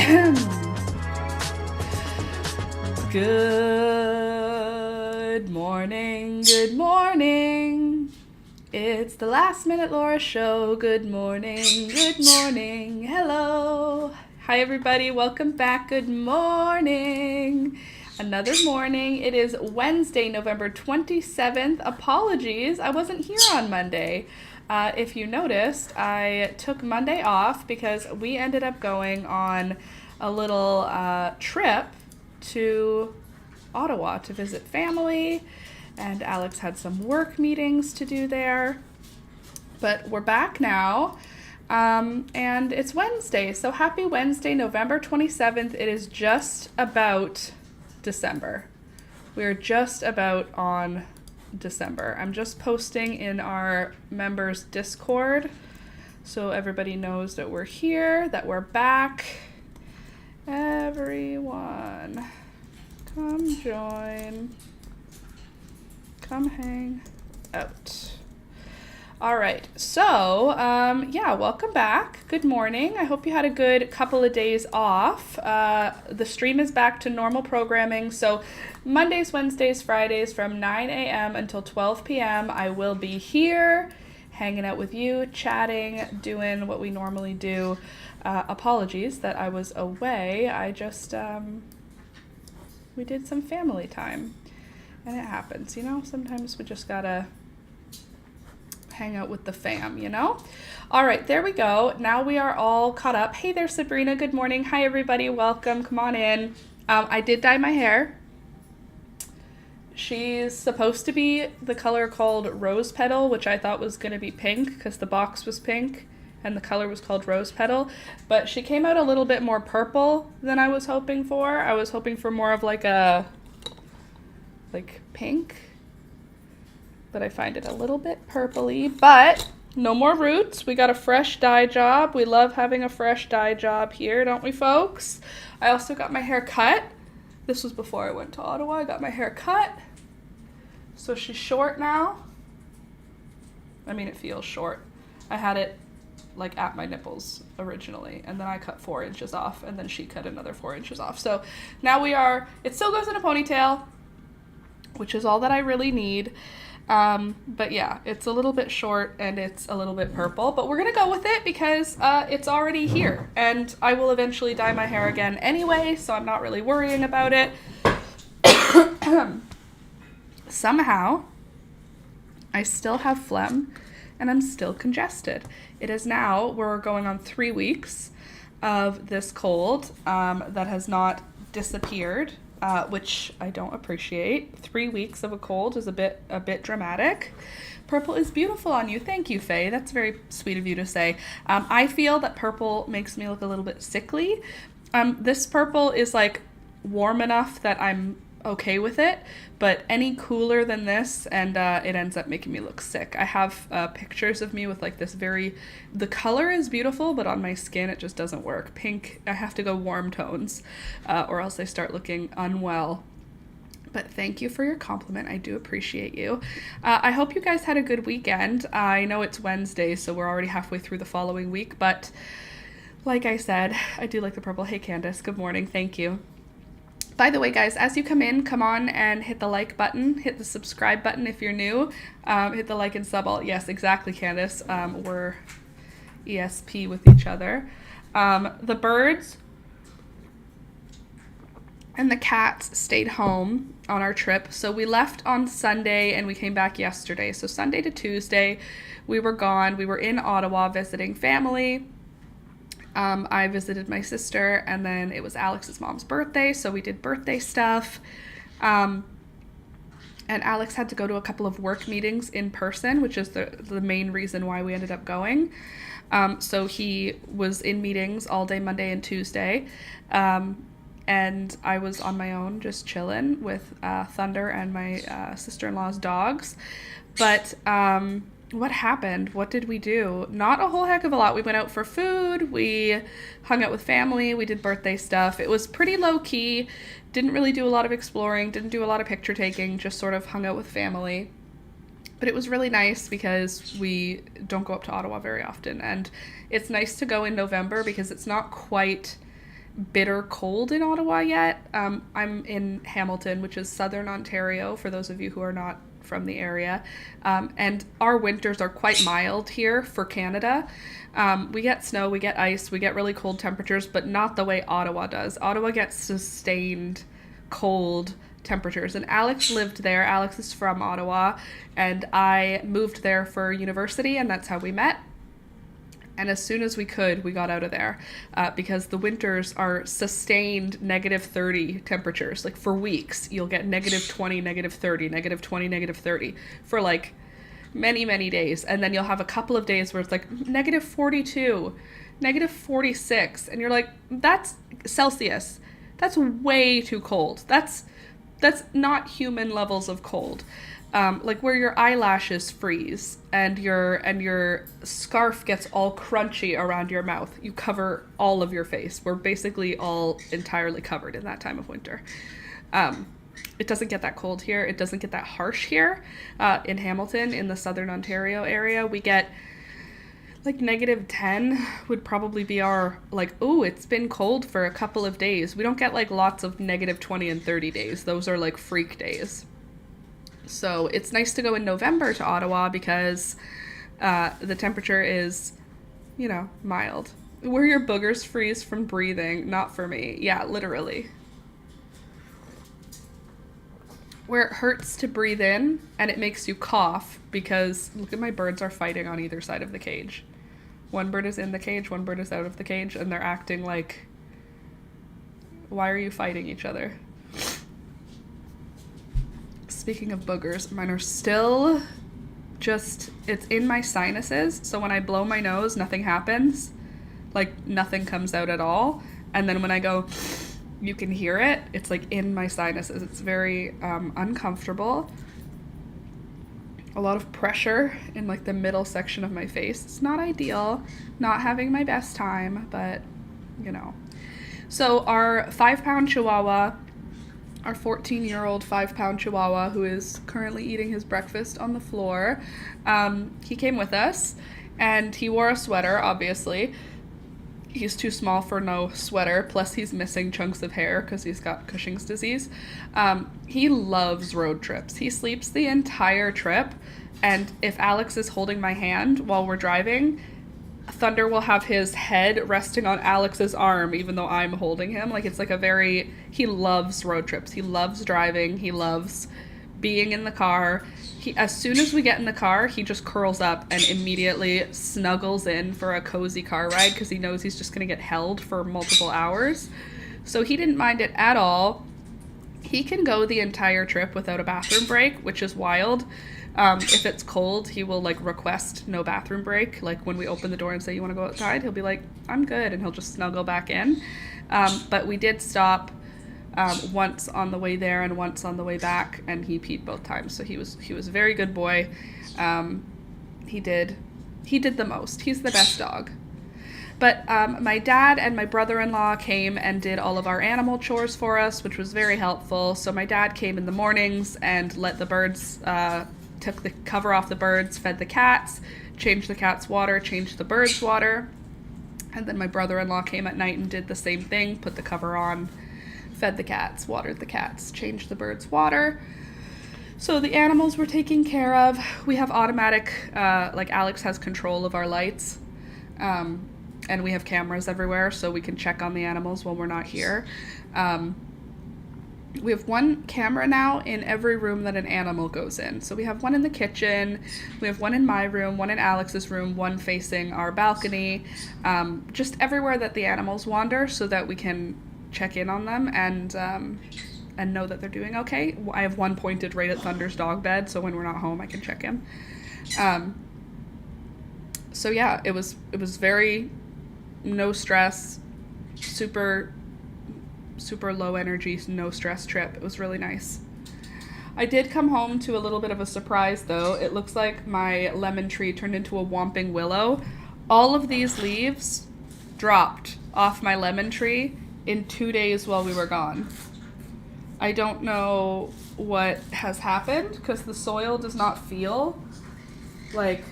Good morning, good morning. It's the Last Minute Laura Show. Good morning, hello. Hi everybody, welcome back, good morning. Another morning. It is Wednesday, November 27th. Apologies, I wasn't here on Monday. If you noticed, I took Monday off because we ended up going on a little trip to Ottawa to visit family, and Alex had some work meetings to do there. But we're back now, and it's Wednesday, so happy Wednesday, November 27th. It is just about December. We're just about on December. I'm just posting in our members Discord so everybody knows that we're here, that we're back. Everyone, come join. Come hang out. All right, so welcome back. Good morning. I hope you had a good couple of days off. The stream is back to normal programming. So Mondays, Wednesdays, Fridays from 9 a.m. until 12 p.m. I will be here hanging out with you, chatting, doing what we normally do. Apologies that I was away. I just, we did some family time. And it happens, you know? Sometimes we just gotta hang out with the fam, you know? All right, there we go. Now we are all caught up. Hey there, Sabrina. Good morning. Hi, everybody. Welcome. Come on in. I did dye my hair. She's supposed to be the color called Rose Petal, which I thought was going to be pink because the box was pink and the color was called Rose Petal. But she came out a little bit more purple than I was hoping for. I was hoping for more of like pink, but I find it a little bit purpley. But no more roots. We got a fresh dye job. We love having a fresh dye job here, don't we, folks? I also got my hair cut. This was before I went to Ottawa. I got my hair cut, so she's short now. I mean, it feels short. I had it like at my nipples originally, and then I cut 4 inches off, and then she cut another 4 inches off. So now it still goes in a ponytail, which is all that I really need. But yeah, it's a little bit short and it's a little bit purple, but we're gonna go with it because it's already here, and I will eventually dye my hair again anyway, so I'm not really worrying about it. Somehow, I still have phlegm and I'm still congested. It is now, we're going on 3 weeks of this cold that has not disappeared. Which I don't appreciate. 3 weeks of a cold is a bit dramatic. Purple is beautiful on you. Thank you, Faye. That's very sweet of you to say. I feel that purple makes me look a little bit sickly. This purple is like warm enough that I'm okay with it, but any cooler than this and it ends up making me look sick. I have pictures of me with like this the color is beautiful, but on my skin it just doesn't work. Pink, I have to go warm tones or else I start looking unwell. But thank you for your compliment. I do appreciate you. I hope you guys had a good weekend. I know it's Wednesday, so we're already halfway through the following week, but like I said, I do like the purple. Hey Candace, good morning. Thank you. By the way, guys, as you come in, come on and hit the like button, hit the subscribe button if you're new, hit the like and sub all. Yes, exactly, Candace. We're ESP with each other. The birds and the cats stayed home on our trip. So we left on Sunday and we came back yesterday. So Sunday to Tuesday, we were gone. We were in Ottawa visiting family. I visited my sister, and then it was Alex's mom's birthday, so we did birthday stuff. And Alex had to go to a couple of work meetings in person, which is the main reason why we ended up going. So he was in meetings all day Monday and Tuesday. And I was on my own just chilling with Thunder and my sister-in-law's dogs. But what happened? What did we do? Not a whole heck of a lot. We went out for food. We hung out with family. We did birthday stuff. It was pretty low-key. Didn't really do a lot of exploring. Didn't do a lot of picture taking. Just sort of hung out with family. But it was really nice because we don't go up to Ottawa very often. And it's nice to go in November because it's not quite bitter cold in Ottawa yet. I'm in Hamilton, which is southern Ontario, for those of you who are not from the area. And our winters are quite mild here for Canada. We get snow, we get ice, we get really cold temperatures, but not the way Ottawa does. Ottawa gets sustained cold temperatures. And Alex lived there. Alex is from Ottawa, and I moved there for university, and that's how we met. And as soon as we could, we got out of there because the winters are sustained -30 temperatures. Like for weeks, you'll get -20, -30, -20, -30 for like many, many days. And then you'll have a couple of days where it's like -42, -46. And you're like, that's Celsius. That's way too cold. That's not human levels of cold. Like where your eyelashes freeze and your scarf gets all crunchy around your mouth. You cover all of your face. We're basically all entirely covered in that time of winter. It doesn't get that cold here. It doesn't get that harsh here. In Hamilton, in the southern Ontario area, we get like -10 would probably be our, like, ooh, it's been cold for a couple of days. We don't get like lots of -20 and 30 days. Those are like freak days. So it's nice to go in November to Ottawa because the temperature is, mild. Where your boogers freeze from breathing, not for me. Yeah, literally. Where it hurts to breathe in and it makes you cough because, look at my birds are fighting on either side of the cage. One bird is in the cage, one bird is out of the cage, and they're acting like, why are you fighting each other? Speaking of boogers, mine are still it's in my sinuses. So when I blow my nose, nothing happens. Like nothing comes out at all. And then when I go, you can hear it. It's like in my sinuses. It's very uncomfortable. A lot of pressure in like the middle section of my face. It's not ideal. Not having my best time, but So our 5-pound Chihuahua, our 14-year-old 5-pound Chihuahua, who is currently eating his breakfast on the floor, he came with us, and he wore a sweater, obviously. He's too small for no sweater, plus he's missing chunks of hair because he's got Cushing's disease. He loves road trips. He sleeps the entire trip, and if Alex is holding my hand while we're driving, Thunder will have his head resting on Alex's arm, even though I'm holding him. Like, it's like he loves road trips. He loves driving. He loves being in the car. As soon as we get in the car, he just curls up and immediately snuggles in for a cozy car ride because he knows he's just going to get held for multiple hours. So he didn't mind it at all. He can go the entire trip without a bathroom break, which is wild. If it's cold, he will like request no bathroom break. Like when we open the door and say, you want to go outside? He'll be like, I'm good. And he'll just snuggle back in. But we did stop once on the way there and once on the way back, and he peed both times. So he was a very good boy. He did the most. He's the best dog. But my dad and my brother-in-law came and did all of our animal chores for us, which was very helpful. So my dad came in the mornings and let the birds, took the cover off the birds, fed the cats, changed the cats' water, changed the birds' water. And then my brother-in-law came at night and did the same thing, put the cover on, fed the cats, watered the cats, changed the birds' water. So the animals were taken care of. We have automatic, like Alex has control of our lights. And we have cameras everywhere, so we can check on the animals when we're not here. We have one camera now in every room that an animal goes in. So we have one in the kitchen, we have one in my room, one in Alex's room, one facing our balcony, just everywhere that the animals wander so that we can check in on them and know that they're doing okay. I have one pointed right at Thunder's dog bed, so when we're not home, I can check him. So yeah, it was very no stress, super low energy, no stress trip. It was really nice. I did come home to a little bit of a surprise though. It looks like my lemon tree turned into a whomping willow. All of these leaves dropped off my lemon tree in 2 days while we were gone. I don't know what has happened because the soil does not feel like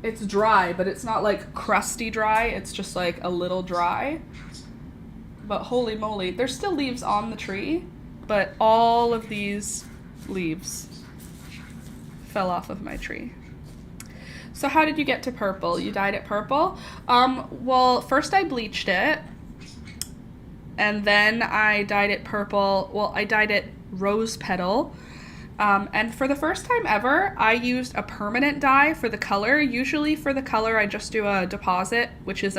it's dry, but it's not like crusty dry. It's just like a little dry. but holy moly, there's still leaves on the tree, but all of these leaves fell off of my tree. So how did you get to purple? You dyed it purple? Well, first I bleached it, and then I dyed it purple. Well, I dyed it rose petal. And for the first time ever, I used a permanent dye for the color. Usually for the color, I just do a deposit, which is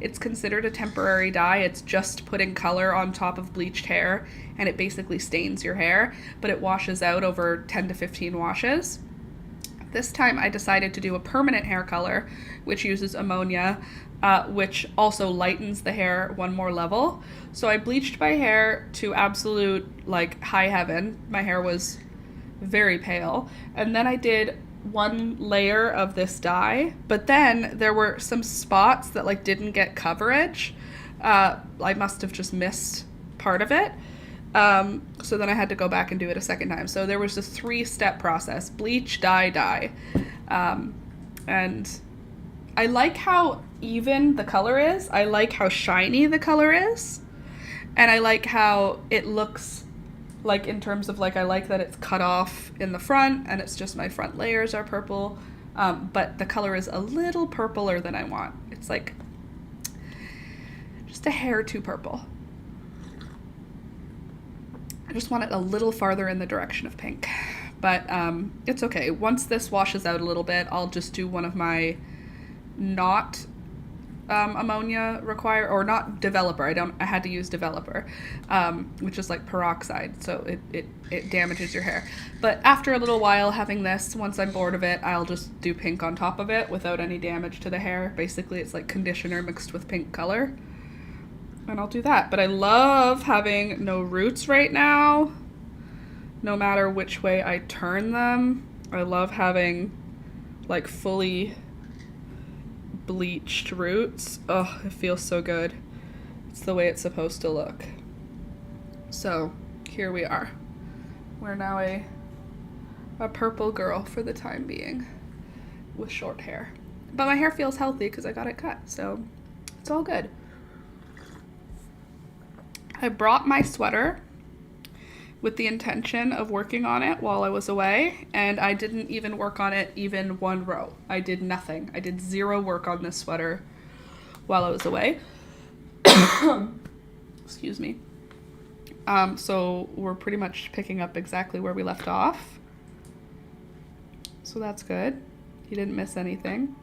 it's considered a temporary dye. It's just putting color on top of bleached hair, and it basically stains your hair, but it washes out over 10 to 15 washes. This time I decided to do a permanent hair color, which uses ammonia, which also lightens the hair one more level. So I bleached my hair to absolute, like, high heaven. My hair was very pale. And then I did one layer of this dye, but then there were some spots that, like, didn't get coverage. I must have just missed part of it. So then I had to go back and do it a second time. So there was a 3-step process: bleach, dye, dye. And I like how even the color is. I like how shiny the color is. And I like how it looks, like, in terms of, like, I like that it's cut off in the front and it's just my front layers are purple. But the color is a little purpler than I want. It's like just a hair too purple. I just want it a little farther in the direction of pink, but it's okay. Once this washes out a little bit, I'll just do one of my not ammonia or not developer. I had to use developer, which is like peroxide, so it damages your hair. But after a little while having this, once I'm bored of it, I'll just do pink on top of it without any damage to the hair. Basically, it's like conditioner mixed with pink color. And I'll do that. But I love having no roots right now, no matter which way I turn them. I love having, like, fully bleached roots. Oh, it feels so good. It's the way it's supposed to look. So here we are. We're now a purple girl for the time being with short hair. But my hair feels healthy because I got it cut, so it's all good. I brought my sweater with the intention of working on it while I was away, and I didn't even work on it even one row. I did nothing. I did zero work on this sweater while I was away. Excuse me. So we're pretty much picking up exactly where we left off. So that's good. You didn't miss anything.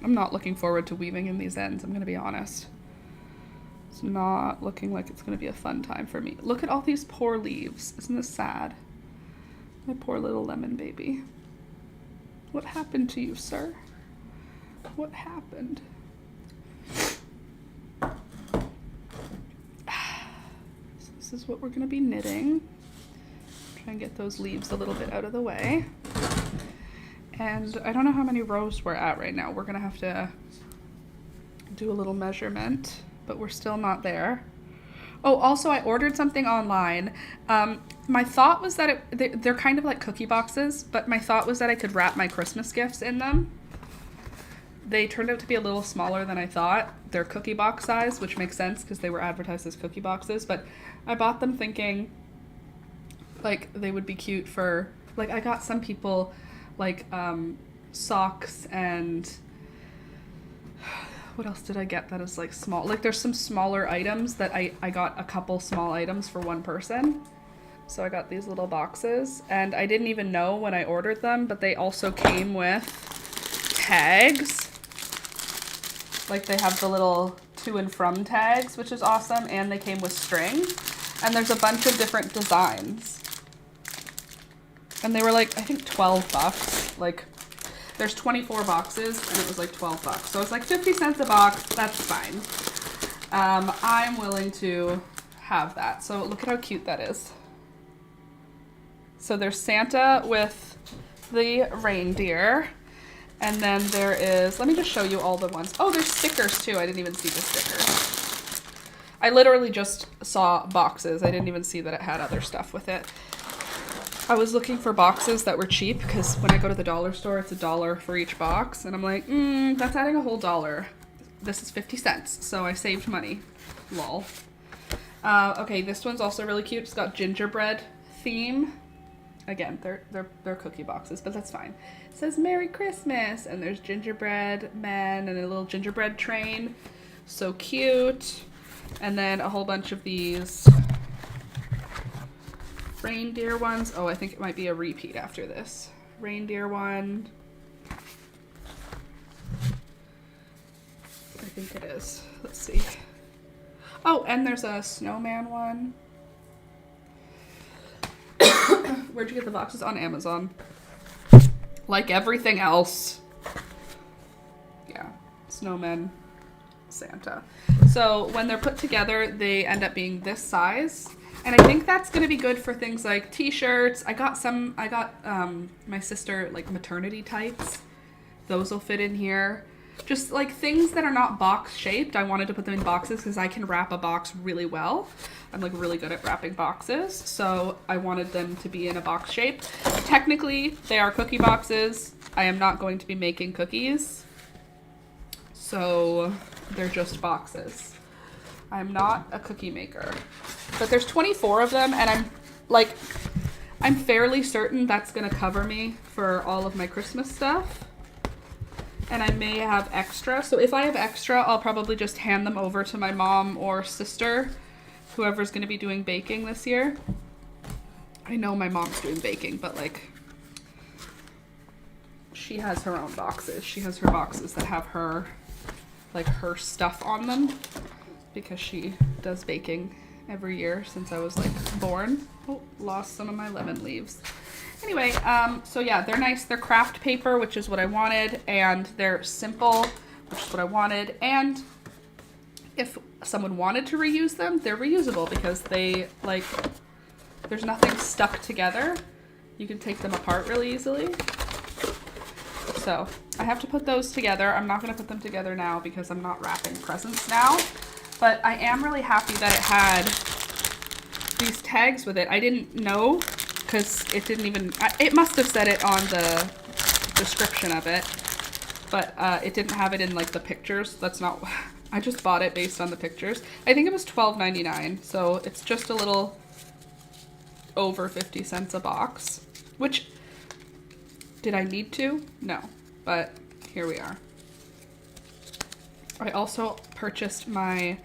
I'm not looking forward to weaving in these ends, I'm going to be honest. It's not looking like it's going to be a fun time for me. Look at all these poor leaves. Isn't this sad? My poor little lemon baby. What happened to you, sir? What happened? So this is what we're going to be knitting. Try and get those leaves a little bit out of the way. And I don't know how many rows we're at right now. We're going to have to do a little measurement, but we're still not there. Oh, also I ordered something online. My thought was that they're kind of like cookie boxes, but my thought was that I could wrap my Christmas gifts in them. They turned out to be a little smaller than I thought. They're cookie box size, which makes sense because they were advertised as cookie boxes, but I bought them thinking like they would be cute for, like, I got some people like socks, and what else did I get that is like small? Like there's some smaller items that I got a couple small items for one person. So I got these little boxes, and I didn't even know when I ordered them, but they also came with tags. Like they have the little to and from tags, which is awesome, and they came with string. And there's a bunch of different designs. And they were like, I think $12. Like, there's 24 boxes, and it was like $12. So it's like 50 cents a box. That's fine. I'm willing to have that. So look at how cute that is. So there's Santa with the reindeer. And then there is, let me just show you all the ones. Oh, there's stickers too. I didn't even see the stickers. I literally just saw boxes. I didn't even see that it had other stuff with it. I was looking for boxes that were cheap because when I go to the dollar store, it's $1 for each box. And I'm like, that's adding a whole $1. this is 50 cents, so I saved money. Lol. Okay, this one's also really cute. It's got gingerbread theme. Again, they're cookie boxes, but that's fine. It says Merry Christmas, and there's gingerbread men and a little gingerbread train. So cute. And then a whole bunch of these reindeer ones. Oh, I think it might be a repeat after this. Reindeer one. I think it is. Let's see. Oh, and there's a snowman one. Where'd you get the boxes? On Amazon. Like everything else. Yeah. Snowmen. Santa. So when they're put together, they end up being this size. And I think that's going to be good for things like t-shirts. I got my sister like maternity tights. Those will fit in here. Just like things that are not box shaped. I wanted to put them in boxes because I can wrap a box really well. I'm like really good at wrapping boxes. So I wanted them to be in a box shape. Technically, they are cookie boxes. I am not going to be making cookies. So they're just boxes. I'm not a cookie maker. But there's 24 of them, and I'm fairly certain that's gonna cover me for all of my Christmas stuff. And I may have extra. So if I have extra, I'll probably just hand them over to my mom or sister, whoever's gonna be doing baking this year. I know my mom's doing baking, but like, she has her own boxes. She has her boxes that have her stuff on them because she does baking every year since I was like born. Oh, lost some of my lemon leaves. Anyway, so yeah, they're nice. They're craft paper, which is what I wanted, and they're simple, which is what I wanted. And if someone wanted to reuse them, they're reusable because they like, there's nothing stuck together. You can take them apart really easily. So I have to put those together. I'm not going to put them together now because I'm not wrapping presents now. But I am really happy that it had these tags with it. I didn't know because it didn't even, it must have said it on the description of it, but it didn't have it in like the pictures. That's not, I just bought it based on the pictures. I think it was $12.99, so it's just a little over 50 cents a box, which, did I need to? No, but here we are. I also purchased my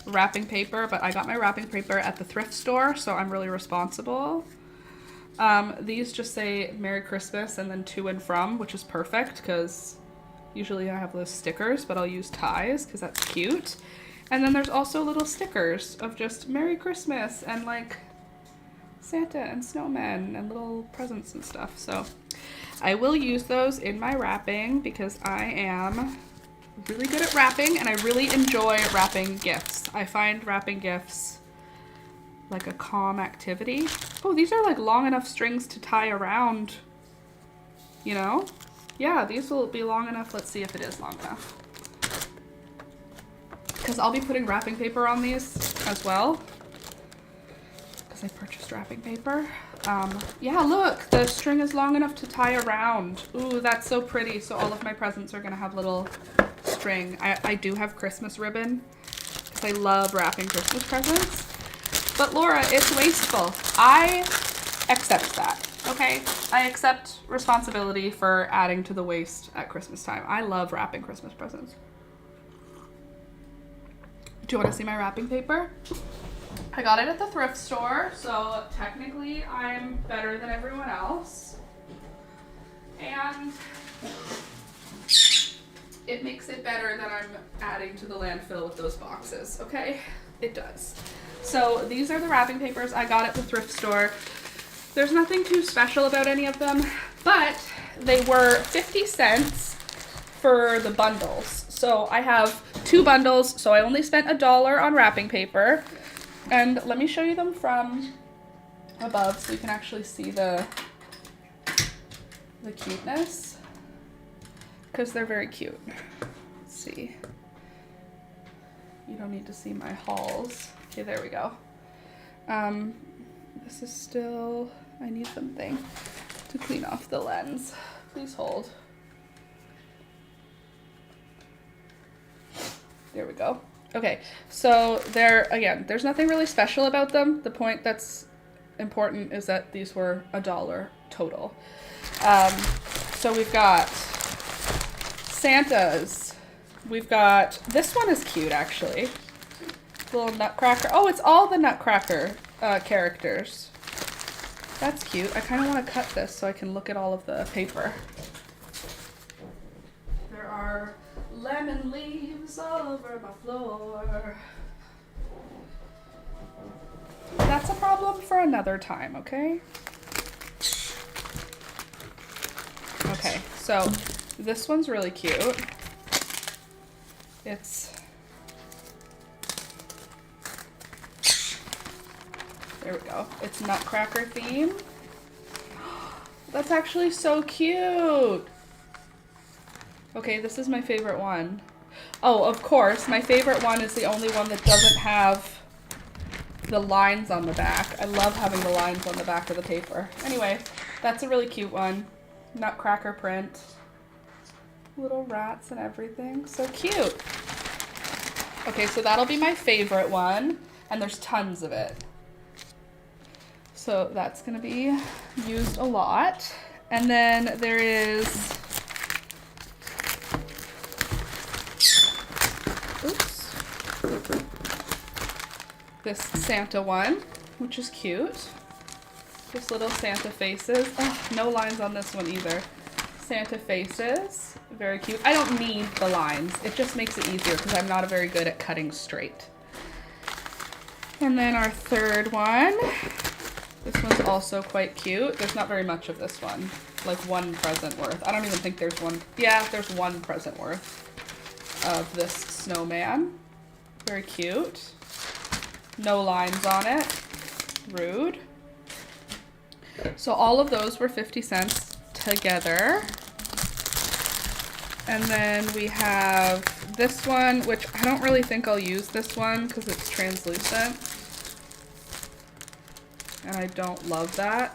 wrapping paper, but I got my wrapping paper at the thrift store, so I'm really responsible. These just say Merry Christmas and then to and from, which is perfect because usually I have those stickers, but I'll use ties because that's cute. And then there's also little stickers of just Merry Christmas and like Santa and snowmen and little presents and stuff. So I will use those in my wrapping because I am really good at wrapping and I really enjoy wrapping gifts. I find wrapping gifts like a calm activity. Oh, these are like long enough strings to tie around, you know? Yeah, these will be long enough. Let's see if it is long enough. Because I'll be putting wrapping paper on these as well. Because I purchased wrapping paper. Yeah, look, the string is long enough to tie around. Ooh, that's so pretty. So all of my presents are gonna have little string. I do have Christmas ribbon because I love wrapping Christmas presents. But Laura, it's wasteful. I accept that, okay? I accept responsibility for adding to the waste at Christmas time. I love wrapping Christmas presents. Do you want to see my wrapping paper? I got it at the thrift store, so technically I'm better than everyone else. And it makes it better that I'm adding to the landfill with those boxes, okay? It does. So these are the wrapping papers I got at the thrift store. There's nothing too special about any of them, but they were 50 cents for the bundles. So I have 2 bundles, so I only spent $1 on wrapping paper. And let me show you them from above so you can actually see the cuteness, because they're very cute. Let's see. You don't need to see my hauls. Okay, there we go. This is still, I need something to clean off the lens. Please hold. There we go. Okay, so there's nothing really special about them. The point that's important is that these were $1 total. So we've got Santas. We've got, this one is cute actually. Little Nutcracker. Oh, it's all the Nutcracker characters. That's cute. I kind of want to cut this so I can look at all of the paper. There are lemon leaves all over my floor. That's a problem for another time, okay? Okay, so this one's really cute. There we go. It's Nutcracker theme. That's actually so cute. Okay, this is my favorite one. Oh, of course, my favorite one is the only one that doesn't have the lines on the back. I love having the lines on the back of the paper. Anyway, that's a really cute one. Nutcracker print. Little rats and everything. So cute. Okay, so that'll be my favorite one. And there's tons of it. So that's going to be used a lot. And then there is... Oops. This Santa one, which is cute. Just little Santa faces. Oh, no lines on this one either. Santa faces. Very cute. I don't need the lines. It just makes it easier because I'm not very good at cutting straight. And then our third one. This one's also quite cute. There's not very much of this one. Like one present worth. I don't even think there's one. Yeah, there's one present worth of this snowman. Very cute. No lines on it. Rude. So all of those were 50 cents together. And then we have this one, which I don't really think I'll use this one because it's translucent. And I don't love that.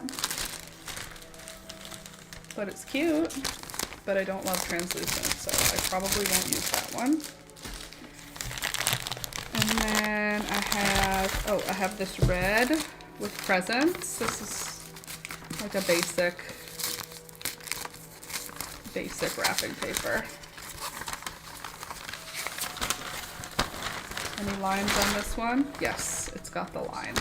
But it's cute. But I don't love translucent, so I probably won't use that one. And then I have this red with presents. This is like a basic wrapping paper. Any lines on this one? Yes, it's got the lines.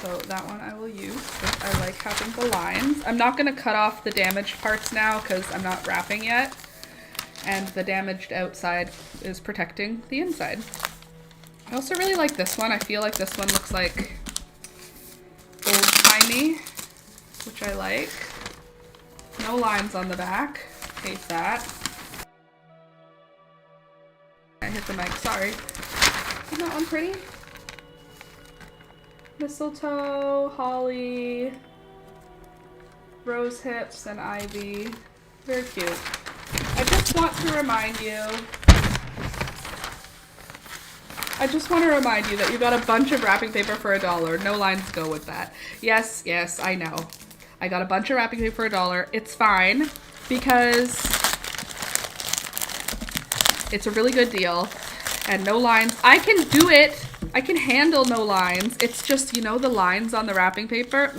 So that one I will use because I like having the lines. I'm not going to cut off the damaged parts now because I'm not wrapping yet. And the damaged outside is protecting the inside. I also really like this one. I feel like this one looks like old-timey, which I like. No lines on the back. Hate that. I hit the mic, sorry. Isn't that one pretty? Mistletoe, holly, rose hips, and ivy. Very cute. I just want to remind you that you got a bunch of wrapping paper for $1. No lines go with that. Yes, I know. I got a bunch of wrapping paper for $1. It's fine because it's a really good deal and no lines. I can do it. I can handle no lines. It's just, you know, the lines on the wrapping paper.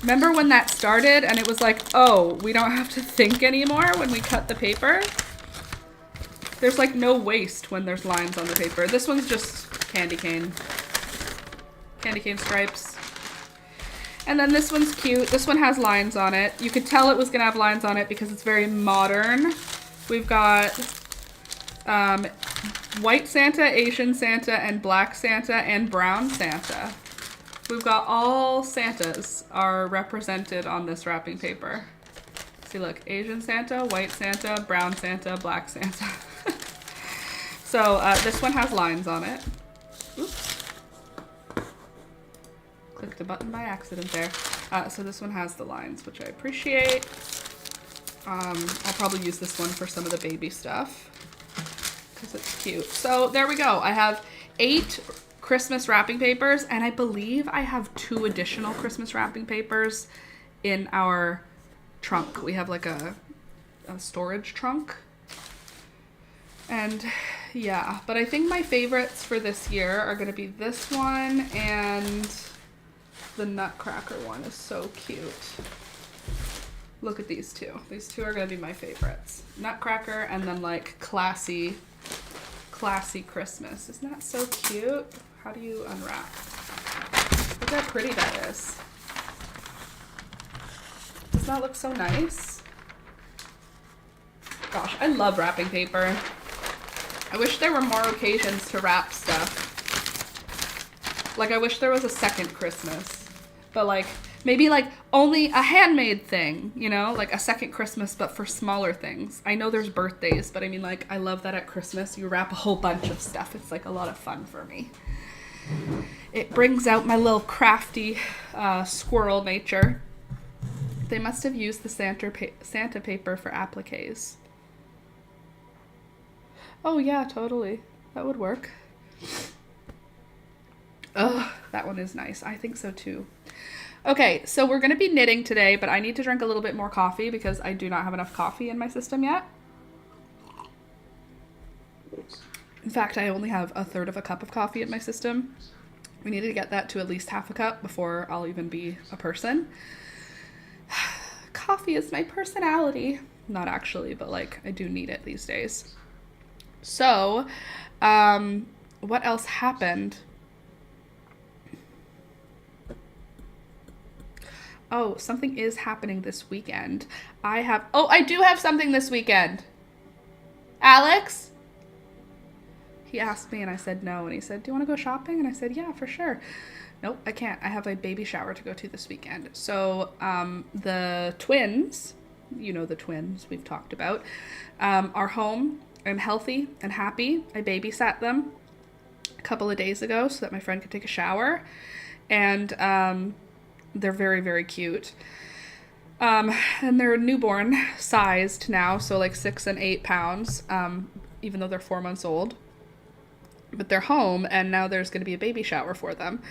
Remember when that started and it was like, oh, we don't have to think anymore when we cut the paper? There's like no waste when there's lines on the paper. This one's just candy cane stripes. And then this one's cute. This one has lines on it. You could tell it was gonna have lines on it because it's very modern. We've got white Santa, Asian Santa, and black Santa, and brown Santa. We've got all Santas are represented on this wrapping paper. See, look, Asian Santa, white Santa, brown Santa, black Santa. So this one has lines on it. Oops. Clicked a button by accident there. So this one has the lines, which I appreciate. I'll probably use this one for some of the baby stuff because it's cute. So there we go. I have 8 Christmas wrapping papers, and I believe I have 2 additional Christmas wrapping papers in our trunk. We have like a storage trunk. And yeah, but I think my favorites for this year are going to be this one, and the Nutcracker one is so cute. Look at these two. These two are going to be my favorites. Nutcracker and then like classy Christmas. Isn't that so cute? How do you unwrap? Look how pretty that is. Does that look so nice? Gosh, I love wrapping paper. I wish there were more occasions to wrap stuff. Like, I wish there was a second Christmas. But, like, maybe, like, only a handmade thing, you know? Like, a second Christmas, but for smaller things. I know there's birthdays, but I mean, like, I love that at Christmas you wrap a whole bunch of stuff. It's, like, a lot of fun for me. It brings out my little crafty squirrel nature. They must have used the Santa paper for appliques. Oh, yeah, totally. That would work. Ugh, that one is nice. I think so, too. Okay, so we're going to be knitting today, but I need to drink a little bit more coffee because I do not have enough coffee in my system yet. In fact, I only have a third of a cup of coffee in my system. We need to get that to at least half a cup before I'll even be a person. Coffee is my personality. Not actually, but like I do need it these days. So, what else happened? Oh, something is happening this weekend. I do have something this weekend. Alex? He asked me and I said no. And he said, do you want to go shopping? And I said, yeah, for sure. Nope, I can't. I have a baby shower to go to this weekend. So, the twins, you know the twins we've talked about, are home and healthy and happy. I babysat them a couple of days ago so that my friend could take a shower. And, they're very, very cute. And they're newborn sized now, so like 6 and 8 pounds, even though they're 4 months old. But they're home, and now there's going to be a baby shower for them.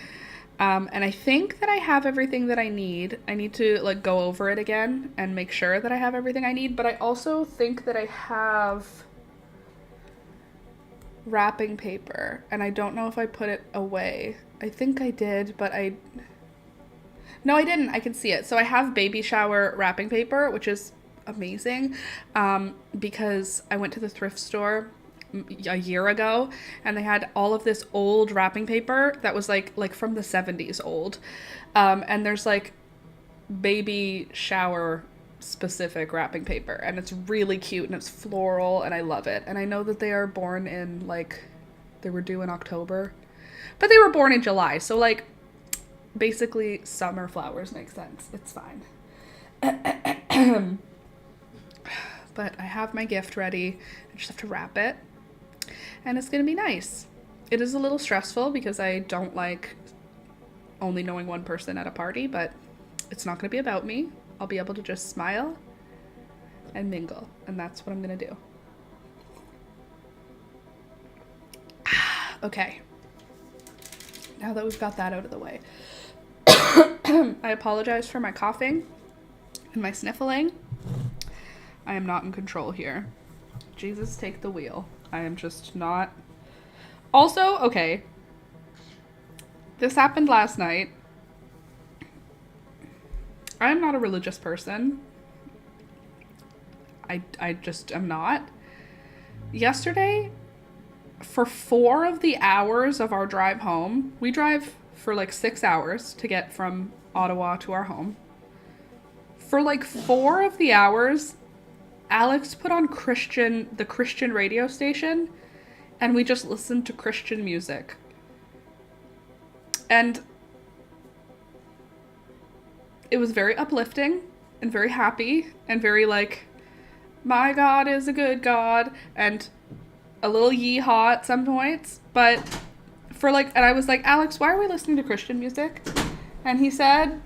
And I think that I have everything that I need. I need to like go over it again and make sure that I have everything I need. But I also think that I have wrapping paper, and I don't know if I put it away. I think I did, but no, I didn't. I can see it. So I have baby shower wrapping paper, which is amazing, because I went to the thrift store a year ago and they had all of this old wrapping paper that was like from the 70s old. And there's like baby shower specific wrapping paper, and it's really cute and it's floral and I love it. And I know that they are born in like, they were due in October, but they were born in July. So like, basically summer flowers make sense. It's fine. But I have my gift ready. I just have to wrap it. And it's going to be nice. It is a little stressful because I don't like only knowing one person at a party, but it's not going to be about me. I'll be able to just smile and mingle. And that's what I'm going to do. Okay. Now that we've got that out of the way. I apologize for my coughing and my sniffling. I am not in control here. Jesus, take the wheel. I am just not. Also, okay. This happened last night. I am not a religious person. I just am not. Yesterday, for 4 of the hours of our drive home, we drive for like 6 hours to get from Ottawa to our home. For like 4 of the hours, Alex put on the Christian radio station, and we just listened to Christian music. And it was very uplifting and very happy and very like, my God is a good God, and a little yeehaw at some points. But for like, and I was like, Alex, why are we listening to Christian music? And he said,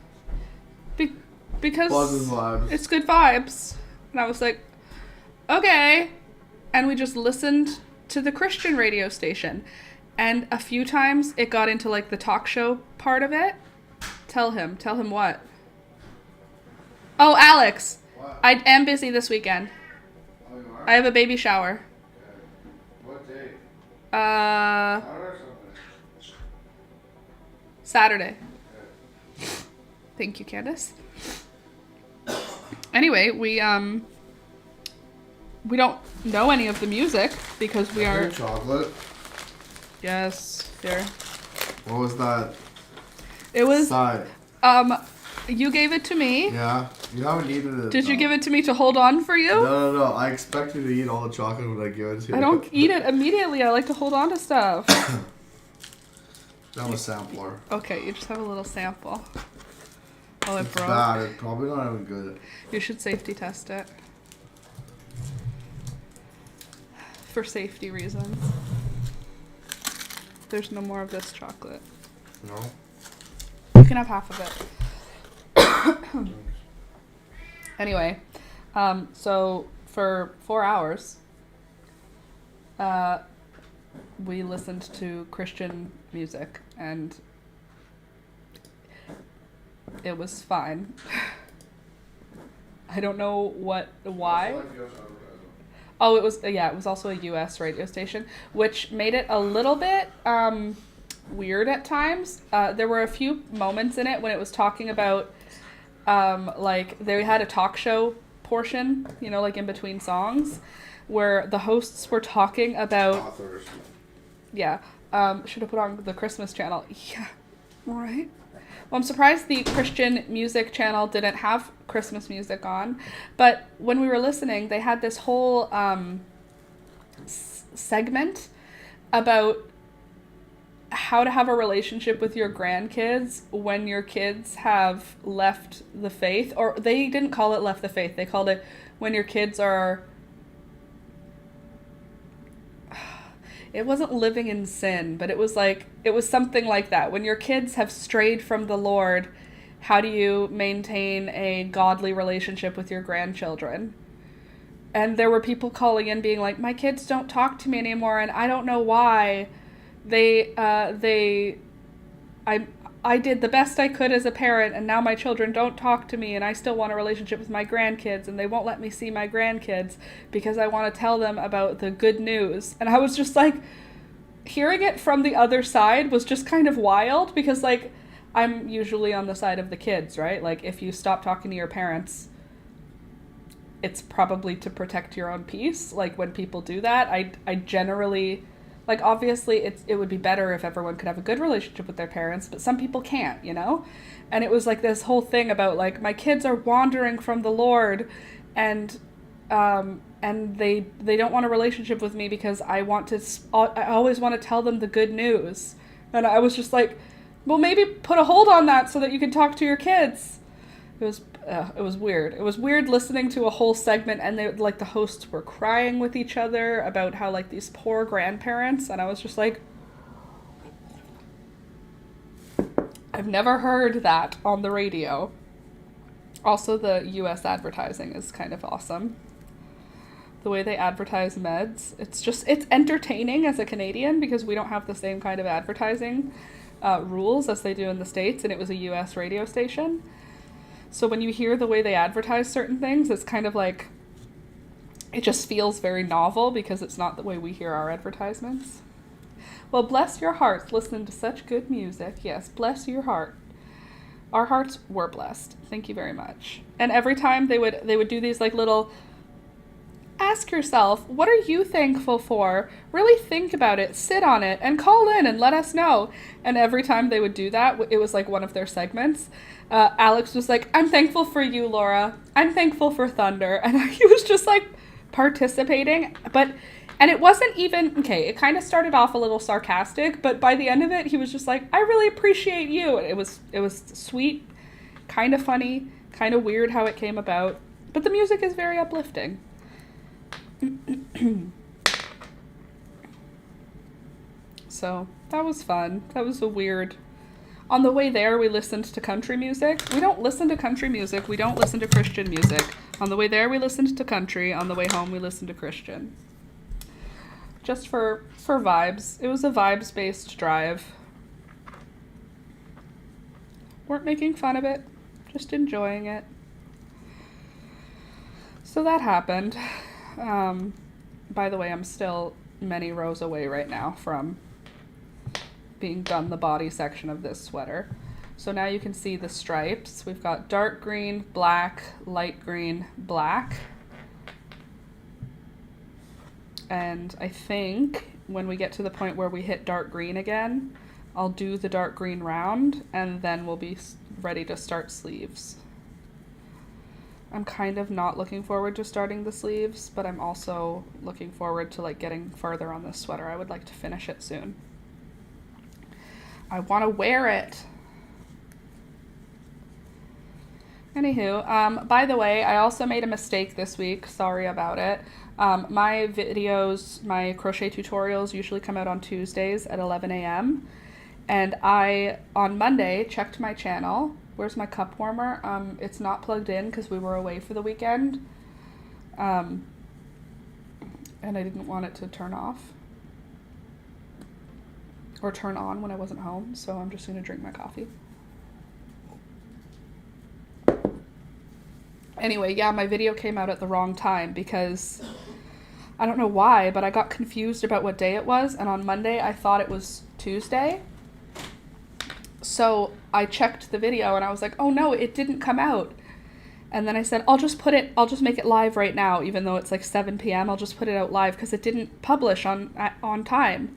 because it's good vibes. And I was like, okay. And we just listened to the Christian radio station. And a few times it got into like the talk show part of it. Tell him what? Oh, Alex, what? I am busy this weekend. Oh, you are? I have a baby shower. Saturday. Thank you, Candace. Anyway, we don't know any of the music because we are chocolate. Yes, here. What was that? It was side? You gave it to me. Yeah, you haven't eaten it. Did you give it to me to hold on for you? No. I expect you to eat all the chocolate when I give it to you. I don't eat it immediately. I like to hold on to stuff. I'm a sampler. Okay, you just have a little sample. Oh, it it's broke. Bad. It's probably not even good. You should safety test it. For safety reasons. There's no more of this chocolate. No? You can have half of it. Anyway, so for 4 hours, we listened to Christian music, and it was fine. I don't know why. Oh, it was also a US radio station, which made it a little bit weird at times. There were a few moments in it when it was talking about like they had a talk show portion, like in between songs, where the hosts were talking about authors. Yeah. Should have put on the Christmas channel. Yeah. Right. Well, I'm surprised the Christian music channel didn't have Christmas music on, but when we were listening, they had this whole segment about how to have a relationship with your grandkids when your kids have left the faith. Or they didn't call it left the faith. They called it when your kids are... It wasn't living in sin, but it was something like that. When your kids have strayed from the Lord, how do you maintain a godly relationship with your grandchildren? And there were people calling in being like, my kids don't talk to me anymore, and I don't know why. I did the best I could as a parent, and now my children don't talk to me, and I still want a relationship with my grandkids, and they won't let me see my grandkids because I want to tell them about the good news. And I was just like, hearing it from the other side was just kind of wild, because like, I'm usually on the side of the kids, right? Like, if you stop talking to your parents, it's probably to protect your own peace. Like, when people do that, I generally... Like, obviously, it would be better if everyone could have a good relationship with their parents, but some people can't, And it was like this whole thing about, like, my kids are wandering from the Lord, and they don't want a relationship with me because I always want to tell them the good news. And I was just like, well, maybe put a hold on that so that you can talk to your kids. It was weird. It was weird listening to a whole segment, and the hosts were crying with each other about how, like, these poor grandparents, and I was just like, I've never heard that on the radio. Also, the US advertising is kind of awesome. The way they advertise meds, it's entertaining as a Canadian, because we don't have the same kind of advertising rules as they do in the States, and it was a US radio station. So when you hear the way they advertise certain things, it's kind of like, it just feels very novel because it's not the way we hear our advertisements. Well, bless your hearts listening to such good music. Yes, bless your heart. Our hearts were blessed. Thank you very much. And every time they would do these like little, ask yourself, what are you thankful for? Really think about it, sit on it, and call in and let us know. And every time they would do that, it was like one of their segments. Alex was like, I'm thankful for you, Laura. I'm thankful for Thunder. And he was just like participating. And it wasn't even, okay, it kind of started off a little sarcastic, but by the end of it, he was just like, I really appreciate you. And it was sweet, kind of funny, kind of weird how it came about. But the music is very uplifting. So that was fun. That was a weird... On the way there, we listened to country music. We don't listen to country music. We don't listen to Christian music. On the way there, we listened to country. On the way home, we listened to Christian. Just for vibes. It was a vibes-based drive. Weren't making fun of it. Just enjoying it. So that happened. By the way, I'm still many rows away right now from being done the body section of this sweater. So now you can see the stripes. We've got dark green, black, light green, black. And I think when we get to the point where we hit dark green again, I'll do the dark green round and then we'll be ready to start sleeves. I'm kind of not looking forward to starting the sleeves, but I'm also looking forward to like getting further on this sweater. I would like to finish it soon. I want to wear it. Anywho, by the way, I also made a mistake this week. Sorry about it. My videos, my crochet tutorials usually come out on Tuesdays at 11 a.m. And I, on Monday, checked my channel. Where's my cup warmer? It's not plugged in because we were away for the weekend. And I didn't want it to turn off. Or turn on when I wasn't home. So I'm just going to drink my coffee. Anyway, yeah, my video came out at the wrong time because I don't know why, but I got confused about what day it was. And on Monday, I thought it was Tuesday. So I checked the video and I was like, oh no, it didn't come out. And then I said, I'll just make it live right now, even though it's like 7 p.m. I'll just put it out live because it didn't publish on time.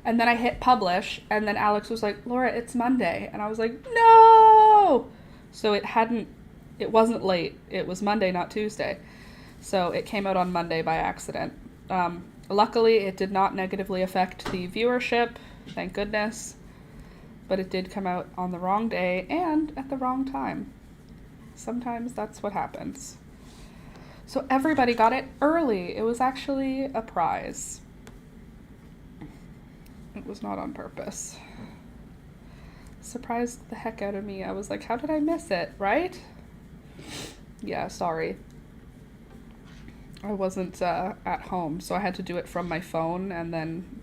And then I hit publish and then Alex was like, Laura, it's Monday. And I was like, no! So it wasn't late. It was Monday, not Tuesday. So it came out on Monday by accident. Luckily, it did not negatively affect the viewership, thank goodness. But it did come out on the wrong day and at the wrong time. Sometimes that's what happens. So everybody got it early. It was actually a prize. It was not on purpose. Surprised the heck out of me. I was like, how did I miss it, right? Yeah, sorry. I wasn't at home, so I had to do it from my phone, and then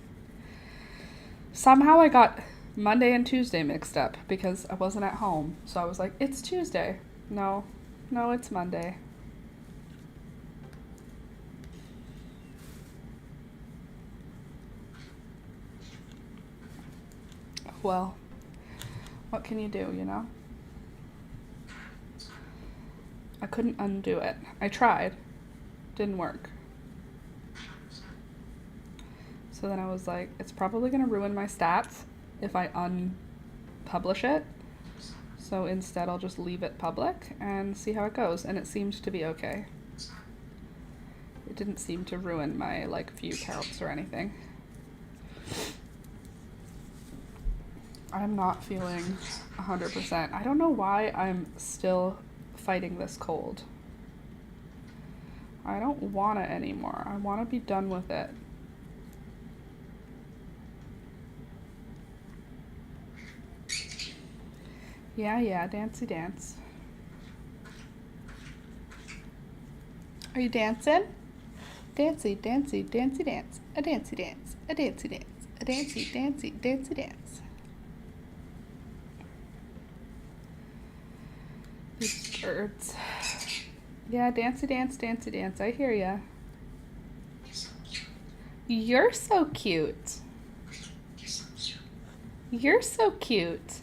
somehow I got Monday and Tuesday mixed up because I wasn't at home. So I was like, it's Tuesday. No, it's Monday. Well, what can you do, you know? I couldn't undo it. I tried. Didn't work. So then I was like, it's probably going to ruin my stats if I unpublish it. So instead I'll just leave it public and see how it goes. And it seemed to be okay. It didn't seem to ruin my view counts or anything. I'm not feeling 100%. I don't know why I'm still fighting this cold. I don't want it anymore. I want to be done with it. Yeah, dancey dance. Are you dancing? Dancy, dancy, dancy dance. A dancy dance. A dancy dance. A dancy, dancy, dancy dance. These birds. Yeah, dancy dance, dancy dance. I hear ya. You're so cute. You're so cute.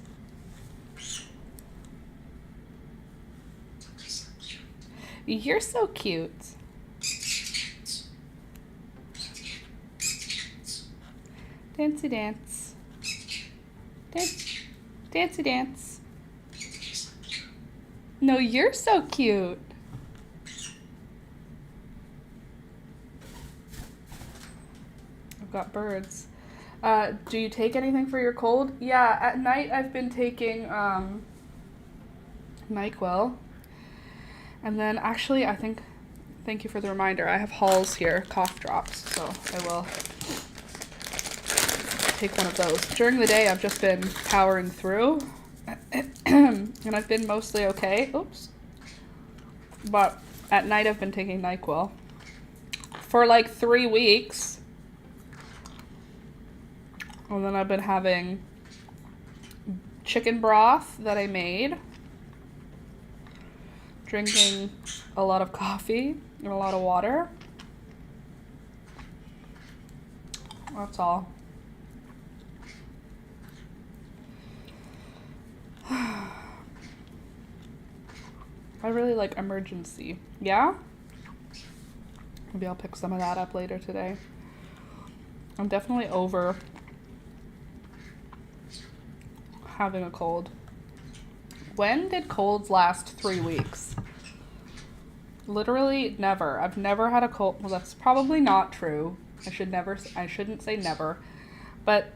You're so cute. Dancy dance. Dancy dance. No, you're so cute. I've got birds. Do you take anything for your cold? Yeah, at night I've been taking NyQuil. And then actually thank you for the reminder, I have Halls here, cough drops, so I will take one of those. During the day I've just been powering through and I've been mostly okay. Oops. But at night I've been taking NyQuil for 3 weeks. And then I've been having chicken broth that I made, drinking a lot of coffee and a lot of water. That's all. I really like Emergency. Yeah? Maybe I'll pick some of that up later today. I'm definitely over having a cold. When did colds last 3 weeks? Literally never. I've never had a cold. Well, that's probably not true. I shouldn't say never. But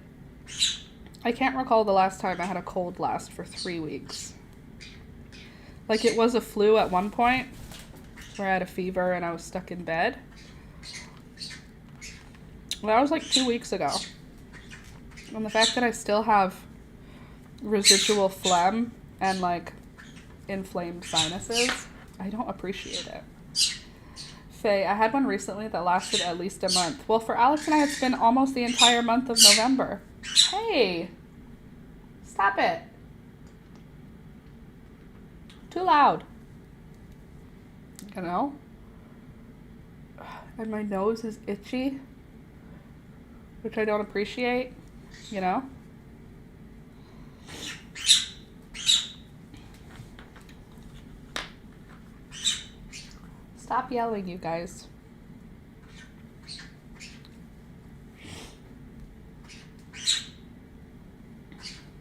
I can't recall the last time I had a cold last for 3 weeks. Like, it was a flu at one point where I had a fever and I was stuck in bed. Well, that was like 2 weeks ago. And the fact that I still have residual phlegm and like inflamed sinuses, I don't appreciate it. Faye, I had one recently that lasted at least a month. Well, for Alex and I, it's been almost the entire month of November. Hey, stop it. Too loud. You know? And my nose is itchy, which I don't appreciate, you know? Stop yelling, you guys.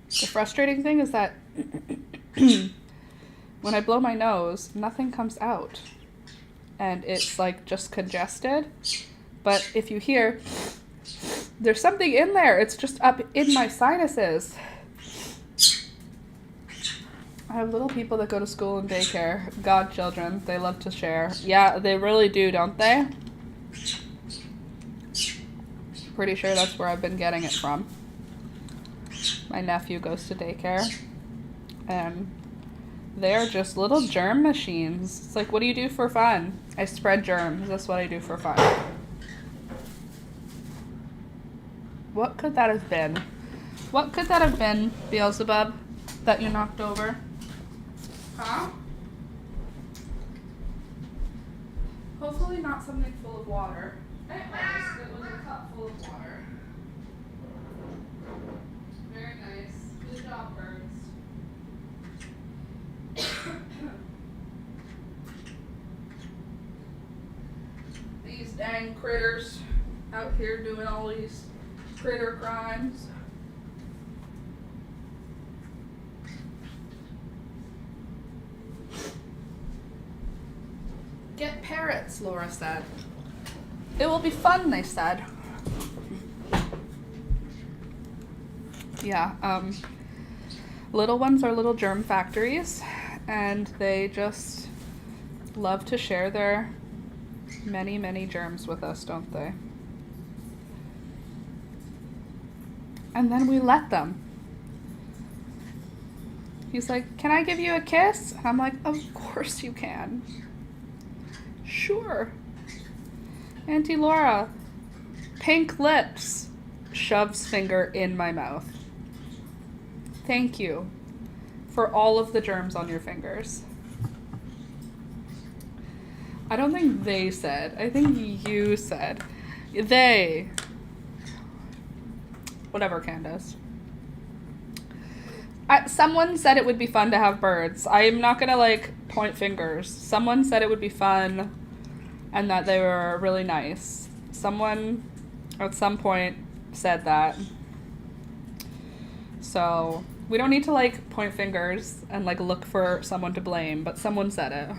The frustrating thing is that when I blow my nose, nothing comes out. And it's like just congested. But if you hear, there's something in there. It's just up in my sinuses. I have little people that go to school and daycare. Godchildren. They love to share. Yeah, they really do, don't they? Pretty sure that's where I've been getting it from. My nephew goes to daycare. And they're just little germ machines. It's like, what do you do for fun? I spread germs. That's what I do for fun. What could that have been? What could that have been, Beelzebub, that you knocked over? Huh? Hopefully not something full of water. It was a cup full of water. Very nice. Good job, birds. These dang critters out here doing all these critter crimes. Get parrots, Laura said. It will be fun, they said. Yeah, little ones are little germ factories, and they just love to share their many, many germs with us, don't they? And then we let them. He's like, can I give you a kiss? And I'm like, of course you can. Sure. Auntie Laura, pink lips, shoves finger in my mouth. Thank you for all of the germs on your fingers. I don't think they said. I think you said. They. Whatever, Candace. Someone said it would be fun to have birds. I'm not gonna, like, point fingers. Someone said it would be fun and that they were really nice. Someone at some point said that. So, we don't need to, like, point fingers and, like, look for someone to blame, but someone said it.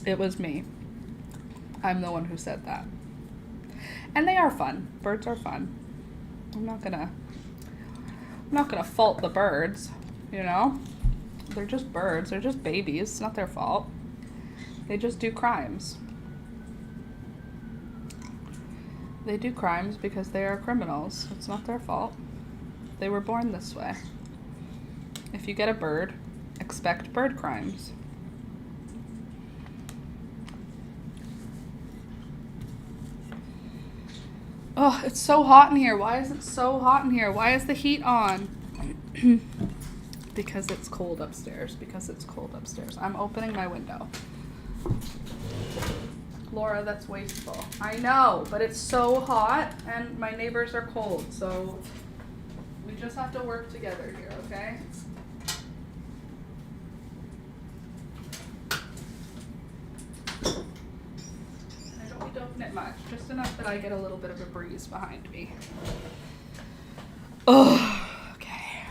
It was me. I'm the one who said that. And they are fun. Birds are fun. I'm not gonna fault the birds, you know? They're just birds. They're just babies. It's not their fault. They just do crimes. They do crimes because they are criminals. It's not their fault. They were born this way. If you get a bird, expect bird crimes. Oh, it's so hot in here. Why is it so hot in here? Why is the heat on? Because it's cold upstairs. I'm opening my window. Laura, that's wasteful. I know, but it's so hot and my neighbors are cold, so we just have to work together here, okay? We don't knit much, just enough that I get a little bit of a breeze behind me. Oh, okay.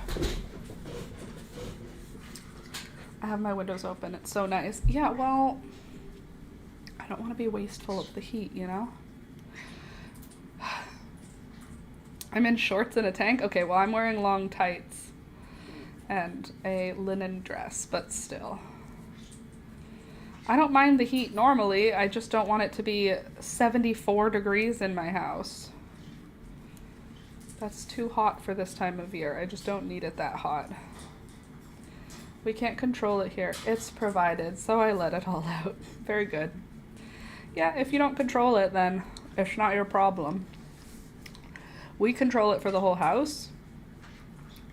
I have my windows open. It's so nice. Yeah, well, I don't want to be wasteful of the heat, you know? I'm in shorts and a tank. Okay, well, I'm wearing long tights and a linen dress, but still. I don't mind the heat normally. I just don't want it to be 74 degrees in my house. That's too hot for this time of year. I just don't need it that hot. We can't control it here. It's provided, so I let it all out. Very good. Yeah, if you don't control it, then it's not your problem. We control it for the whole house,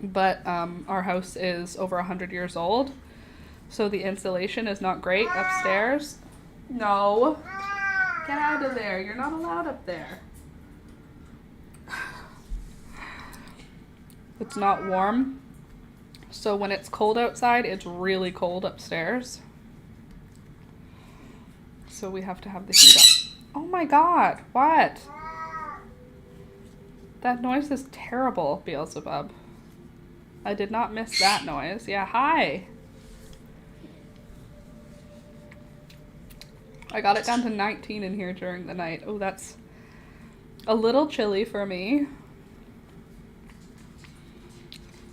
but our house is over 100 years old, so the insulation is not great upstairs. No. Get out of there. You're not allowed up there. It's not warm. So when it's cold outside, it's really cold upstairs. So we have to have the heat up. Oh my God, what? That noise is terrible, Beelzebub. I did not miss that noise. Yeah, hi. I got it down to 19 in here during the night. Oh, that's a little chilly for me.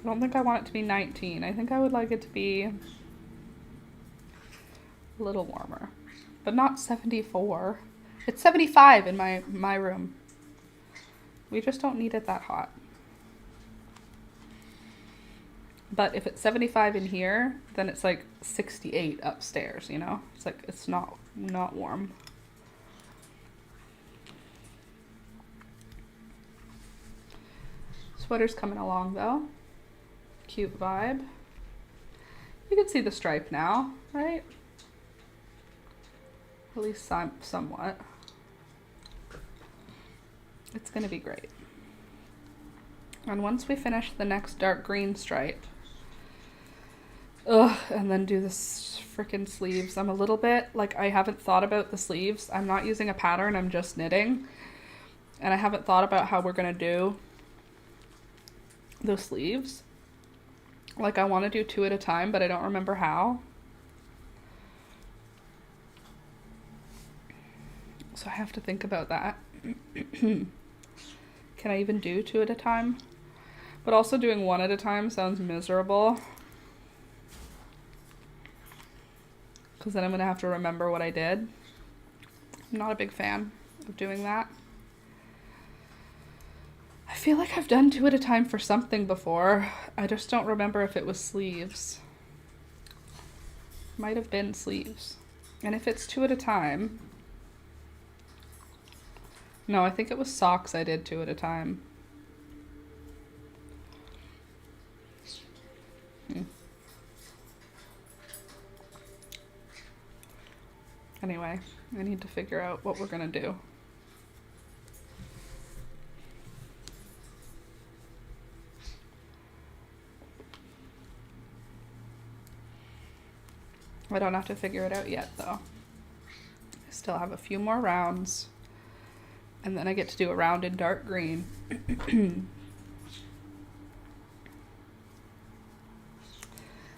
I don't think I want it to be 19. I think I would like it to be a little warmer, but not 74. It's 75 in my room. We just don't need it that hot. But if it's 75 in here, then it's like 68 upstairs, you know? It's like, it's not warm. Sweater's coming along though. Cute vibe. You can see the stripe now, right? At least somewhat. It's gonna be great. And once we finish the next dark green stripe, and then do this freaking sleeves. I'm a little bit, like, I haven't thought about the sleeves. I'm not using a pattern, I'm just knitting. And I haven't thought about how we're gonna do the sleeves. Like, I want to do 2 at a time, but I don't remember how. So I have to think about that. Can I even do 2 at a time? But also doing 1 at a time sounds miserable. Because then I'm going to have to remember what I did. I'm not a big fan of doing that. I feel like I've done 2 at a time for something before. I just don't remember if it was sleeves. Might have been sleeves. And if it's 2 at a time... No, I think it was socks I did 2 at a time. Anyway, I need to figure out what we're gonna do. I don't have to figure it out yet, though. I still have a few more rounds, and then I get to do a round in dark green.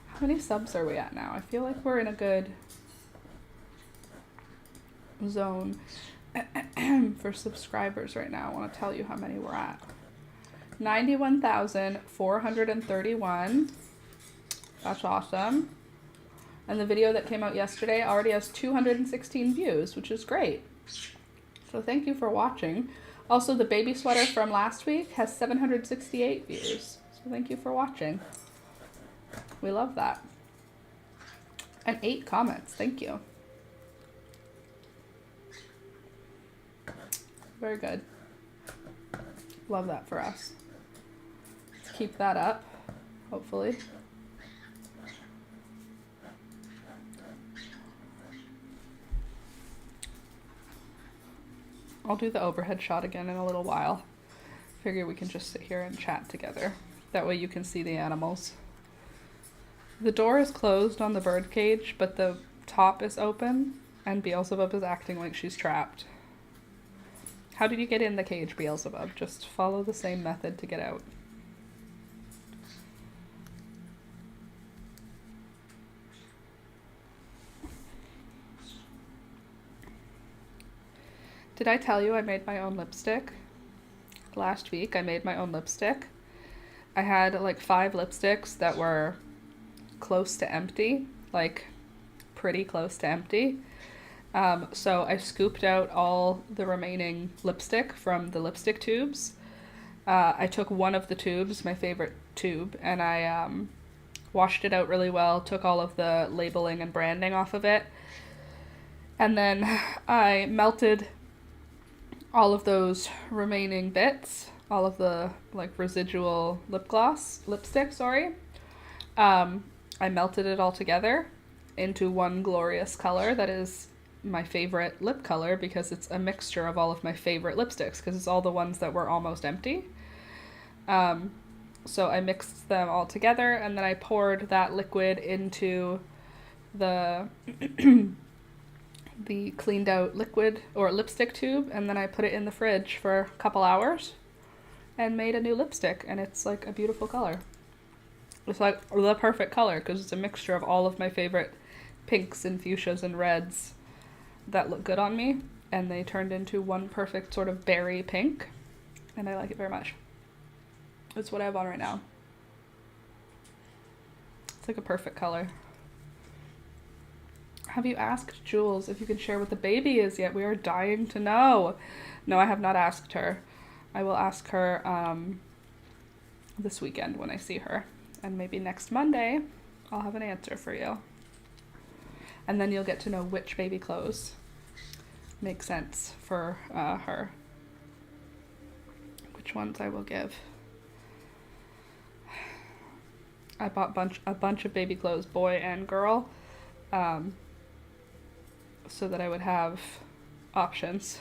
How many subs are we at now? I feel like we're in a good zone for subscribers right now. I want to tell you how many we're at. 91,431. That's awesome. And the video that came out yesterday already has 216 views, which is great. So thank you for watching. Also, the baby sweater from last week has 768 views. So thank you for watching. We love that. And 8 comments. Thank you. Very good. Love that for us. Let's keep that up, hopefully. I'll do the overhead shot again in a little while. Figure we can just sit here and chat together. That way you can see the animals. The door is closed on the bird cage, but the top is open, and Beelzebub is acting like she's trapped. How did you get in the cage, Beelzebub? Just follow the same method to get out. Did I tell you I made my own lipstick? Last week I made my own lipstick. I had like 5 lipsticks that were close to empty, like pretty close to empty. So I scooped out all the remaining lipstick from the lipstick tubes. I took one of the tubes, my favorite tube, and I washed it out really well, took all of the labeling and branding off of it. And then I melted all of those remaining bits, all of the like residual lipstick, I melted it all together into one glorious color that is my favorite lip color because it's a mixture of all of my favorite lipsticks because it's all the ones that were almost empty. So I mixed them all together and then I poured that liquid into the the cleaned out liquid or lipstick tube, and then I put it in the fridge for a couple hours and made a new lipstick, and it's like a beautiful color. It's like the perfect color because it's a mixture of all of my favorite pinks and fuchsias and reds that look good on me, and they turned into one perfect sort of berry pink, and I like it very much. It's what I have on right now. It's like a perfect color. Have you asked Jules if you can share what the baby is yet? We are dying to know. No, I have not asked her. I will ask her this weekend when I see her. And maybe next Monday, I'll have an answer for you. And then you'll get to know which baby clothes make sense for her. Which ones I will give. I bought a bunch of baby clothes, boy and girl. So that I would have options.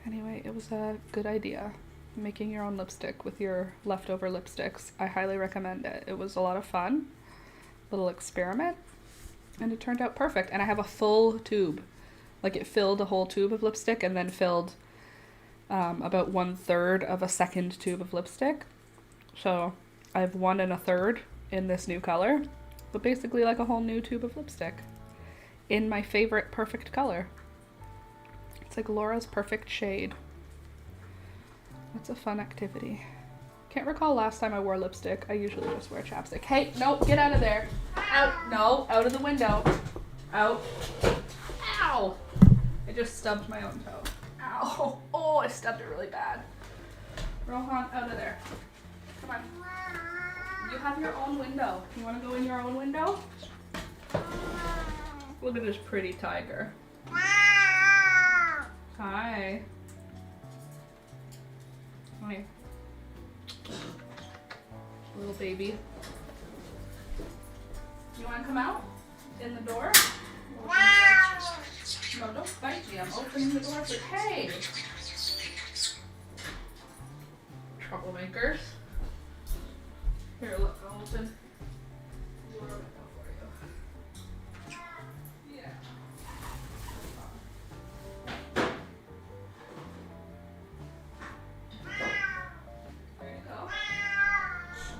Anyway, it was a good idea. Making your own lipstick with your leftover lipsticks. I highly recommend it. It was a lot of fun. Little experiment. And it turned out perfect. And I have a full tube. Like it filled a whole tube of lipstick and then filled about 1/3 of a second tube of lipstick. So I have 1 1/3 in this new color, but basically like a whole new tube of lipstick in my favorite perfect color. It's like Laura's perfect shade. That's a fun activity. Can't recall last time I wore lipstick. I usually just wear chapstick. Hey, no, get out of there. Out, no, out of the window. Out. Ow! I just stubbed my own toe. Ow. Oh, I stubbed it really bad. Rohan, out of there. Come on. You have your own window. You want to go in your own window? Look at this pretty tiger. Hi. Come here. Little baby. You want to come out? In the door? No, don't bite me. I'm opening the door for... Hey! Troublemakers. Here, look, I'll open the door window for you. Yeah. There you go.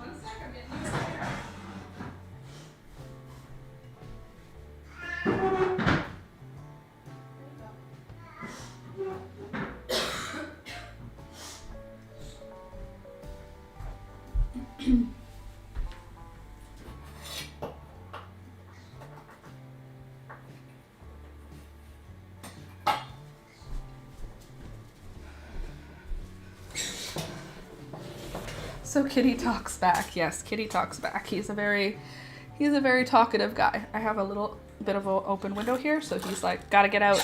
One sec, I'm getting you right here. So Kitty talks back. Yes, Kitty talks back. He's a very talkative guy. I have a little bit of an open window here, so he's like, gotta get out.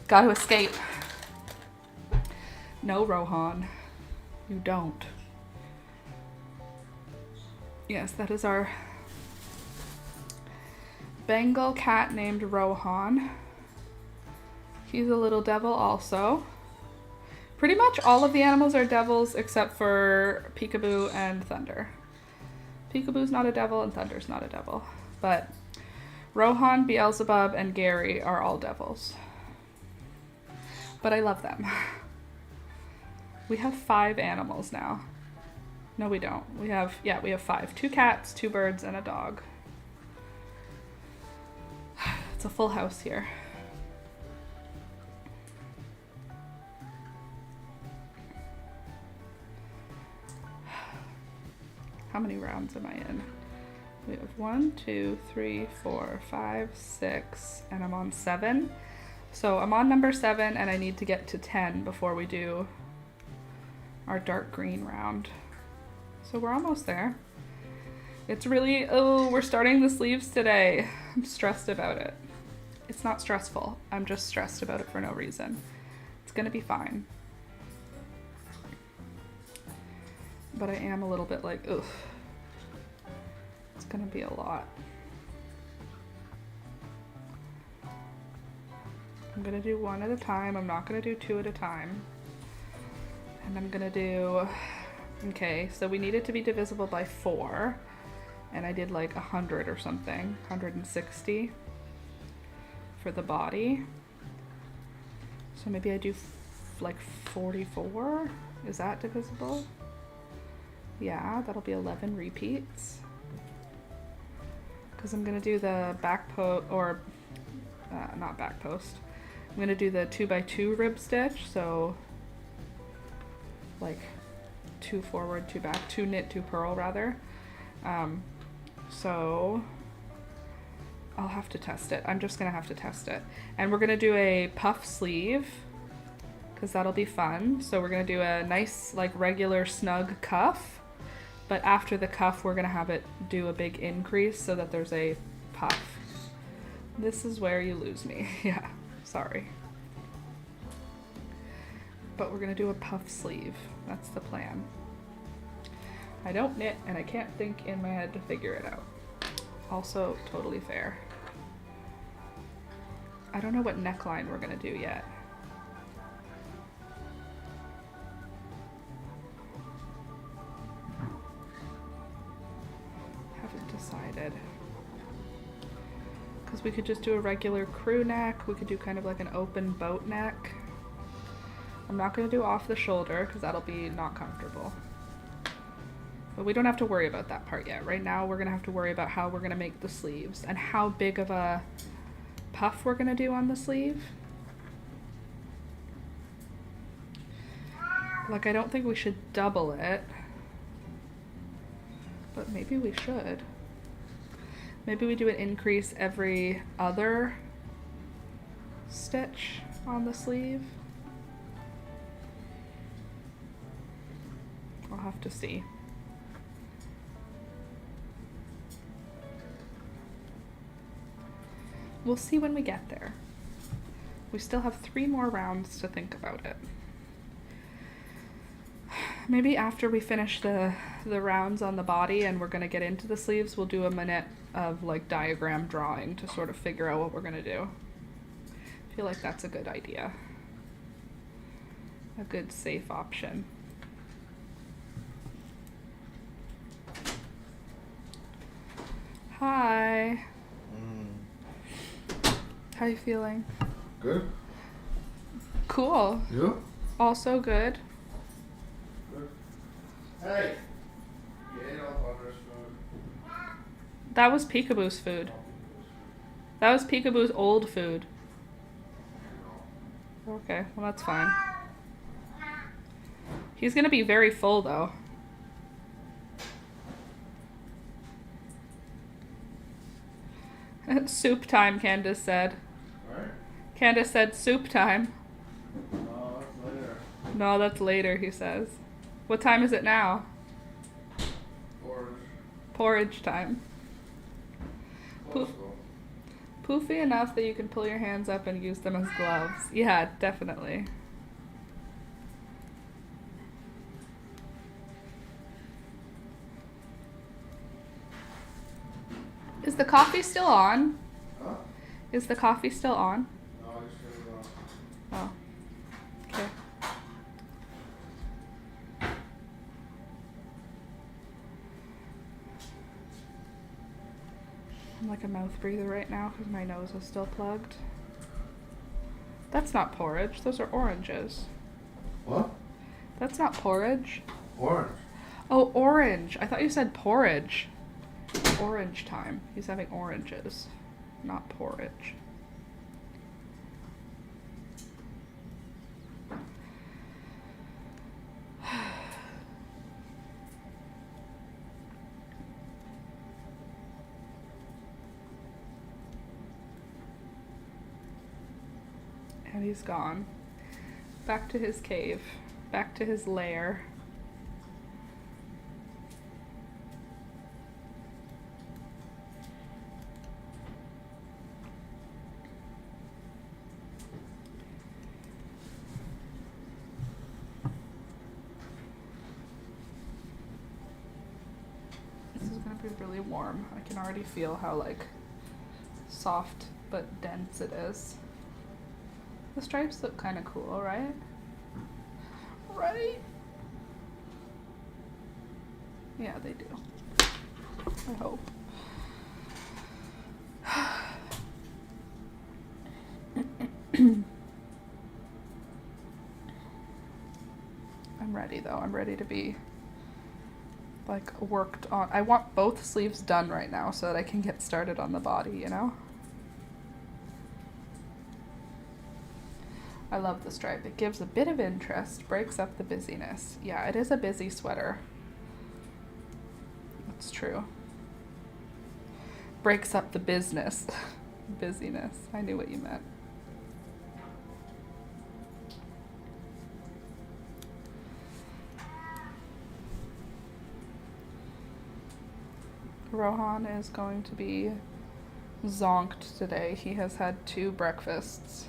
Gotta escape. No, Rohan. You don't. Yes, that is our Bengal cat named Rohan. He's a little devil also. Pretty much all of the animals are devils except for Peekaboo and Thunder. Peekaboo's not a devil and Thunder's not a devil. But Rohan, Beelzebub, and Gary are all devils. But I love them. We have 5 animals now. No, we don't. We have 5. 2 cats, 2 birds, and a dog. It's a full house here. How many rounds am I in? We have 1, 2, 3, 4, 5, 6, and I'm on 7. So I'm on number 7 and I need to get to 10 before we do our dark green round. So we're almost there. It's really, we're starting the sleeves today. I'm stressed about it. It's not stressful. I'm just stressed about it for no reason. It's gonna be fine. But I am a little bit like, ugh. It's gonna be a lot. I'm gonna do 1 at a time. I'm not gonna do 2 at a time. And I'm gonna do, okay, so we need it to be divisible by 4. And I did like 100 or something, 160 for the body. So maybe I do like 44. Is that divisible? Yeah, that'll be 11 repeats. Because I'm gonna do the back post, or not back post. I'm gonna do the 2x2 rib stitch, so like 2 forward, 2 back, 2 knit, 2 purl rather. So I'll have to test it. I'm just gonna have to test it. And we're gonna do a puff sleeve because that'll be fun. So we're gonna do a nice like regular snug cuff, but after the cuff we're gonna have it do a big increase so that there's a puff. This is where you lose me. Yeah, sorry. But we're gonna do a puff sleeve. That's the plan. I don't knit and I can't think in my head to figure it out. Also totally fair. I don't know what neckline we're gonna do yet. Haven't decided. Because we could just do a regular crew neck. We could do kind of like an open boat neck. I'm not gonna do off the shoulder because that'll be not comfortable. But we don't have to worry about that part yet. Right now we're gonna have to worry about how we're gonna make the sleeves and how big of a puff we're gonna do on the sleeve. Like I don't think we should double it, but maybe we should. Maybe we do an increase every other stitch on the sleeve. I'll have to see. We'll see when we get there. We still have 3 more rounds to think about it. Maybe after we finish the rounds on the body and we're gonna get into the sleeves, we'll do a minute of like diagram drawing to sort of figure out what we're gonna do. I feel like that's a good idea. A good safe option. Hi. How you feeling? Good. Cool. You? Also good. Good. Hey. You ate all Butter's food. That was Peekaboo's food. That was Peekaboo's old food. Okay, well that's fine. He's gonna be very full though. Soup time, Candace said. Right? Candace said soup time. No, that's later. No, that's later, he says. What time is it now? Porridge. Porridge time. Poof. Poofy enough that you can pull your hands up and use them as gloves. Yeah, definitely. Is the coffee still on? Is the coffee still on? No, I just turned it off. Oh. Okay. I'm like a mouth breather right now because my nose is still plugged. That's not porridge. Those are oranges. What? That's not porridge. Orange. Oh, orange. I thought you said porridge. Orange time. He's having oranges, not porridge. And he's gone. Back to his cave. Back to his lair. This is gonna be really warm. I can already feel how like soft but dense it is. The stripes look kind of cool, right? Right? Yeah, they do. I hope. I'm ready though. I'm ready to be like worked on. I want both sleeves done right now so that I can get started on the body, you know? I love the stripe. It gives a bit of interest, breaks up the busyness. Yeah, it is a busy sweater. That's true. Breaks up the business. Busyness. I knew what you meant. Rohan is going to be zonked today. He has had 2 breakfasts.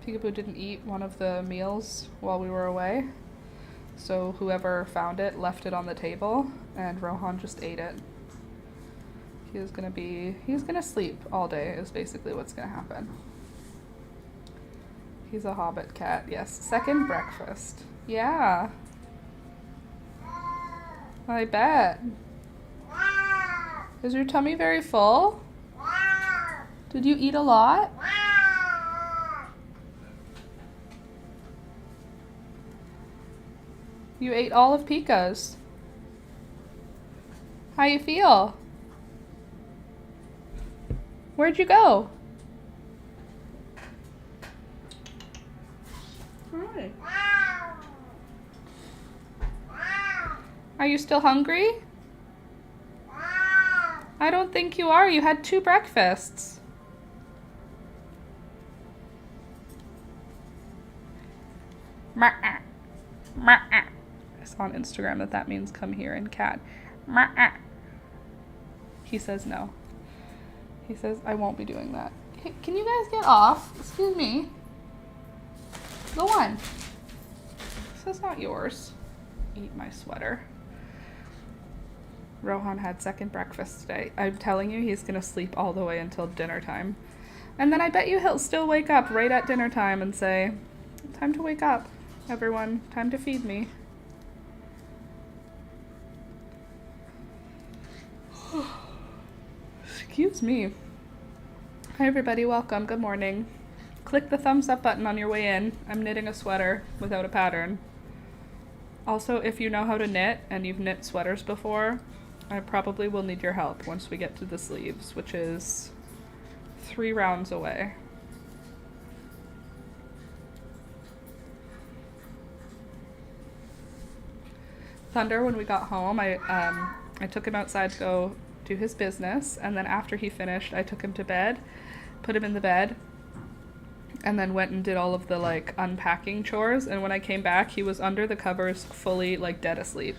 Peekaboo didn't eat one of the meals while we were away, so whoever found it left it on the table, and Rohan just ate it. He's gonna sleep all day is basically what's gonna happen. He's a hobbit cat, yes. 2nd breakfast. Yeah. I bet. Is your tummy very full? Did you eat a lot? You ate all of Pika's. How you feel? Where'd you go? Hi. Are you still hungry? I don't think you are. You had 2 breakfasts. I saw on Instagram that means come here in cat. He says no. He says, I won't be doing that. Hey, can you guys get off? Excuse me. Go on. This is not yours. Eat my sweater. Rohan had 2nd breakfast today. I'm telling you, he's going to sleep all the way until dinner time. And then I bet you he'll still wake up right at dinner time and say, time to wake up, everyone. Time to feed me. Excuse me. Hi everybody, welcome. Good morning. Click the thumbs up button on your way in. I'm knitting a sweater without a pattern. Also, if you know how to knit and you've knit sweaters before, I probably will need your help once we get to the sleeves, which is 3 rounds away. Thunder, when we got home, I took him outside to go do his business, and then after he finished, I took him to bed, put him in the bed, and then went and did all of the like unpacking chores, and when I came back, he was under the covers fully like dead asleep.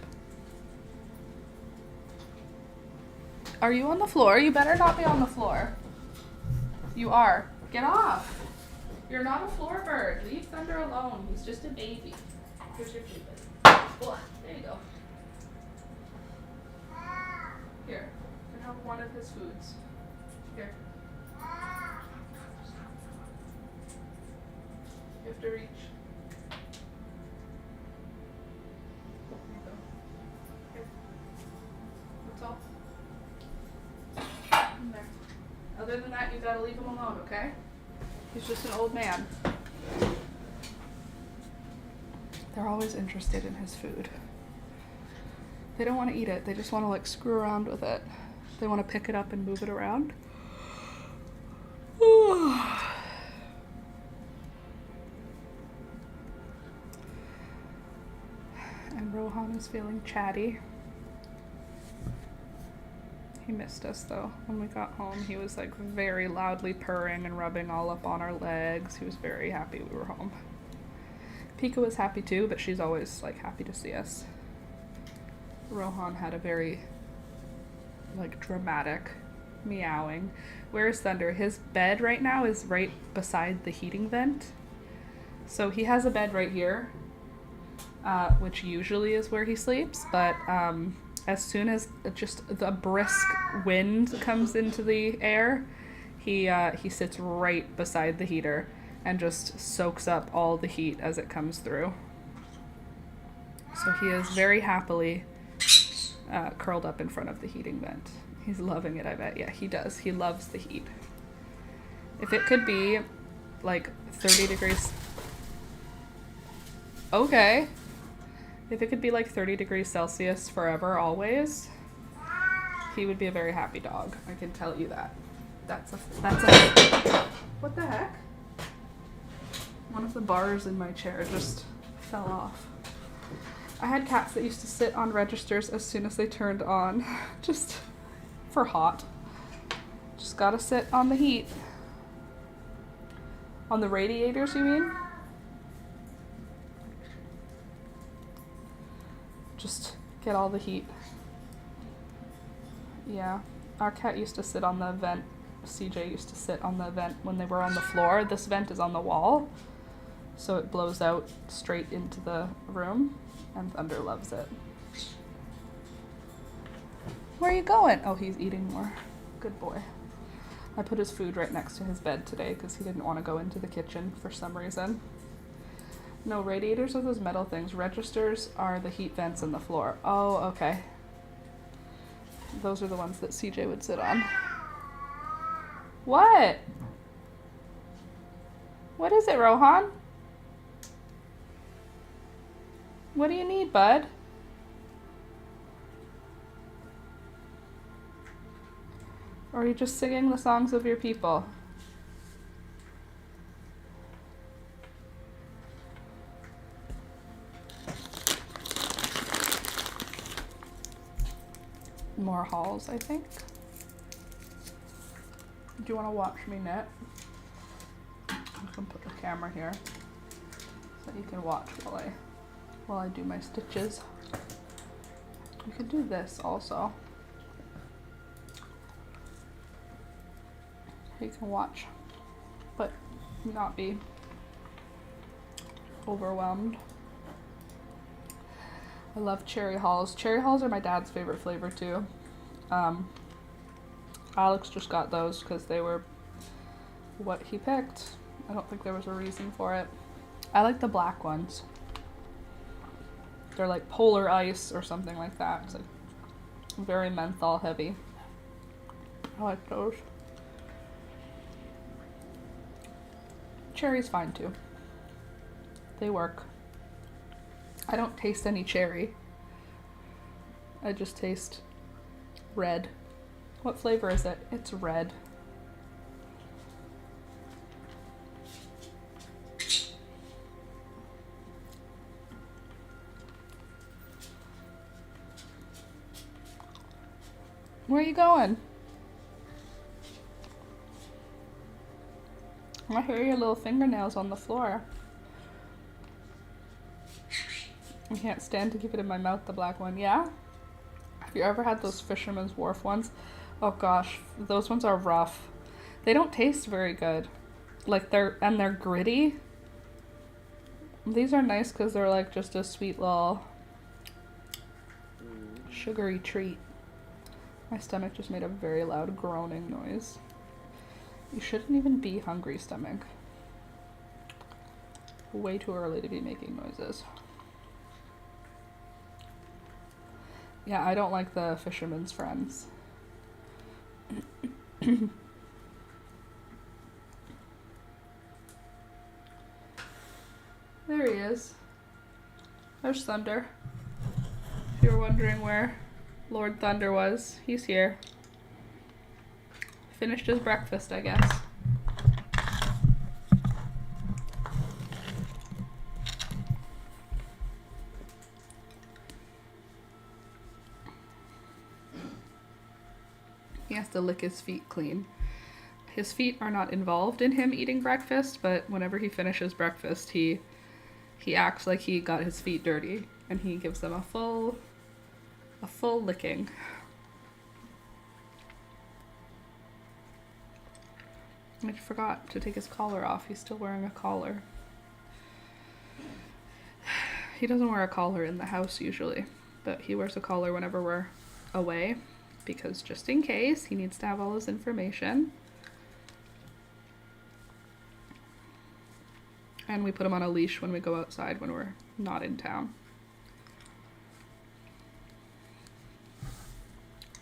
Are you on the floor? You better not be on the floor. You are. Get off. You're not a floor bird. Leave Thunder alone. He's just a baby. Here's your food. Oh, there you go. Here. You can have one of his foods. Here. You have to reach. There you go. Here. That's all. In there. Other than that, you gotta leave him alone, okay? He's just an old man. They're always interested in his food. They don't want to eat it. They just want to like screw around with it. They want to pick it up and move it around. And Rohan is feeling chatty. He missed us though. When we got home, he was like very loudly purring and rubbing all up on our legs. He was very happy we were home. Pika was happy too, but she's always like happy to see us. Rohan had a very like dramatic meowing. Where's Thunder? His bed right now is right beside the heating vent. So he has a bed right here, which usually is where he sleeps, but as soon as just the brisk wind comes into the air, he sits right beside the heater and just soaks up all the heat as it comes through. So he is very happily curled up in front of the heating vent. He's loving it, I bet. Yeah, he does. He loves the heat. If it could be like 30 degrees... Okay. If it could be like 30 degrees Celsius forever, always, he would be a very happy dog. I can tell you that. That's a... What the heck? One of the bars in my chair just fell off. I had cats that used to sit on registers as soon as they turned on, just for hot. Just gotta sit on the heat. On the radiators, you mean? Just get all the heat. Yeah, our cat used to sit on the vent. CJ used to sit on the vent when they were on the floor. This vent is on the wall, so it blows out straight into the room, and Thunder loves it. Where are you going? Oh, he's eating more. Good boy. I put his food right next to his bed today because he didn't want to go into the kitchen for some reason. No, radiators are those metal things. Registers are the heat vents in the floor. Oh, okay. Those are the ones that CJ would sit on. What? What is it, Rohan? What do you need, bud? Or are you just singing the songs of your people? More hauls, I think. Do you want to watch me knit? I can put the camera here so you can watch while I do my stitches. You could do this also. You can watch, but not be overwhelmed. I love cherry halls. Cherry halls are my dad's favorite flavor too. Alex just got those because they were what he picked. I don't think there was a reason for it. I like the black ones. They're like polar ice or something like that. It's like very menthol heavy. I like those. Cherry's fine too. They work. I don't taste any cherry. I just taste red. What flavor is it? It's red. Where are you going? I hear your little fingernails on the floor. I can't stand to keep it in my mouth, the black one. Yeah? Have you ever had those Fisherman's Wharf ones? Oh gosh, those ones are rough. They don't taste very good. Like they're gritty. These are nice because they're like just a sweet little sugary treat. My stomach just made a very loud groaning noise. You shouldn't even be hungry, stomach. way too early to be making noises. Yeah, I don't like the fisherman's friends. There he is. There's Thunder. If you were wondering where Lord Thunder was, he's here. Finished his breakfast, I guess. He has to lick his feet clean. His feet are not involved in him eating breakfast, but whenever he finishes breakfast, he acts like he got his feet dirty, and he gives them a full licking. I forgot to take his collar off. He's still wearing a collar. He doesn't wear a collar in the house usually, but he wears a collar whenever we're away, because just in case, he needs to have all his information. And we put him on a leash when we go outside when we're not in town.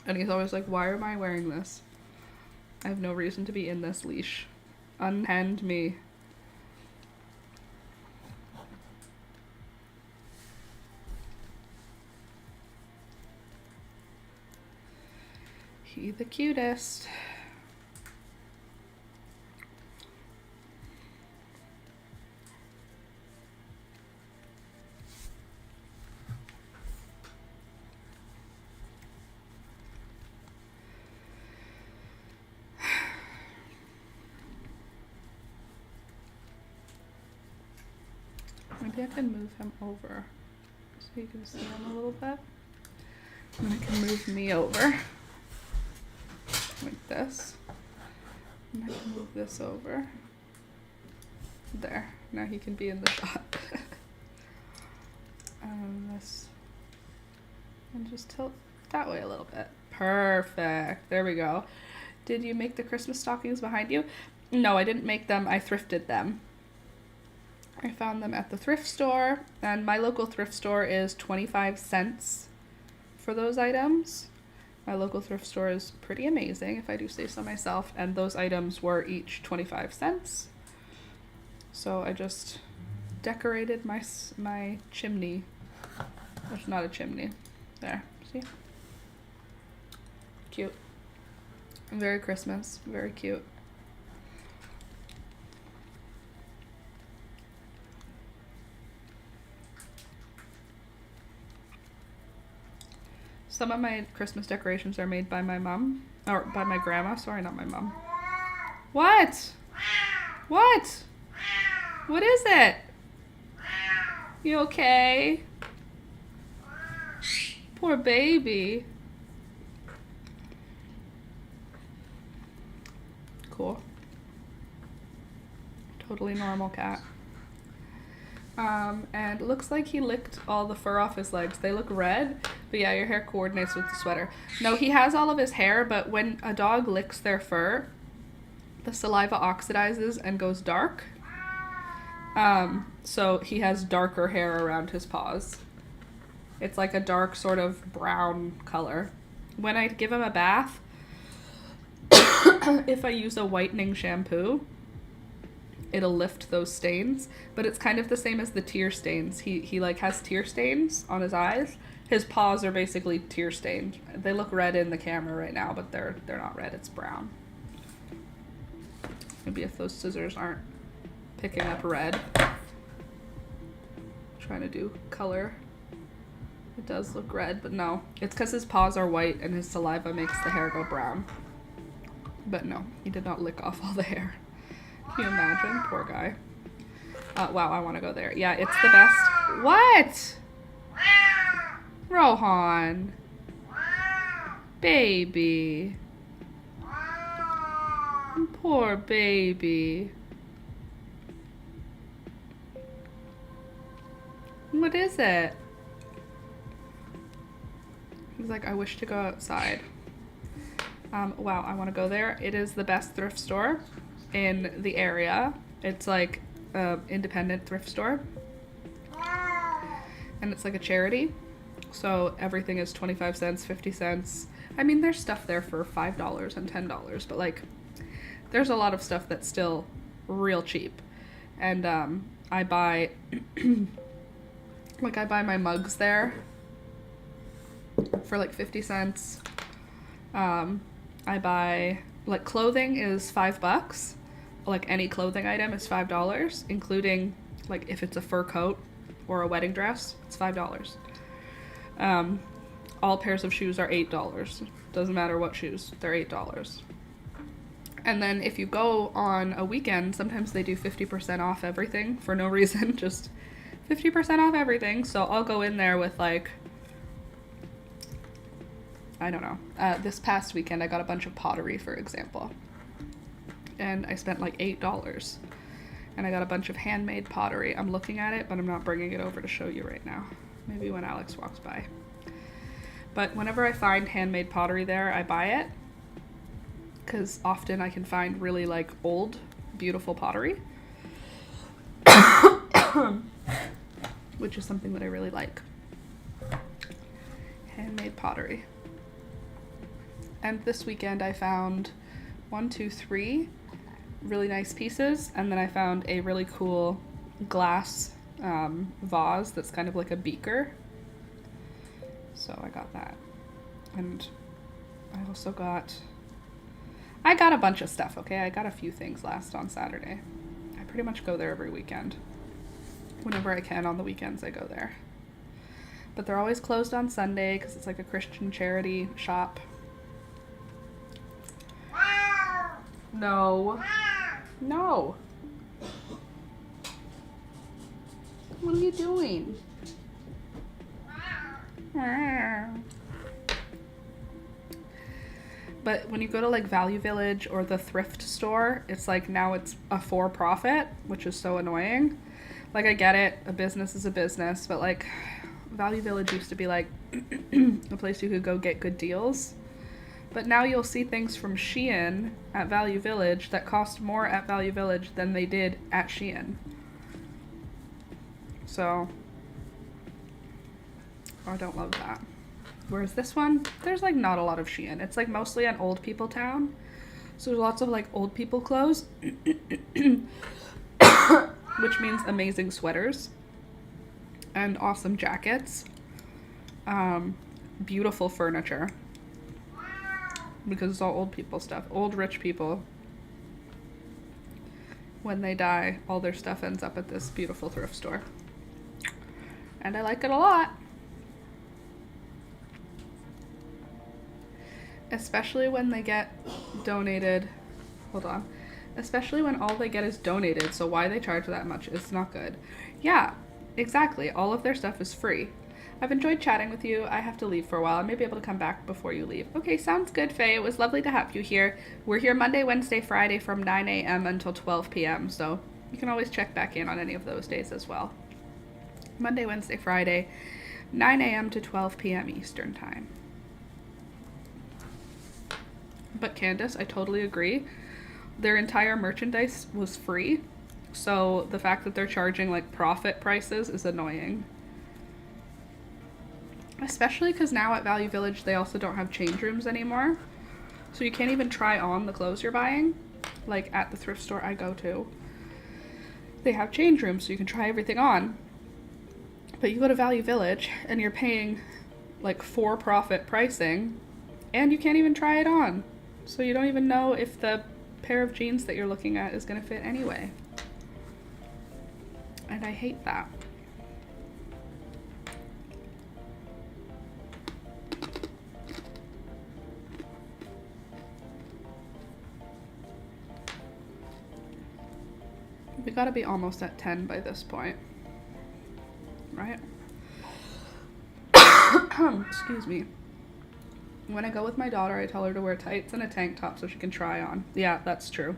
And he's always like, why am I wearing this? I have no reason to be in this leash. Unhand me. He the cutest. Maybe I can move him over so you can see him a little bit. And I can move me over like this. And I can move this over. There. Now he can be in the shot. This. And just tilt that way a little bit. Perfect. There we go. Did you make the Christmas stockings behind you? No, I didn't make them. I thrifted them. I found them at the thrift store, and my local thrift store is 25 cents for those items. My local thrift store is pretty amazing, if I do say so myself, and those items were each 25 cents. So I just decorated my chimney. It's not a chimney. There, see? Cute. Very Christmas, very cute. Some of my Christmas decorations are made by my mom, or by my grandma. Sorry, not my mom. What? What? What is it? You okay? Poor baby. Cool. Totally normal cat. And it looks like he licked all the fur off his legs. They look red, but yeah, your hair coordinates with the sweater. No, he has all of his hair, but when a dog licks their fur, the saliva oxidizes and goes dark. So he has darker hair around his paws. It's like a dark sort of brown color. When I give him a bath, if I use a whitening shampoo, it'll lift those stains, but it's kind of the same as the tear stains. He like has tear stains on his eyes. His paws are basically tear stained. They look red in the camera right now, but they're not red, it's brown. Maybe if those scissors aren't picking up red. Trying to do color. It does look red, but no. It's because his paws are white and his saliva makes the hair go brown. But no, he did not lick off all the hair. Can you imagine? Poor guy. Wow, I want to go there. Yeah, it's the best. What? Rohan. Baby. Poor baby. What is it? He's like, I wish to go outside. Wow, I want to go there. It is the best thrift store in the area. It's like a independent thrift store. And it's like a charity. So everything is 25 cents, 50 cents. I mean, there's stuff there for $5 and $10, but like there's a lot of stuff that's still real cheap. And I buy like I buy my mugs there for like 50 cents. I buy like clothing is $5. Like any clothing item is $5, including like if it's a fur coat or a wedding dress, it's $5. All pairs of shoes are $8. Doesn't matter what shoes, they're $8. And then if you go on a weekend, sometimes they do 50% off everything for no reason, just 50% off everything. So I'll go in there with like, I don't know. This past weekend, I got a bunch of pottery, for example. And I spent like $8. And I got a bunch of handmade pottery. I'm looking at it, but I'm not bringing it over to show you right now. Maybe when Alex walks by. But whenever I find handmade pottery there, I buy it. Because often I can find really like old, beautiful pottery. Which is something that I really like. Handmade pottery. And this weekend I found 3 really nice pieces, and then I found a really cool glass vase that's kind of like a beaker. So I got that. And I also got a bunch of stuff, okay? I got a few things on Saturday. I pretty much go there every weekend. Whenever I can on the weekends, I go there. But they're always closed on Sunday because it's like a Christian charity shop. No. No. What are you doing? But when you go to like Value Village or the thrift store, it's like now it's a for-profit, which is so annoying. Like I get it, a business is a business, but like Value Village used to be like a place you could go get good deals. But now you'll see things from Shein at Value Village that cost more at Value Village than they did at Shein. So, I don't love that. Whereas this one, there's like not a lot of Shein. It's like mostly an old people town. So there's lots of like old people clothes. Which means amazing sweaters. And awesome jackets. Beautiful furniture. Because it's all old people stuff. Old rich people. When they die, all their stuff ends up at this beautiful thrift store. And I like it a lot. Especially when they get donated. Hold on. Especially when all they get is donated. So why they charge that much is not good. Yeah, exactly. All of their stuff is free. I've enjoyed chatting with you. I have to leave for a while. I may be able to come back before you leave. Okay, sounds good, Faye. It was lovely to have you here. We're here Monday, Wednesday, Friday from 9 a.m. until 12 p.m. So you can always check back in on any of those days as well. Monday, Wednesday, Friday, 9 a.m. to 12 p.m. Eastern Time. But Candace, I totally agree. Their entire merchandise was free. So the fact that they're charging like profit prices is annoying. Especially because now at Value Village, they also don't have change rooms anymore. So you can't even try on the clothes you're buying. Like at the thrift store I go to. They have change rooms so you can try everything on. But you go to Value Village and you're paying like for-profit pricing. And you can't even try it on. So you don't even know if the pair of jeans that you're looking at is going to fit anyway. And I hate that. We gotta be almost at 10 by this point. Right? Excuse me. When I go with my daughter, I tell her to wear tights and a tank top so she can try on. Yeah, that's true.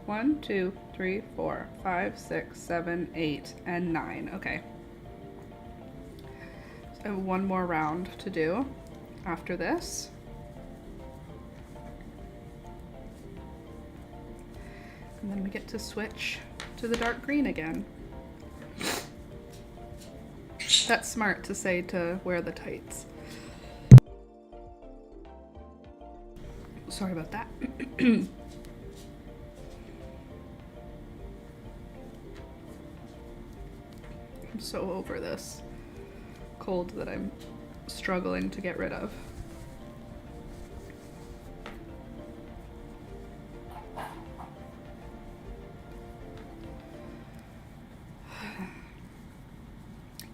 1, 2, 3, 4, 5, 6, 7, 8, and 9. Okay. So I have one more round to do after this. And then we get to switch to the dark green again. That's smart to say to wear the tights. Sorry about that. I'm so over this cold that I'm struggling to get rid of.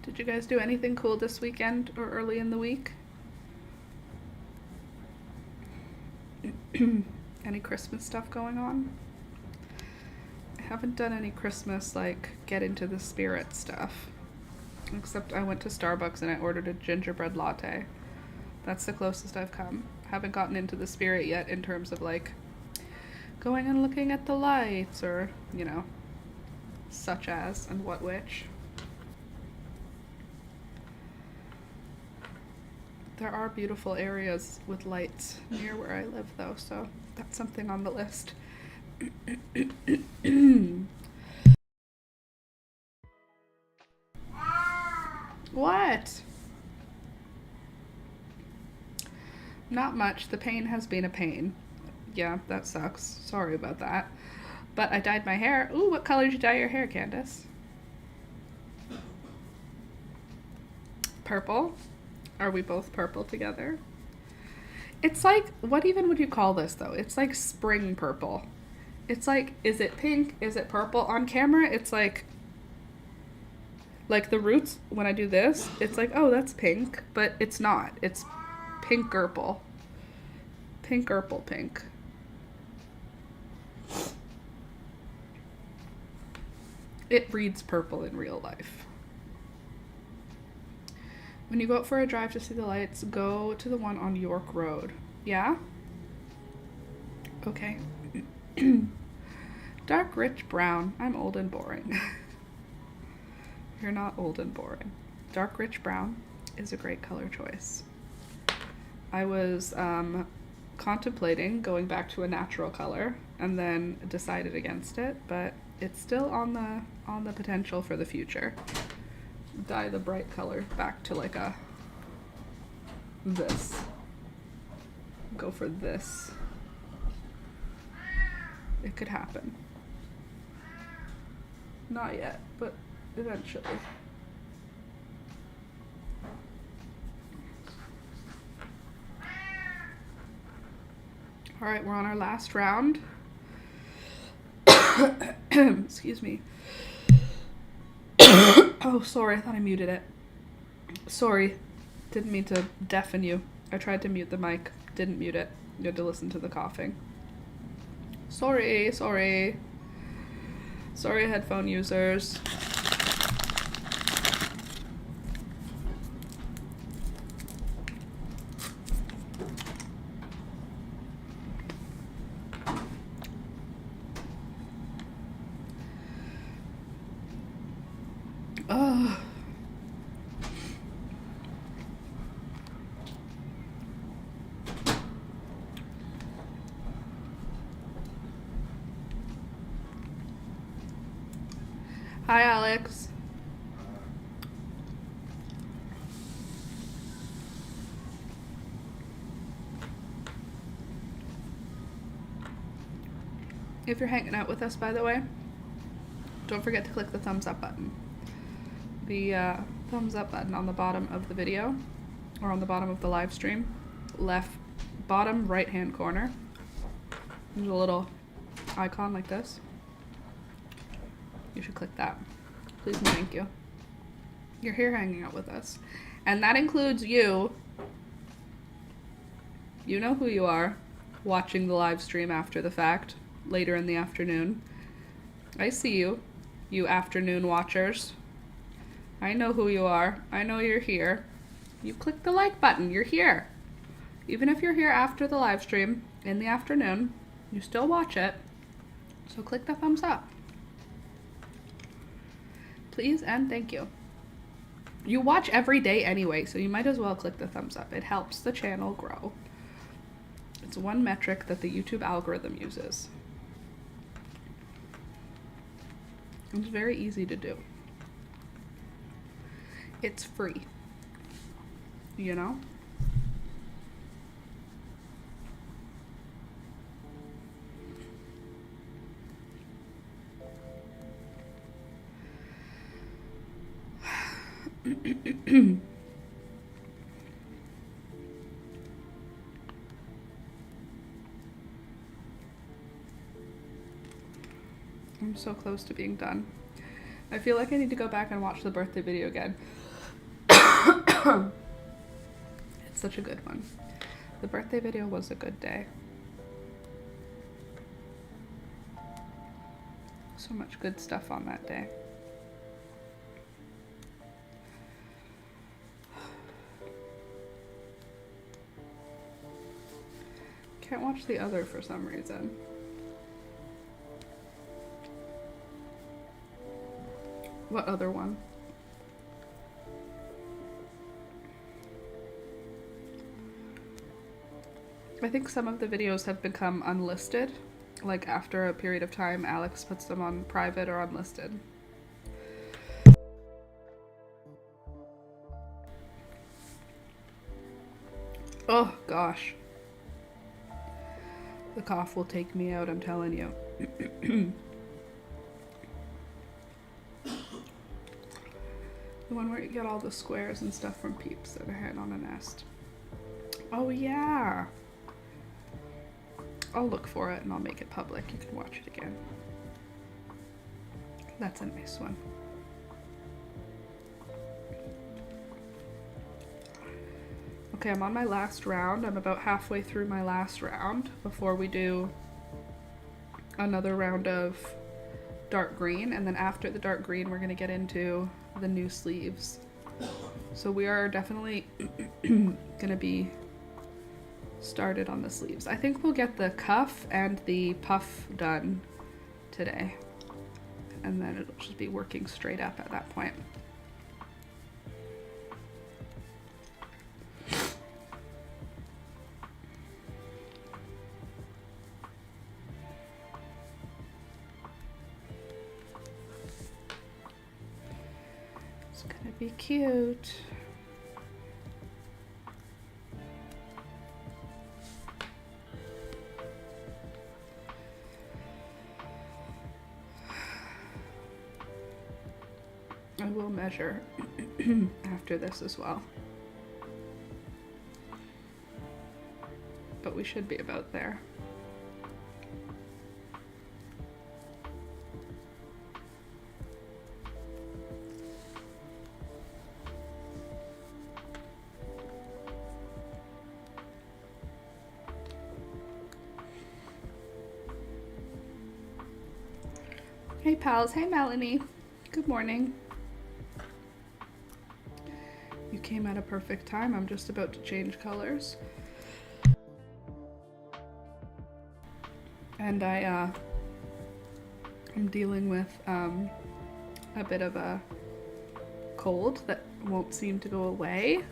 Did you guys do anything cool this weekend or early in the week? Any Christmas stuff going on? I haven't done any Christmas, like, get into the spirit stuff. Except I went to Starbucks and I ordered a gingerbread latte. That's the closest I've come. Haven't gotten into the spirit yet in terms of, like, going and looking at the lights or, you know, such as and what which. There are beautiful areas with lights near where I live, though, so that's something on the list. What? Not much. The pain has been a pain. Yeah, that sucks. Sorry about that. But I dyed my hair. Ooh, what color did you dye your hair, Candace? Purple? Are we both purple together? It's like, what even would you call this, though? It's like spring purple. It's like, is it pink? Is it purple? On camera, it's like the roots, when I do this, it's like, oh, that's pink, but it's not. It's pink-purple. Pink-purple pink. It reads purple in real life. When you go out for a drive to see the lights, go to the one on York Road. Yeah? Okay. Dark, rich brown. I'm old and boring. You're not old and boring. Dark, rich brown is a great color choice. I was contemplating going back to a natural color and then decided against it, but it's still on the potential for the future. Dye the bright color back to like this. Go for this. It could happen. Not yet, but eventually. All right, we're on our last round. Excuse me. Oh, sorry, I thought I muted it. Sorry, didn't mean to deafen you. I tried to mute the mic, didn't mute it. You had to listen to the coughing. Sorry, headphone users. Ugh. Hi, Alex. If you're hanging out with us, by the way, don't forget to click the thumbs up button. The thumbs up button on the bottom of the video, or on the bottom of the live stream, bottom right hand corner. There's a little icon like this. You should click that. Please and thank you. You're here hanging out with us. And that includes you. You know who you are, watching the live stream after the fact, later in the afternoon. I see you, you afternoon watchers. I know who you are. I know you're here. You click the like button. You're here. Even if you're here after the live stream in the afternoon, you still watch it. So click the thumbs up. Please and thank you. You watch every day anyway, so you might as well click the thumbs up. It helps the channel grow. It's one metric that the YouTube algorithm uses. It's very easy to do. It's free. You know? I'm so close to being done. I feel like I need to go back and watch the birthday video again. It's such a good one. The birthday video was a good day. So much good stuff on that day. Can't watch the other for some reason. What other one? I think some of the videos have become unlisted. Like after a period of time, Alex puts them on private or unlisted. Oh gosh. The cough will take me out, I'm telling you. The one where you get all the squares and stuff from Peeps that are hanging on a nest. Oh yeah. I'll look for it and I'll make it public. You can watch it again. That's a nice one. Okay, I'm on my last round. I'm about halfway through my last round before we do another round of dark green, and then after the dark green we're going to get into the new sleeves. So we are definitely going to be started on the sleeves. I think we'll get the cuff and the puff done today, and then it'll just be working straight up at that point. It's gonna be cute. I will measure after this as well. But we should be about there. Hey pals, hey Melanie. Good morning. You came at a perfect time. I'm just about to change colors. And I'm dealing with a bit of a cold that won't seem to go away.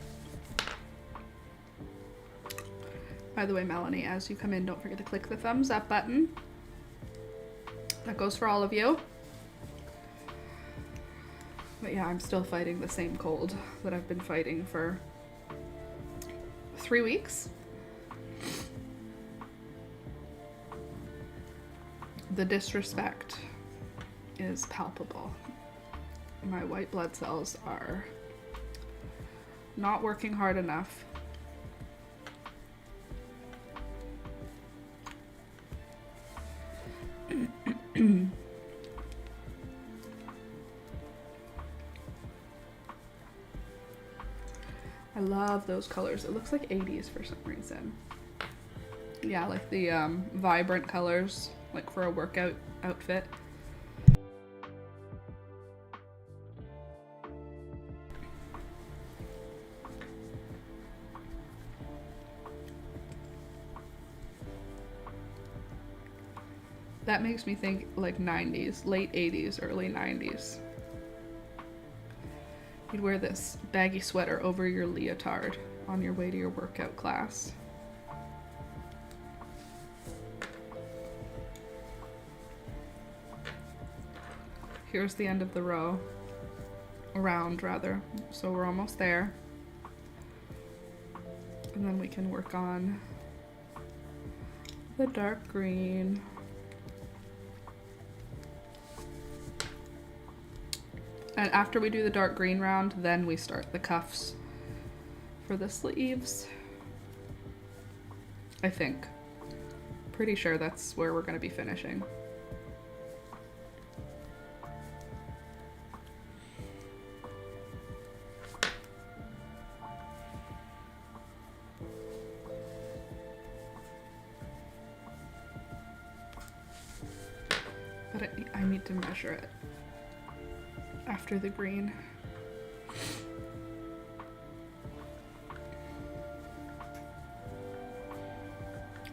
By the way, Melanie, as you come in, don't forget to click the thumbs up button. That goes for all of you. But yeah, I'm still fighting the same cold that I've been fighting for 3 weeks. The disrespect is palpable. My white blood cells are not working hard enough. I love those colors. It looks like 80s for some reason. Yeah, like the vibrant colors, like for a workout outfit. That makes me think like 90s, late 80s, early 90s. You'd wear this baggy sweater over your leotard on your way to your workout class. here's the end of the row. Round, rather. So we're almost there. And then we can work on the dark green. And after we do the dark green round, then we start the cuffs for the sleeves. I think. Pretty sure that's where we're going to be finishing. But I need to measure it after the green.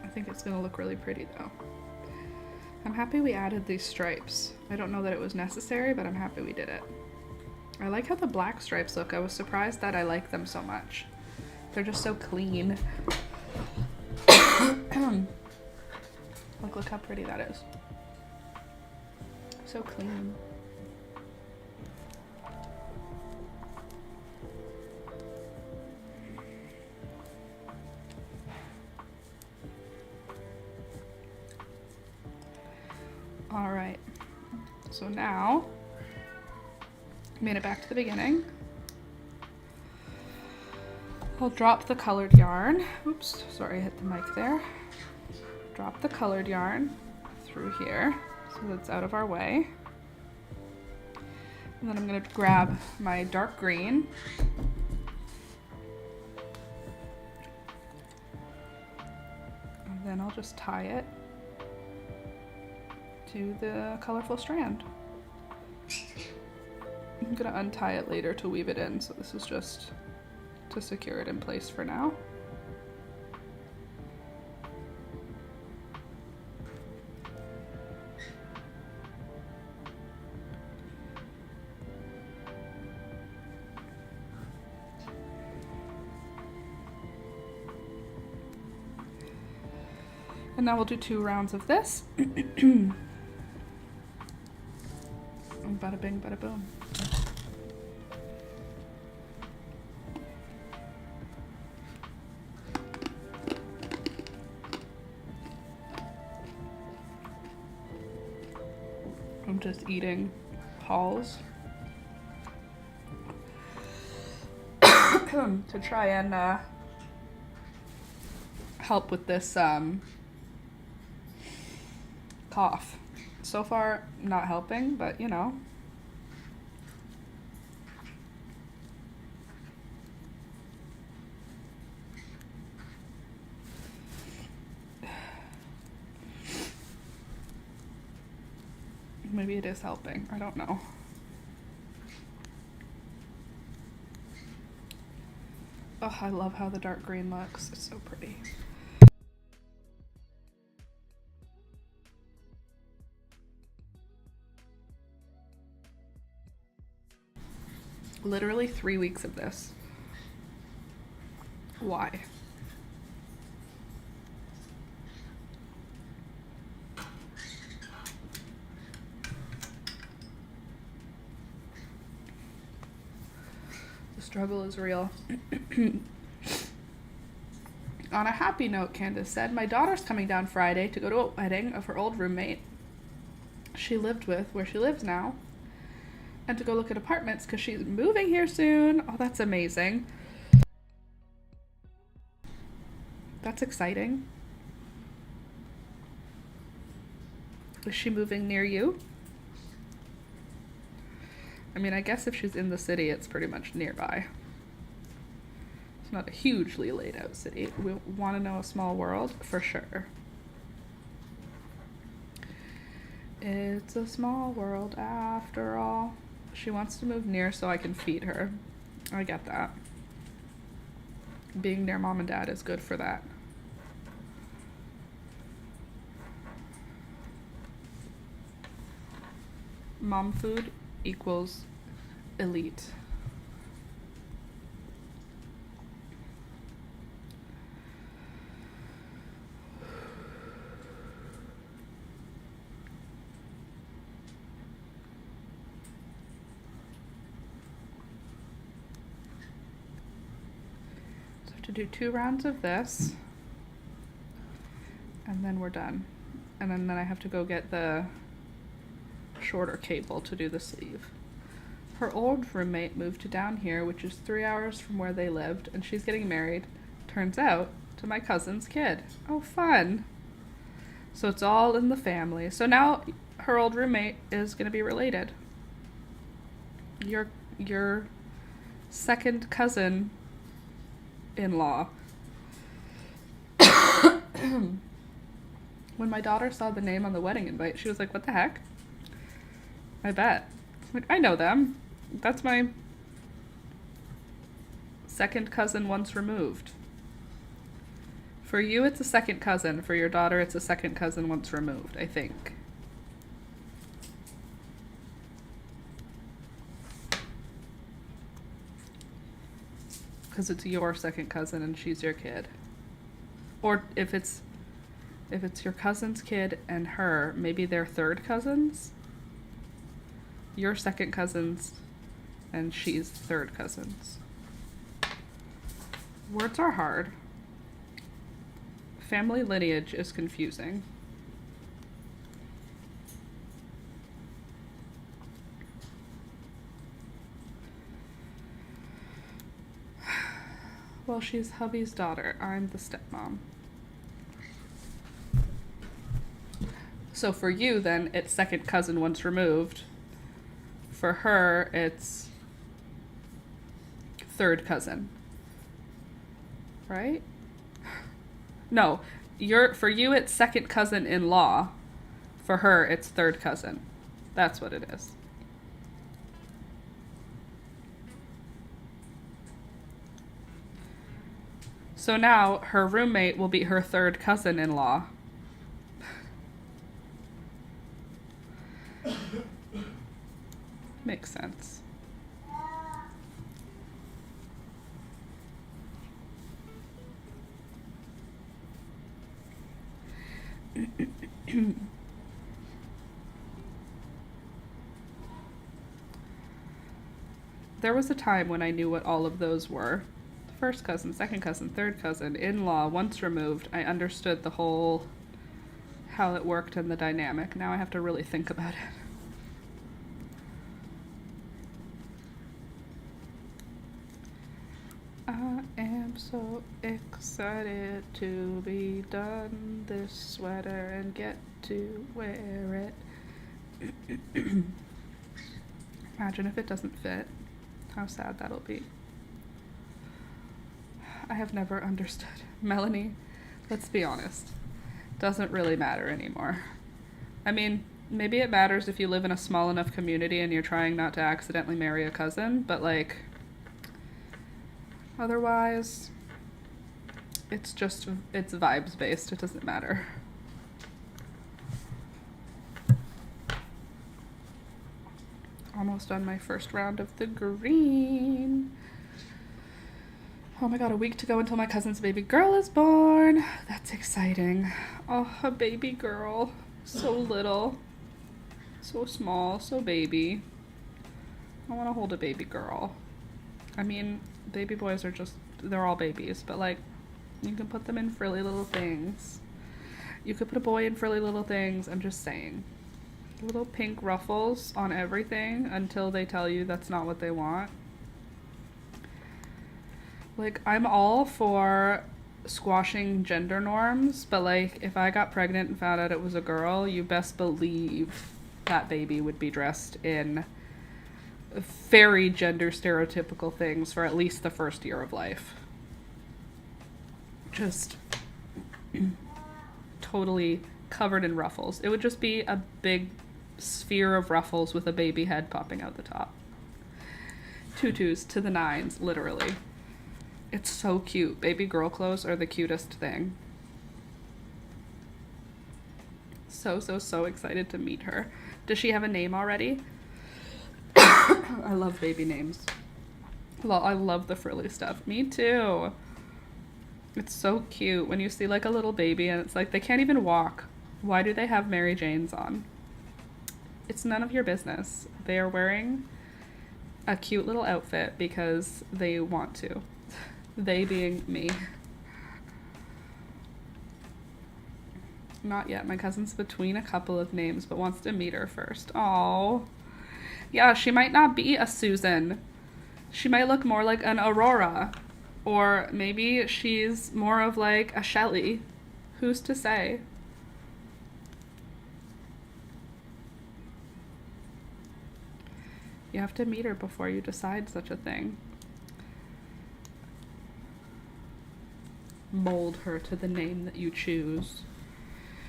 I think it's gonna look really pretty though. I'm happy we added these stripes. I don't know that it was necessary, but I'm happy we did it. I like how the black stripes look. I was surprised that I like them so much. They're just so clean. Like, look how pretty that is. So clean. All right, so now, made it back to the beginning. I'll drop the colored yarn. Oops, sorry, I hit the mic there. Drop the colored yarn through here so that's out of our way. And then I'm gonna grab my dark green. And then I'll just tie it to the colorful strand. I'm gonna untie it later to weave it in, so this is just to secure it in place for now. And now we'll do 2 rounds of this. Bada bing, bada boom. I'm just eating Halls to try and help with this cough. So far, not helping, but you know. Maybe it is helping. I don't know. Oh, I love how the dark green looks. It's so pretty. Literally 3 weeks of this. Why? The struggle is real. On a happy note, Candace said, my daughter's coming down Friday to go to a wedding of her old roommate she lived with, where she lives now, and to go look at apartments because she's moving here soon. Oh, that's amazing. That's exciting. Is she moving near you? I mean, I guess if she's in the city, it's pretty much nearby. It's not a hugely laid out city. We want to know a small world? For sure. It's a small world after all. She wants to move near so I can feed her. I get that. Being near mom and dad is good for that. Mom food equals elite. have to do 2 rounds of this, and then we're done. And then I have to go get the shorter cable to do the sleeve. Her old roommate moved to down here, which is 3 hours from where they lived, and she's getting married, turns out, to my cousin's kid. Oh, fun. So it's all in the family. So now her old roommate is going to be related. Your second cousin in law. When my daughter saw the name on the wedding invite, she was like, what the heck? I bet. I'm like, I know them. That's my second cousin once removed. For you, it's a second cousin. For your daughter, it's a second cousin once removed, I think. Because it's your second cousin and she's your kid. Or if it's your cousin's kid and her, maybe they're third cousins. Your second cousins and she's third cousins. Words are hard. Family lineage is confusing. Well, she's hubby's daughter. I'm the stepmom. So for you, then, it's second cousin once removed. For her, it's third cousin. Right? No, for you, it's second cousin in law. For her, it's third cousin. That's what it is. So now her roommate will be her third cousin in law. Makes sense. There was a time when I knew what all of those were. First cousin, second cousin, third cousin, in-law, once removed. I understood the whole, how it worked and the dynamic. Now I have to really think about it. I am so excited to be done this sweater and get to wear it. Imagine if it doesn't fit. How sad that'll be. I have never understood. Melanie, let's be honest. Doesn't really matter anymore. I mean, maybe it matters if you live in a small enough community and you're trying not to accidentally marry a cousin, but like, otherwise, it's vibes based. It doesn't matter. Almost done my first round of the green. Oh my god, a week to go until my cousin's baby girl is born. That's exciting. Oh, a baby girl. So little. So small, so baby. I want to hold a baby girl. I mean, baby boys are they're all babies, but like, you can put them in frilly little things. You could put a boy in frilly little things, I'm just saying. Little pink ruffles on everything until they tell you that's not what they want. Like, I'm all for squashing gender norms, but like, if I got pregnant and found out it was a girl, you best believe that baby would be dressed in very gender stereotypical things for at least the first year of life. Just totally covered in ruffles. It would just be a big sphere of ruffles with a baby head popping out the top. Tutus to the nines, literally. It's so cute. Baby girl clothes are the cutest thing. So excited to meet her. Does she have a name already? I love baby names. Well, I love the frilly stuff. Me too. It's so cute when you see like a little baby and it's like they can't even walk. Why do they have Mary Janes on? It's none of your business. They are wearing a cute little outfit because they want to. They being me. Not yet. My cousin's between a couple of names, but wants to meet her first. Oh, yeah, she might not be a Susan. She might look more like an Aurora. Or maybe she's more of like a Shelley. Who's to say? You have to meet her before you decide such a thing. Mold her to the name that you choose.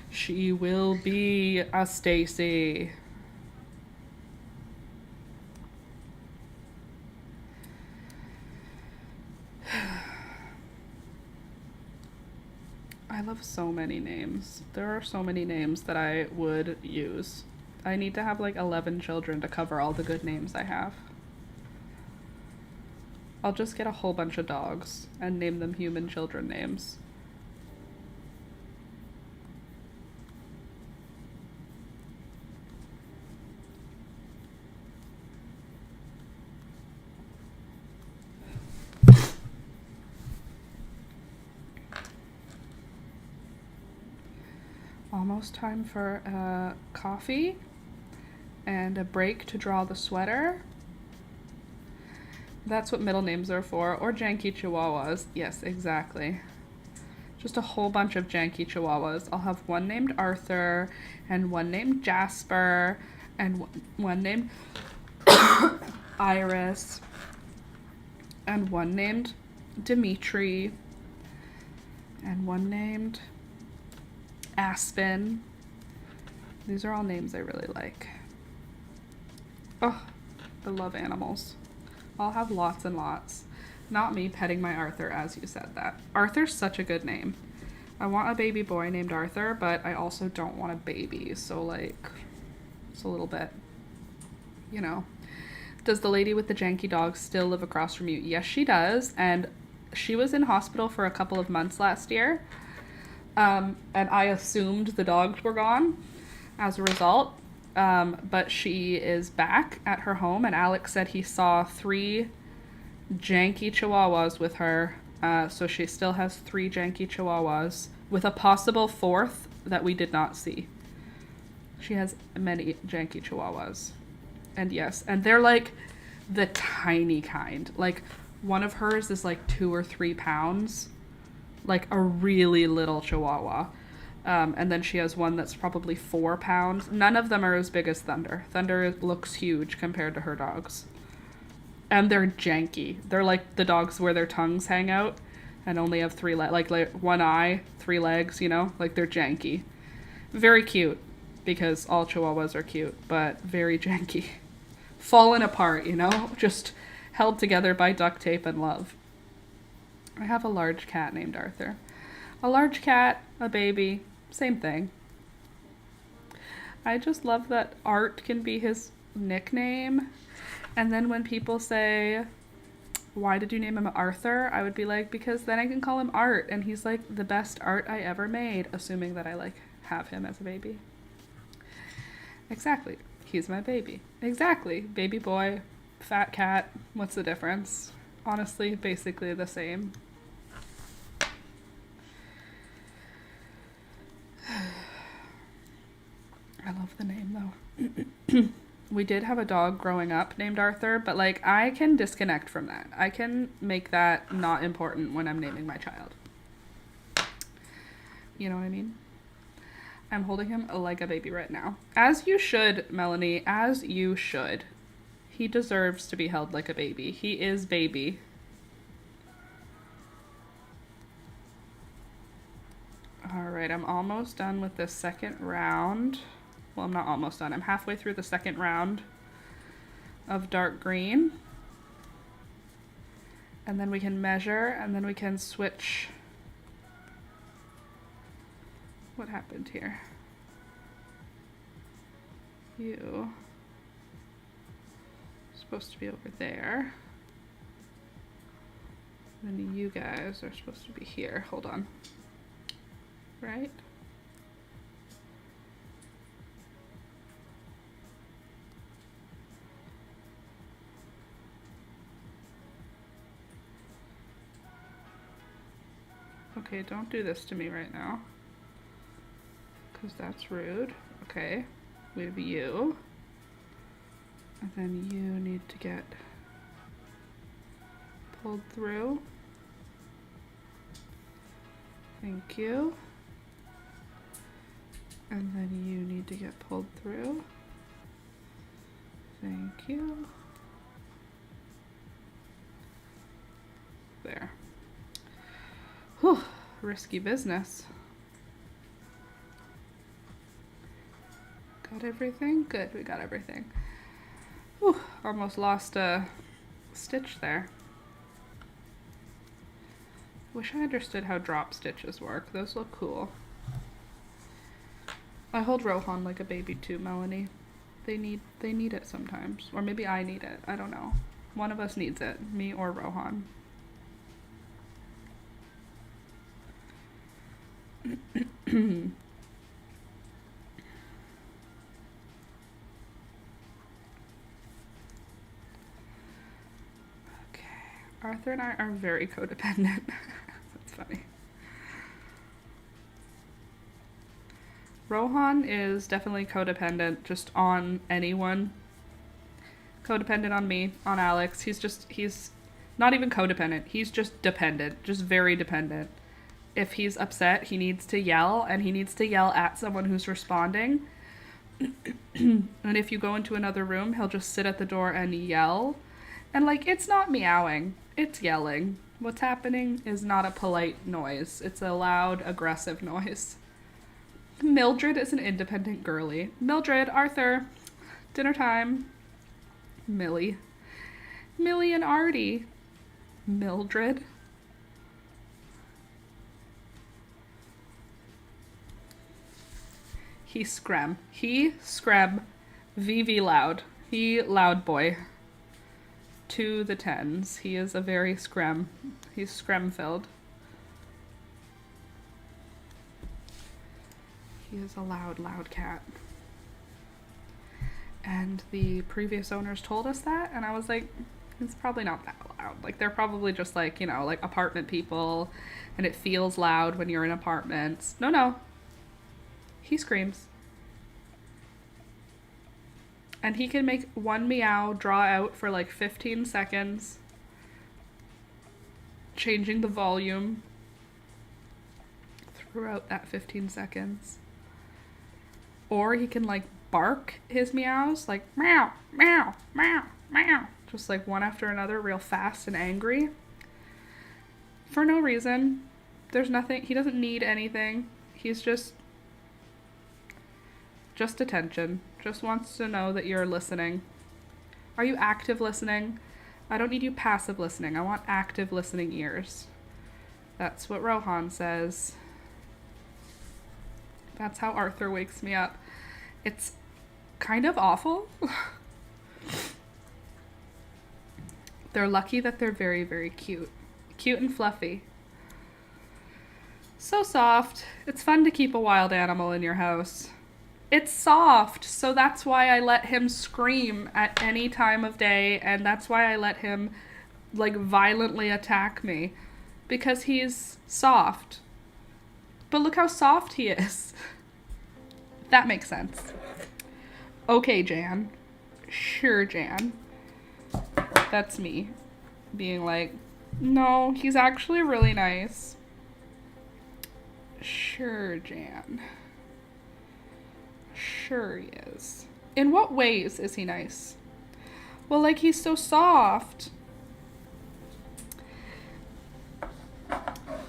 She will be a Stacy. I love so many names. There are so many names that I would use. I need to have like 11 children to cover all the good names I have. I'll just get a whole bunch of dogs and name them human children names. Almost time for a coffee and a break to draw the sweater. That's what middle names are for, or janky chihuahuas. Yes, exactly. Just a whole bunch of janky chihuahuas. I'll have one named Arthur, and one named Jasper, and one named Iris, and one named Dimitri, and one named Aspen. These are all names I really like. Oh, I love animals. I'll have lots and lots. Not me petting my Arthur as you said that. Arthur's such a good name. I want a baby boy named Arthur, but I also don't want a baby. So like, it's a little bit, you know. Does the lady with the janky dog still live across from you? Yes, she does. And she was in hospital for a couple of months last year. And I assumed the dogs were gone as a result. But she is back at her home, and Alex said he saw 3 janky chihuahuas with her. So she still has 3 janky chihuahuas with a possible 4th that we did not see. She has many janky chihuahuas. And yes, and they're like the tiny kind. Like one of hers is like 2 or 3 pounds. Like a really little chihuahua. And then she has one that's probably 4 pounds. None of them are as big as Thunder. Thunder looks huge compared to her dogs. And they're janky. They're like the dogs where their tongues hang out and only have 3 legs. Like 1 eye, 3 legs, you know? Like they're janky. Very cute, because all chihuahuas are cute, but very janky. Fallen apart, you know? Just held together by duct tape and love. I have a large cat named Arthur. A large cat, a baby, same thing. I just love that Art can be his nickname. And then when people say, why did you name him Arthur? I would be like, because then I can call him Art, and he's like the best art I ever made, assuming that I like have him as a baby. Exactly. He's my baby. Exactly. Baby boy, fat cat. What's the difference? Honestly, basically the same. I love the name though. We did have a dog growing up named Arthur, but like I can disconnect from that. I can make that not important when I'm naming my child. You know what I mean? I'm holding him like a baby right now. As you should, Melanie, as you should. He deserves to be held like a baby. He is baby. All right, I'm almost done with the second round. Well, I'm not almost done. I'm halfway through the second round of dark green. And then we can measure, and then we can switch. What happened here? You are supposed to be over there. And then you guys are supposed to be here. Hold on. Right? Okay, don't do this to me right now. Because that's rude. Okay, we have you. And then you need to get pulled through. Thank you. And then you need to get pulled through. Thank you. There. Whew, risky business. Got everything? Good, we got everything. Whew, almost lost a stitch there. Wish I understood how drop stitches work. Those look cool. I hold Rohan like a baby too, Melanie. They need it sometimes. Or maybe I need it. I don't know. One of us needs it. Me or Rohan. Okay. Arthur and I are very codependent. That's funny. Rohan is definitely codependent just on anyone. Codependent on me, on Alex. He's not even codependent. He's just dependent, just very dependent. If he's upset, he needs to yell, and he needs to yell at someone who's responding. And if you go into another room, he'll just sit at the door and yell. And like, it's not meowing, it's yelling. What's happening is not a polite noise. It's a loud, aggressive noise. Mildred is an independent girly. Mildred, Arthur, dinner time. Millie and Artie. Mildred. He screm, VV loud. He loud boy. To the tens. He is a very screm. He's screm filled. He is a loud cat. And the previous owners told us that, and I was like, it's probably not that loud. Like, they're probably just like, you know, like apartment people, and it feels loud when you're in apartments. No. He screams. And he can make one meow draw out for like 15 seconds, changing the volume throughout that 15 seconds. Or he can like bark his meows, like meow, meow, meow, meow, just like one after another, real fast and angry. For no reason. There's nothing, he doesn't need anything. He's just attention. Just wants to know that you're listening. Are you active listening? I don't need you passive listening. I want active listening ears. That's what Rohan says. That's how Arthur wakes me up. It's kind of awful. They're lucky that they're very, very cute. Cute and fluffy. So soft. It's fun to keep a wild animal in your house. It's soft, so that's why I let him scream at any time of day, and that's why I let him, like, violently attack me. Because he's soft. But look how soft he is. That makes sense. Okay, Jan. Sure, Jan. That's me. Being like, no, he's actually really nice. Sure, Jan. Sure he is. In what ways is he nice? Well, like, he's so soft.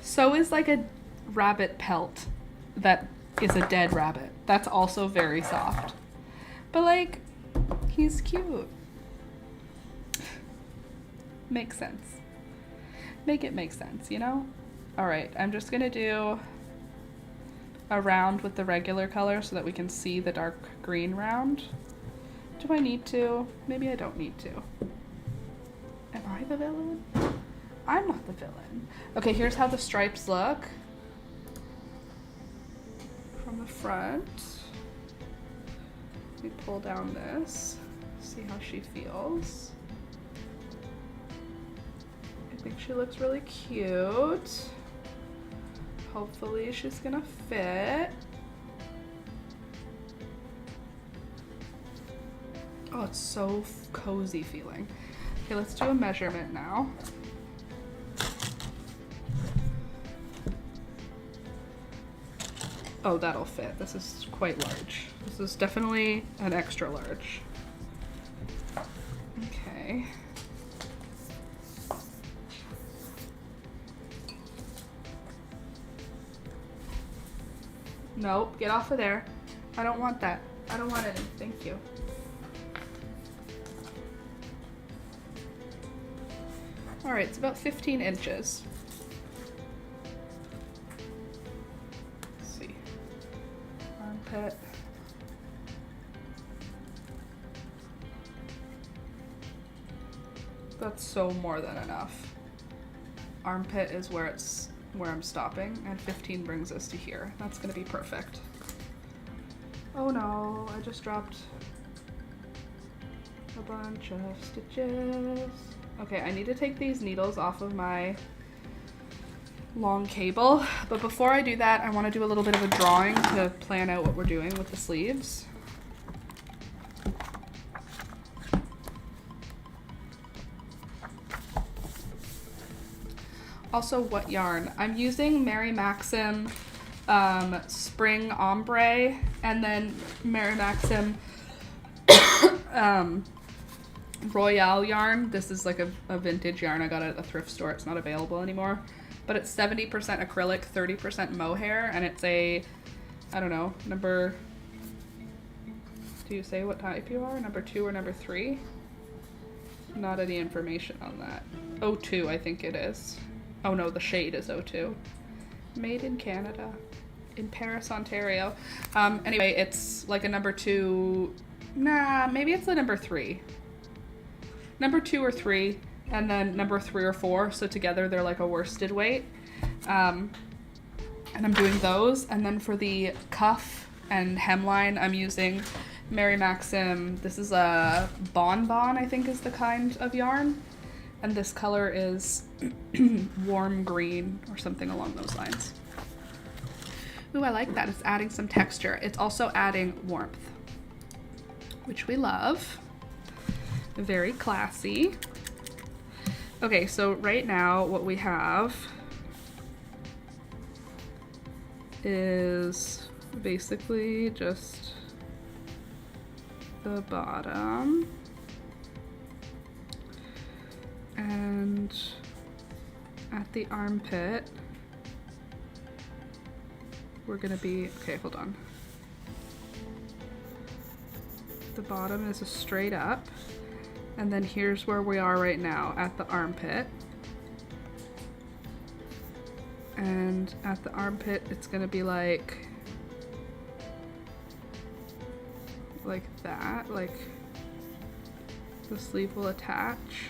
So is like a rabbit pelt that is a dead rabbit. That's also very soft. But like, he's cute. Makes sense. Make it make sense, you know? Alright, I'm just gonna do a round with the regular color so that we can see the dark green round. Do I need to? Maybe I don't need to. Am I the villain? I'm not the villain. Okay, here's how the stripes look from the front. Let me pull down this, see how she feels. I think she looks really cute. hopefully she's gonna fit. Oh, it's so cozy feeling. Okay, let's do a measurement now. Oh, that'll fit. This is quite large. This is definitely an extra large. Okay. Nope, get off of there. I don't want that. I don't want any. Thank you. All right, it's about 15 inches. Let's see. Armpit. That's so more than enough. Armpit is where I'm stopping, and 15 brings us to here. That's gonna be perfect. Oh no, I just dropped a bunch of stitches. Okay, I need to take these needles off of my long cable, but before I do that, I want to do a little bit of a drawing to plan out what we're doing with the sleeves. Also, what yarn? I'm using Mary Maxim Spring Ombre, and then Mary Maxim Royale yarn. This is like a vintage yarn. I got it at the thrift store. It's not available anymore. But it's 70% acrylic, 30% mohair, and it's a, I don't know, number, do you say what type you are? Number 2 or number 3? Not any information on that. 02, I think it is. Oh no, the shade is 02. Made in Canada, in Paris, Ontario. Anyway, it's like a number 2, nah, maybe it's a number 3. Number 2 or 3, and then number 3 or 4, so together they're like a worsted weight. And I'm doing those, and then for the cuff and hemline, I'm using Mary Maxim. This is a Bonbon, I think is the kind of yarn, and this color is warm green or something along those lines. Ooh, I like that. It's adding some texture. It's also adding warmth, which we love. Very classy. Okay, so right now what we have is basically just the bottom, and at the armpit we're gonna be, okay, hold on. The bottom is a straight up, and then here's where we are right now at the armpit. And at the armpit, it's gonna be like that, like the sleeve will attach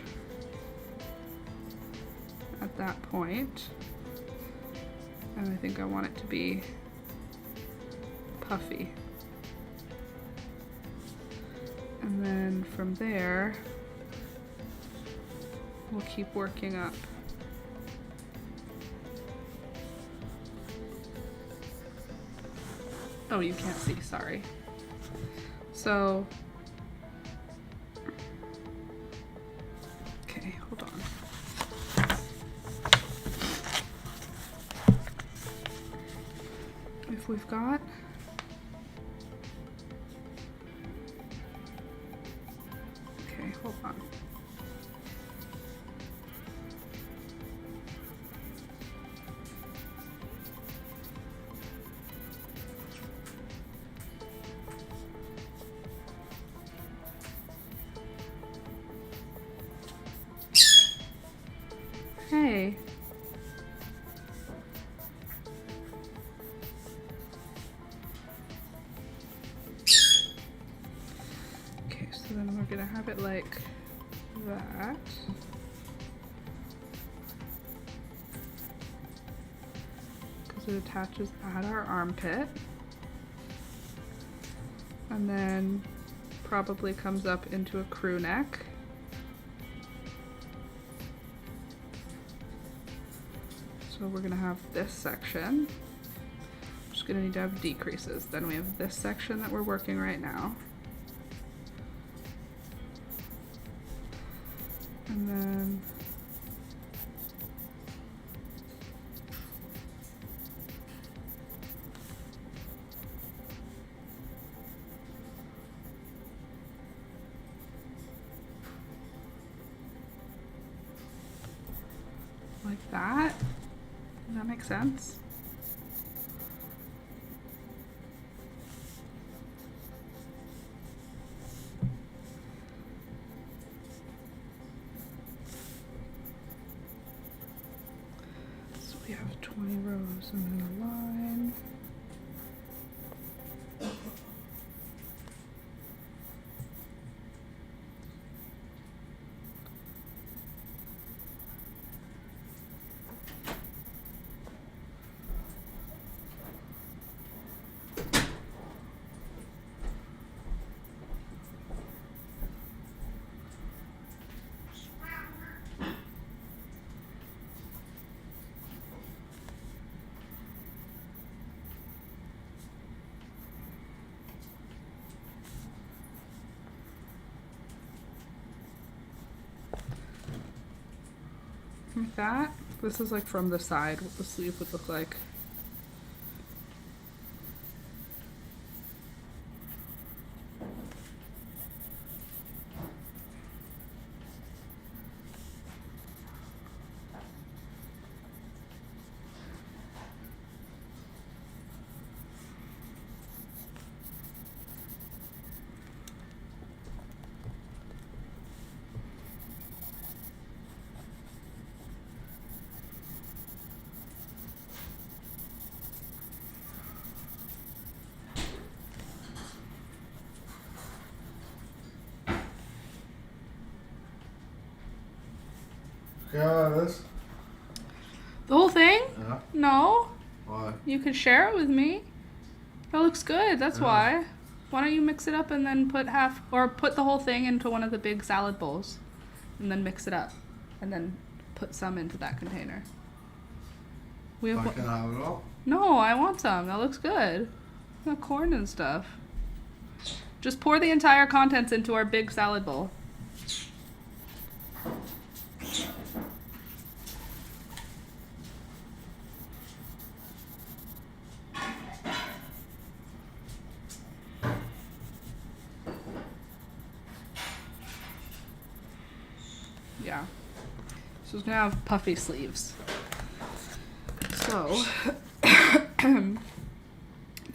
at that point. And I think I want it to be puffy. And then from there, we'll keep working up. Oh, you can't see, sorry. So, okay, hold on. If we've got hold on. Hey. Okay, so then we're gonna have it like that. Because it attaches at our armpit. And then probably comes up into a crew neck. So we're gonna have this section. Just gonna need to have decreases. Then we have this section that we're working right now. And then like that. Does that make sense? So we have 20 rows and then a line. Like that. This is like from the side what the sleeve would look like. Yeah, this. The whole thing? Yeah. No. Why? You could share it with me. That looks good, that's Yeah. why. Why don't you mix it up and then put half, or put the whole thing into one of the big salad bowls and then mix it up and then put some into that container. We I have can have it all. No, I want some. That looks good. Got corn and stuff. Just pour the entire contents into our big salad bowl. Yeah. So it's gonna have puffy sleeves. So now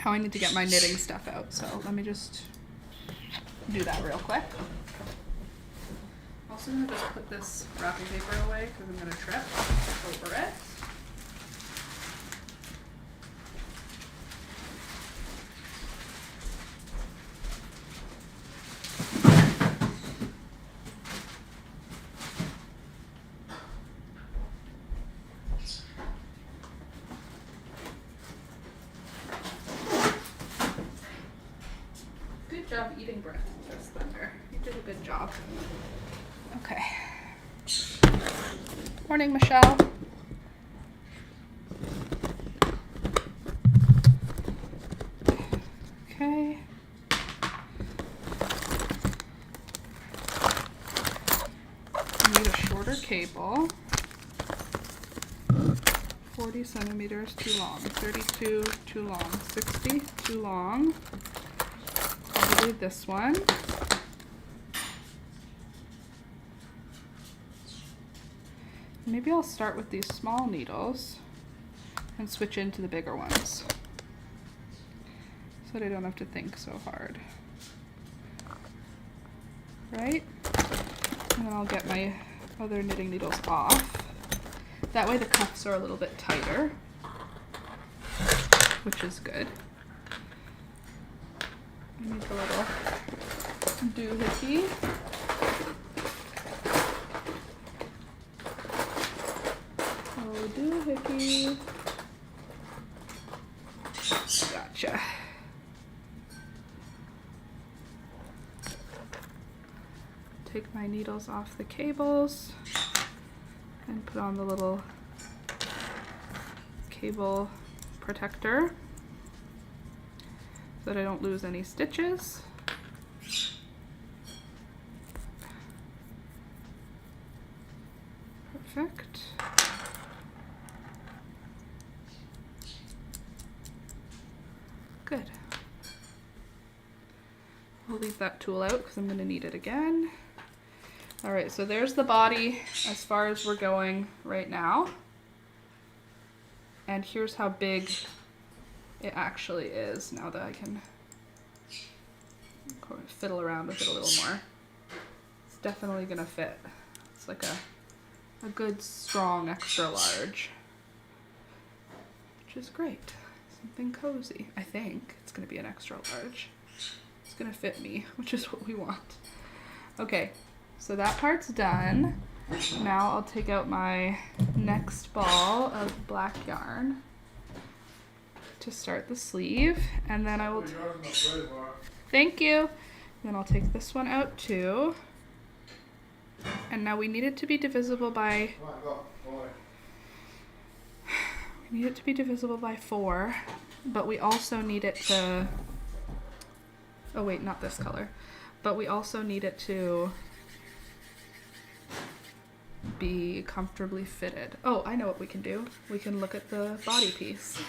I need to get my knitting stuff out. So let me just do that real quick. Also gonna just put this wrapping paper away because I'm gonna trip over it. Good job eating breakfast, Thunder. You did a good job. Okay. Morning, Michelle. Okay. I need a shorter cable. 40 centimeters too long. 32 too long. 60 too long. Probably this one. Maybe I'll start with these small needles and switch into the bigger ones so that I don't have to think so hard. Right? And then I'll get my other knitting needles off. That way the cuffs are a little bit tighter, which is good. I need the little doohickey. Oh, doohickey. Gotcha. Take my needles off the cables and put on the little cable protector so that I don't lose any stitches. Perfect. Good. I'll leave that tool out because I'm going to need it again. All right, so there's the body as far as we're going right now. And here's how big it actually is now that I can fiddle around with it a little more. It's definitely going to fit. It's like a good, strong, extra large, which is great. Something cozy. I think it's going to be an extra large. It's going to fit me, which is what we want. Okay, so that part's done. Now I'll take out my next ball of black yarn to start the sleeve, and then I will... Thank you! Then I'll take this one out too. And now we need it to be divisible by... We need it to be divisible by 4, but we also need it to... Oh wait, not this color. But we also need it to be comfortably fitted. Oh, I know what we can do. We can look at the body piece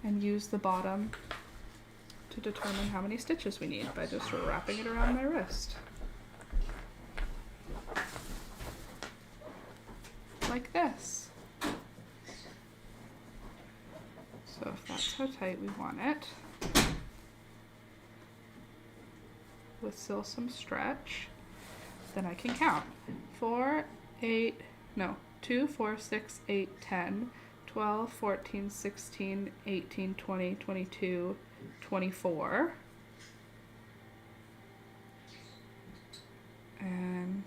and use the bottom to determine how many stitches we need by just wrapping it around my wrist. Like this. So if that's how tight we want it, with still some stretch, then I can count. 2, 4, 6, 8, 10, 12, 14, 16, 18, 20, 22, 24. And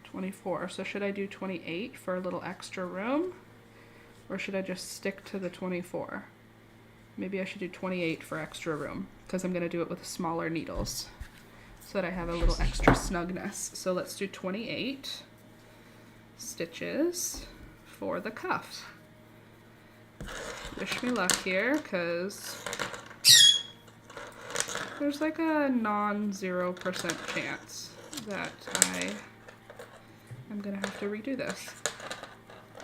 24. So should I do 28 for a little extra room? Or should I just stick to the 24? Maybe I should do 28 for extra room, because I'm going to do it with smaller needles so that I have a little extra snugness. So let's do 28 stitches for the cuff. Wish me luck here, because there's like a non-0% chance that I'm going to have to redo this.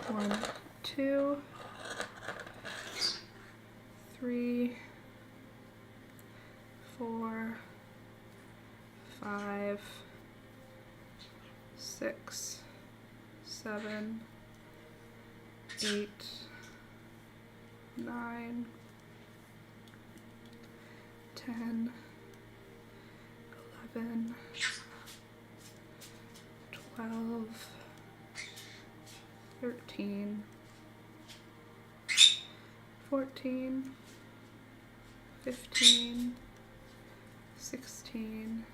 1, 2, 3, 4, 5, 6, 7, 8, 9, 10, 11, 12, 13, 14, 15, 16,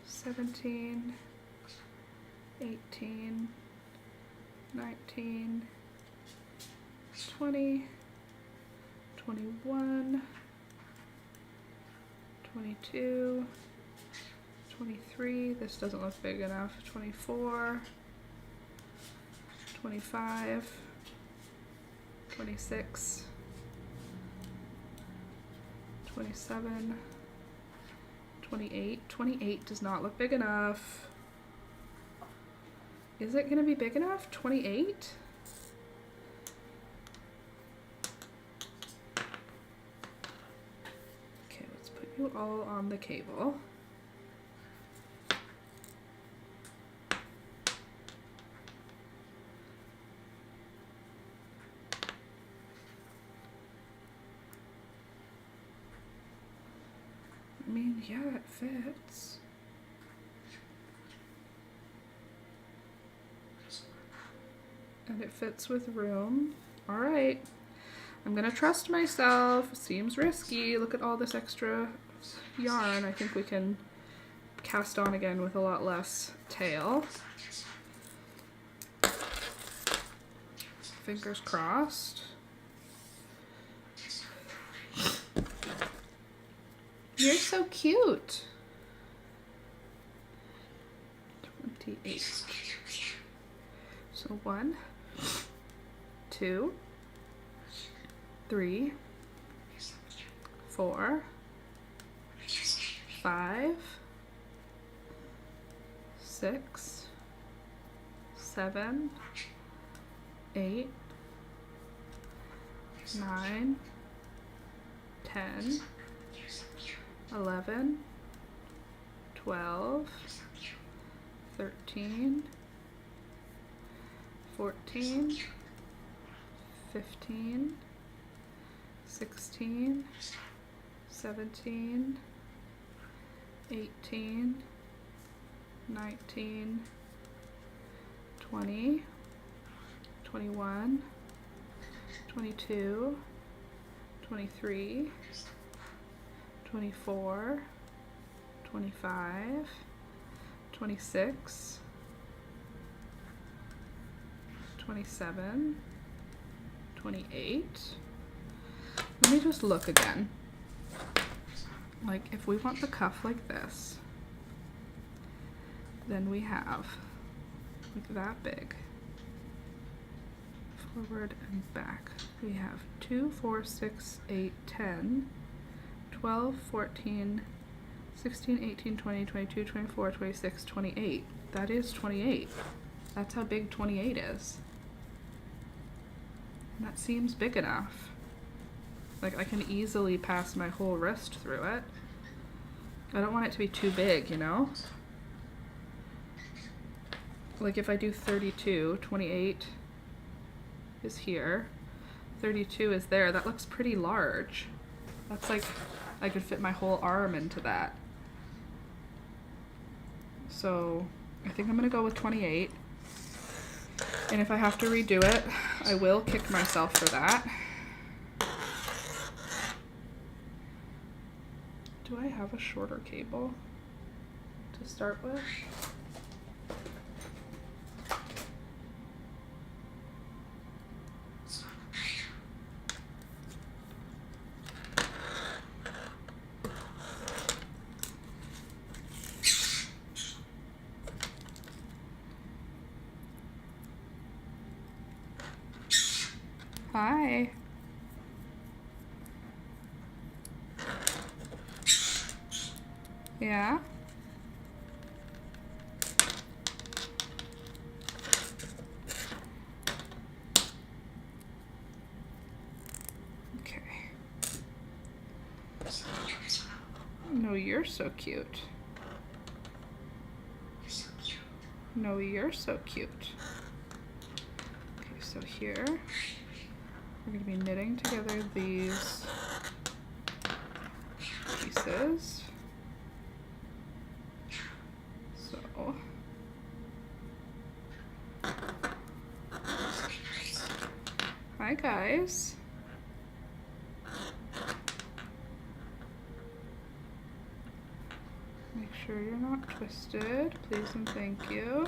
17, 18, 19, 20, 21, 22, 23, this doesn't look big enough, 24, 25, 26, 27, 28. 28 does not look big enough. Is it going to be big enough? 28? Okay, let's put you all on the cable. I mean, yeah, it fits. And it fits with room. All right. I'm gonna trust myself. Seems risky. Look at all this extra yarn. I think we can cast on again with a lot less tail. Fingers crossed. You're so cute. 28. So 1, 2, 3, 4, 5, 6, 7, 8, 9, 10, 11, 12, 13, 14, 15, 16, 17, 18, 19, 20, 21, 22, 23, 24, 25, 26, 27, 28. Let me just look again. Like, if we want the cuff like this, then we have like that big, forward and back. We have 2, 4, 6, 8, 10, 12, 14, 16, 18, 20, 22, 24, 26, 28. That is 28. That's how big 28 is. And that seems big enough. Like, I can easily pass my whole wrist through it. I don't want it to be too big, you know? Like, if I do 32, 28 is here, 32 is there. That looks pretty large. That's like, I could fit my whole arm into that. So, I think I'm gonna go with 28. And if I have to redo it, I will kick myself for that. Do I have a shorter cable to start with? Hi. Yeah? Okay. No, you're so cute. No, you're so cute. Okay, so here we're going to be knitting together these pieces. So hi guys. Make sure you're not twisted, please and thank you.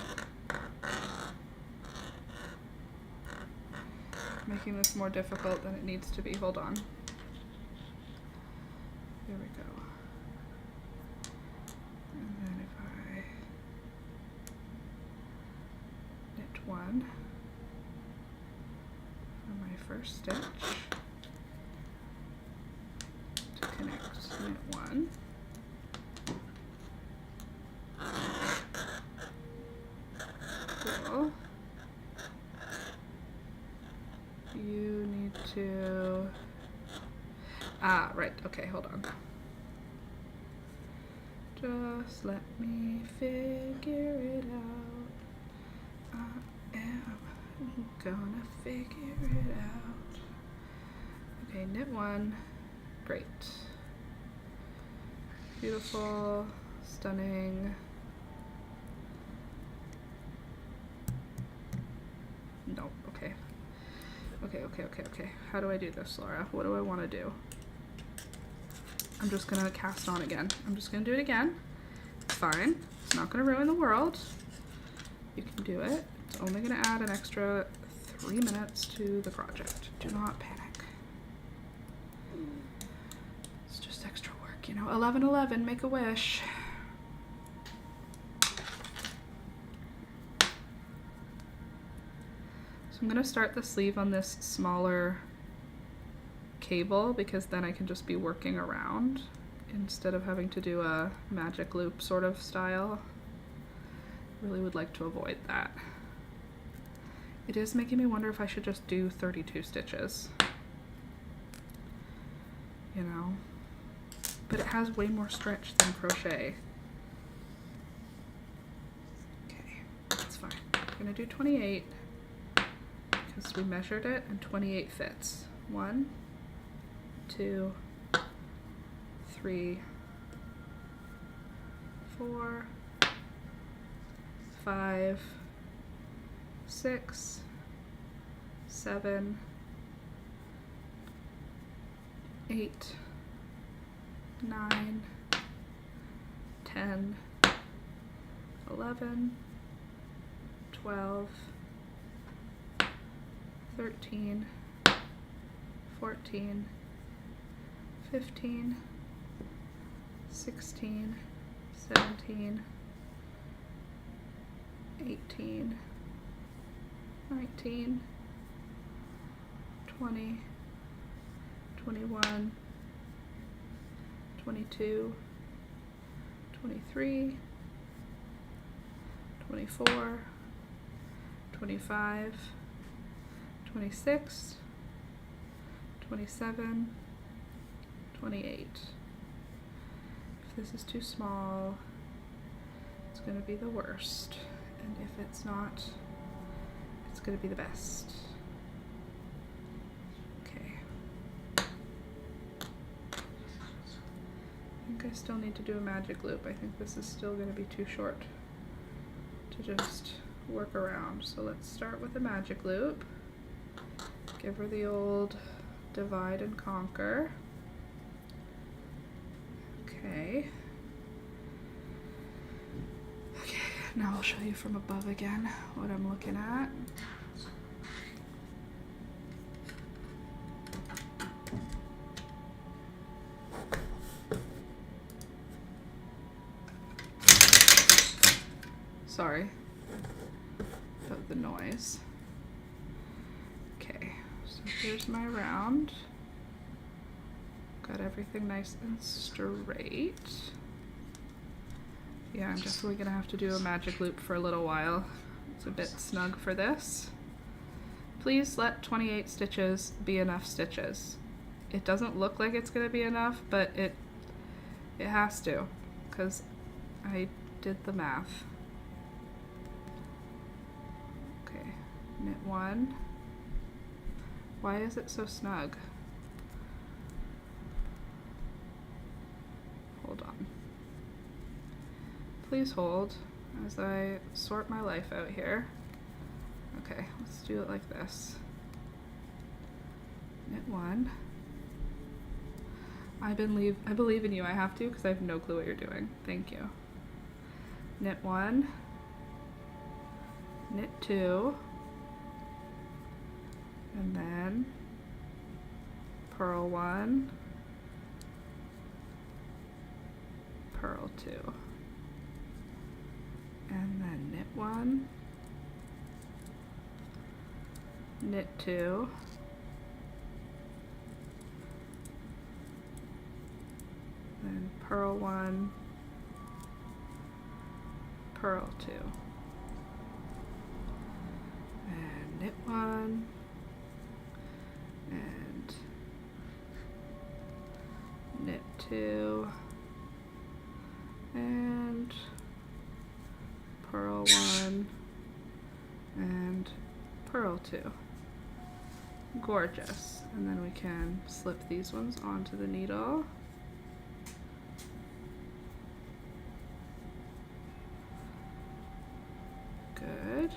Making this more difficult than it needs to be. Hold on. There we go. And then if I knit one for my first stitch to connect knit one. Cool. You need to, right, okay, hold on. Just let me figure it out. I am gonna figure it out. Okay, knit one. Great. Beautiful, stunning. No, okay. Okay. How do I do this, Laura? What do I want to do? I'm just gonna cast on again. I'm just gonna do it again. It's fine. It's not gonna ruin the world. You can do it. It's only gonna add an extra 3 minutes to the project. Do not panic. It's just extra work, you know. 11:11, make a wish. So I'm going to start the sleeve on this smaller cable because then I can just be working around instead of having to do a magic loop sort of style. Really would like to avoid that. It is making me wonder if I should just do 32 stitches. You know, but it has way more stretch than crochet. Okay, that's fine. I'm gonna do 28 because we measured it and 28 fits. 1, 2, 3, 4, 5, 6, 7, 8, 9, 10, 11, 12, 13, 14, 15, 16, 17, 18, 19, 20, 21, 22, 23, 24, 25, 26, 27, 28. If this is too small, it's going to be the worst. And if it's not, it's going to be the best. Okay. I think I still need to do a magic loop. I think this is still going to be too short to just work around. So let's start with a magic loop. Give her the old divide and conquer. Okay. Okay, now I'll show you from above again what I'm looking at. Sorry about the noise. Okay, so here's my round. Got everything nice and straight. Yeah, I'm definitely gonna have to do a magic loop for a little while. It's a bit snug for this. Please let 28 stitches be enough stitches. It doesn't look like it's gonna be enough, but it has to, because I did the math. Okay, knit 1. Why is it so snug? Hold on. Please hold as I sort my life out here. Okay, let's do it like this. Knit 1. I believe in you. I have to because I have no clue what you're doing. Thank you. Knit 1. Knit 2. And then purl 1. Purl 2. And then knit 1. Knit 2. Then purl 1, purl 2, and knit 1, and knit 2, and purl 1, and purl 2. Gorgeous. And then we can slip these ones onto the needle. Good.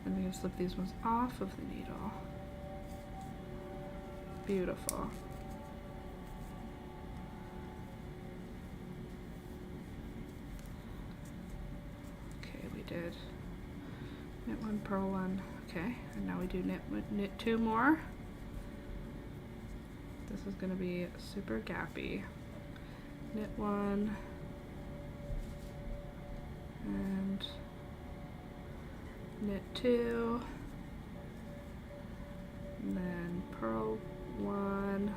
Then we can slip these ones off of the needle. Beautiful. Okay, we did knit 1, purl 1. Okay, and now we do knit 2 more. This is going to be super gappy. Knit 1 and knit 2 And then purl 1.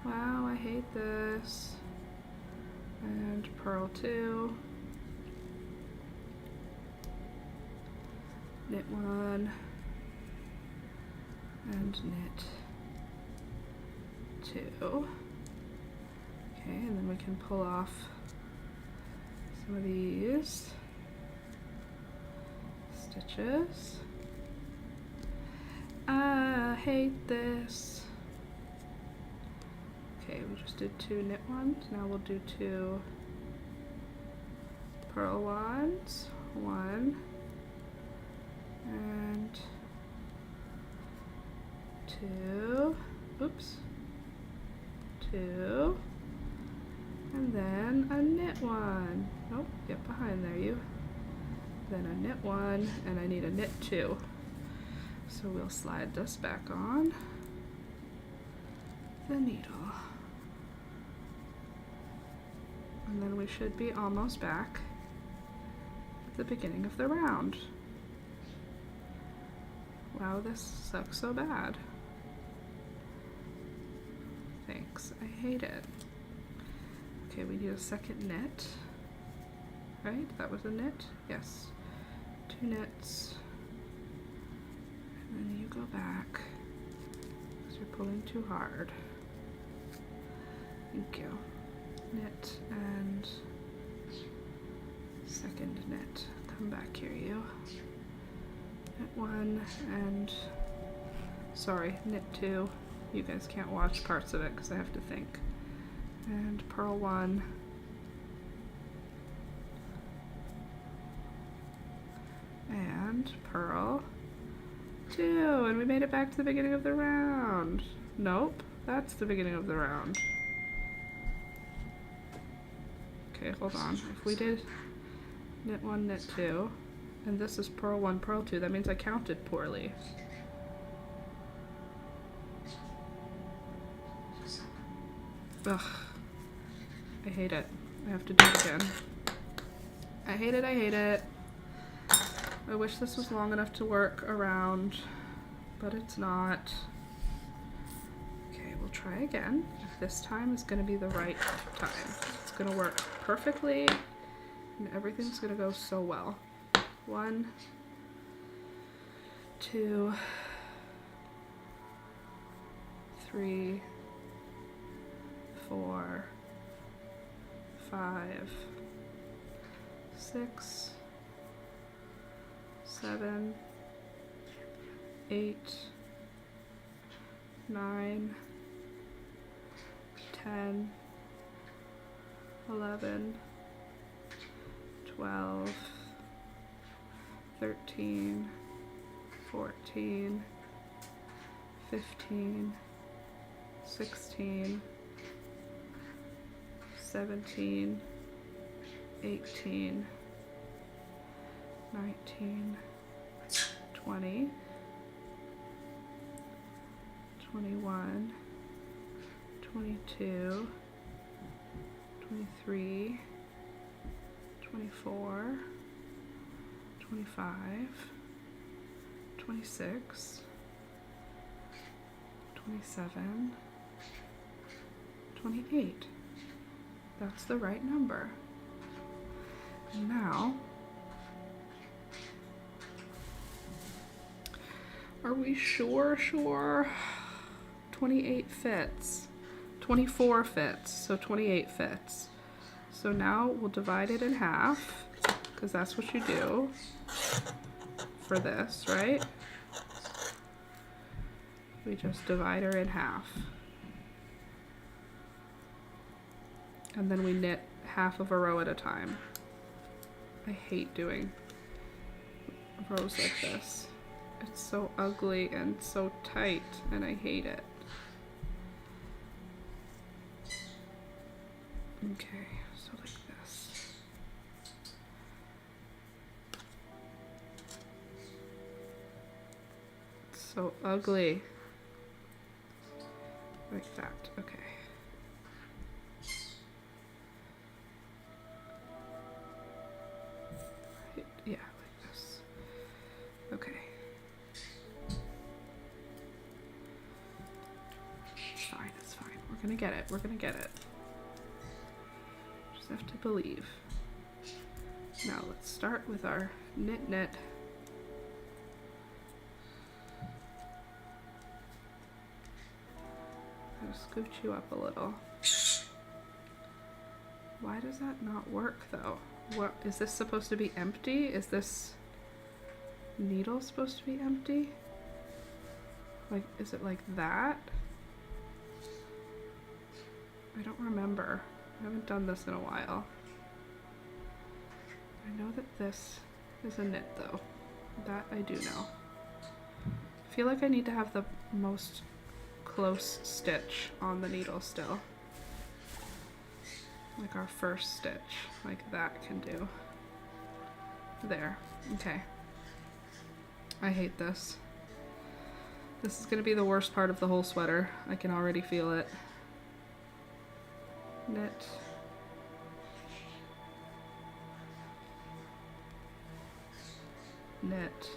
Wow, I hate this. And purl 2. Knit 1. And knit 2. Okay, and then we can pull off some of these stitches. I hate this. Okay, we just did 2 knit ones. Now we'll do 2 purl ones. 1 and 2. Oops. 2. And then a knit 1. Nope, get behind there, you. Then a knit 1, and I need a knit 2. So we'll slide this back on the needle. And then we should be almost back at the beginning of the round. Wow, this sucks so bad. Thanks, I hate it. Okay, we need a second knit. Right, that was a knit? Yes. 2 knits. And then you go back, because you're pulling too hard. Thank you. Knit and second knit. Come back here, you. Knit 1 and, sorry, knit 2. You guys can't watch parts of it because I have to think. And purl 1. And purl 2. And we made it back to the beginning of the round. Nope, that's the beginning of the round. Okay, hold on. If we did knit 1, knit 2, and this is purl 1, purl 2, that means I counted poorly. Ugh. I hate it. I have to do it again. I hate it, I hate it. I wish this was long enough to work around, but it's not. Okay, we'll try again. If this time is going to be the right time. It's going to work perfectly, and everything's going to go so well. 1, 2, 3, 4, 5, 6, 7, 8, 9, 10, 11, 12, 13, 14, 15, 16, 17, 18, 19, 20, 21, 22, 23, 24, 25, 26, 27, 28. That's the right number. And now, are we sure? 28 fits. 24 fits, so 28 fits. So now we'll divide it in half, because that's what you do for this, right? We just divide her in half. And then we knit half of a row at a time. I hate doing rows like this. It's so ugly and so tight, and I hate it. Okay, so like this. It's so ugly. Like that, okay. Yeah, like this. Okay. gonna get it. We're gonna get it. Just have to believe. Now let's start with our knit. I'll scooch you up a little. Why does that not work though? What is this supposed to be empty? Is this needle supposed to be empty? Like, is it like that? I don't remember. I haven't done this in a while. I know that this is a knit though. That I do know. I feel like I need to have the most close stitch on the needle still. Like our first stitch, like that can do. There, okay. I hate this. This is gonna be the worst part of the whole sweater. I can already feel it. Knit. Knit.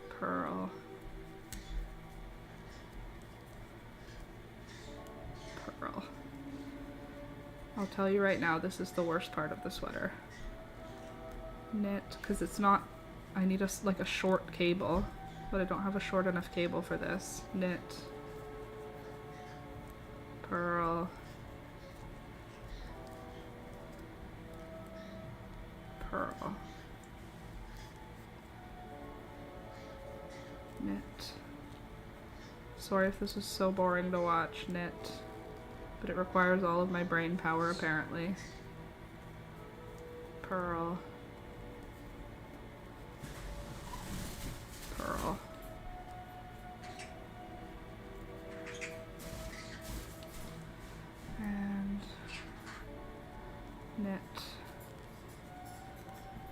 Purl. Purl. I'll tell you right now, this is the worst part of the sweater. Knit, because it's not, I need like a short cable, but I don't have a short enough cable for this. Knit. Purl. Purl. Knit. Sorry if this is so boring to watch. Knit. But it requires all of my brain power apparently. Purl. Purl. And knit.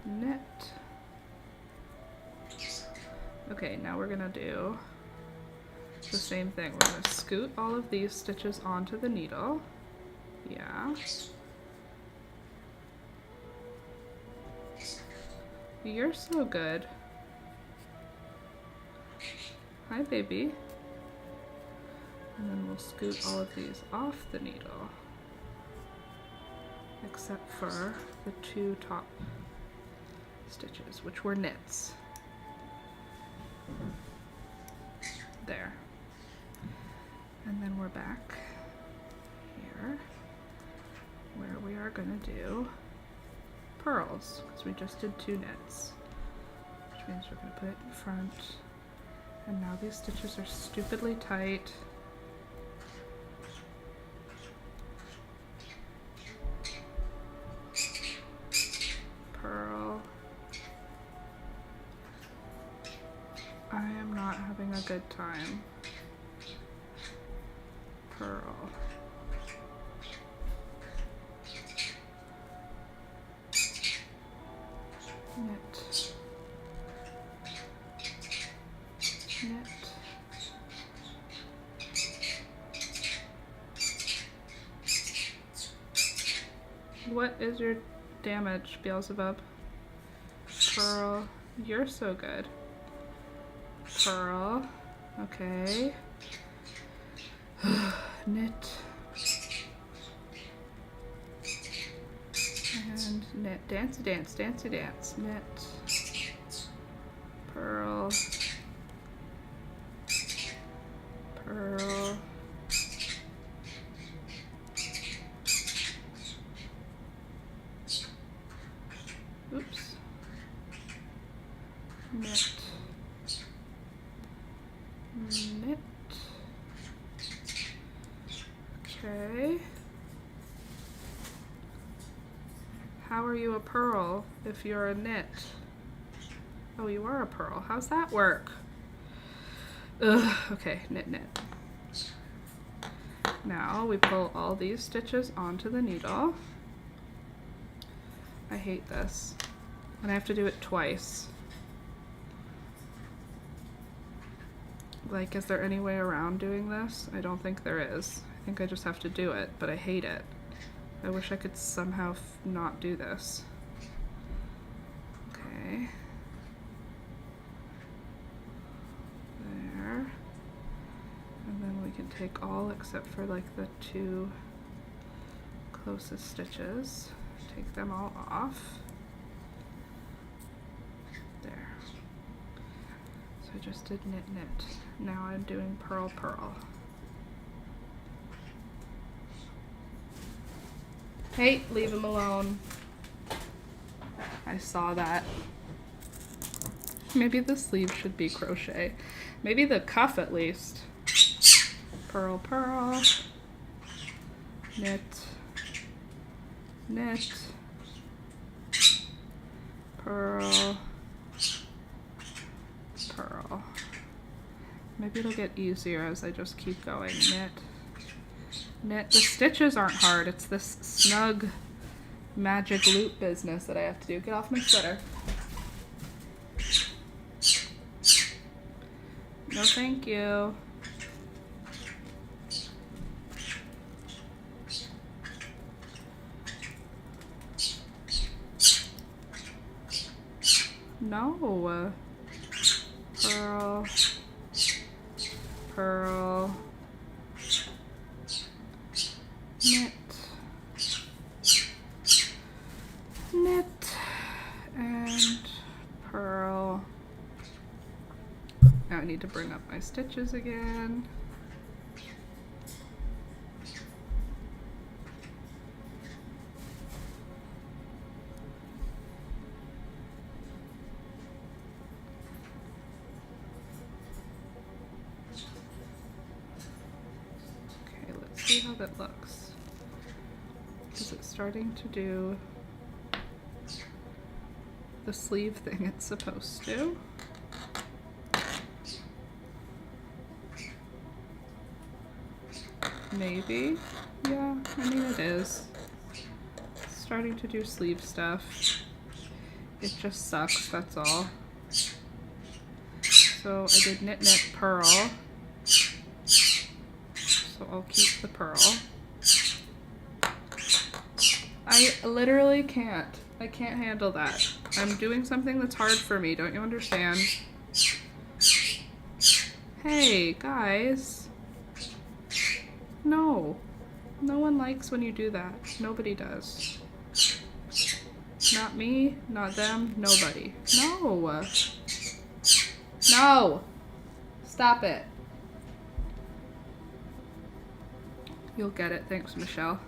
Knit. Okay, now we're gonna do the same thing. We're gonna scoot all of these stitches onto the needle. Yeah. You're so good. Hi, baby. And then we'll scoot all of these off the needle, except for the two top stitches, which were knits. There. And then we're back here where we are going to do purls, because we just did two knits, which means we're going to put it in front. And now these stitches are stupidly tight. Purl. I am not having a good time. Purl. Knit. Knit. What is your damage, Beelzebub? Purl. You're so good. Purl. Okay. Knit. And knit. Dancey dance, dancey dance. Knit. Purl. Purl. Oops. Knit. Knit. Okay. How are you a purl if you're a knit? Oh, you are a purl. How's that work? Ugh. Okay, knit, knit. Now we pull all these stitches onto the needle. I hate this. And I have to do it twice. Like, is there any way around doing this? I don't think there is. I think I just have to do it, but I hate it. I wish I could somehow not do this. Okay. take all except for like the 2 closest stitches, take them all off. There. So I just did knit knit. Now I'm doing purl purl. Hey, leave him alone. I saw that. Maybe the sleeve should be crochet. Maybe the cuff at least. Purl purl. Knit. Knit. Purl. Purl. Maybe it'll get easier as I just keep going. Knit. Knit. The stitches aren't hard. It's this snug magic loop business that I have to do. Get off my sweater. No, thank you. No. Purl. Purl. Knit. Knit. And purl. Now I need to bring up my stitches again. Okay, let's see how that looks. Is it starting to do the sleeve thing it's supposed to? Maybe. Yeah, I mean it is. It's starting to do sleeve stuff. It just sucks, that's all. So I did knit knit purl. So I'll keep the purl. I literally can't. I can't handle that. I'm doing something that's hard for me, don't you understand? Hey, guys. No. No one likes when you do that. Nobody does. Not me, not them, nobody. No. No. Stop it. You'll get it. Thanks, Michelle.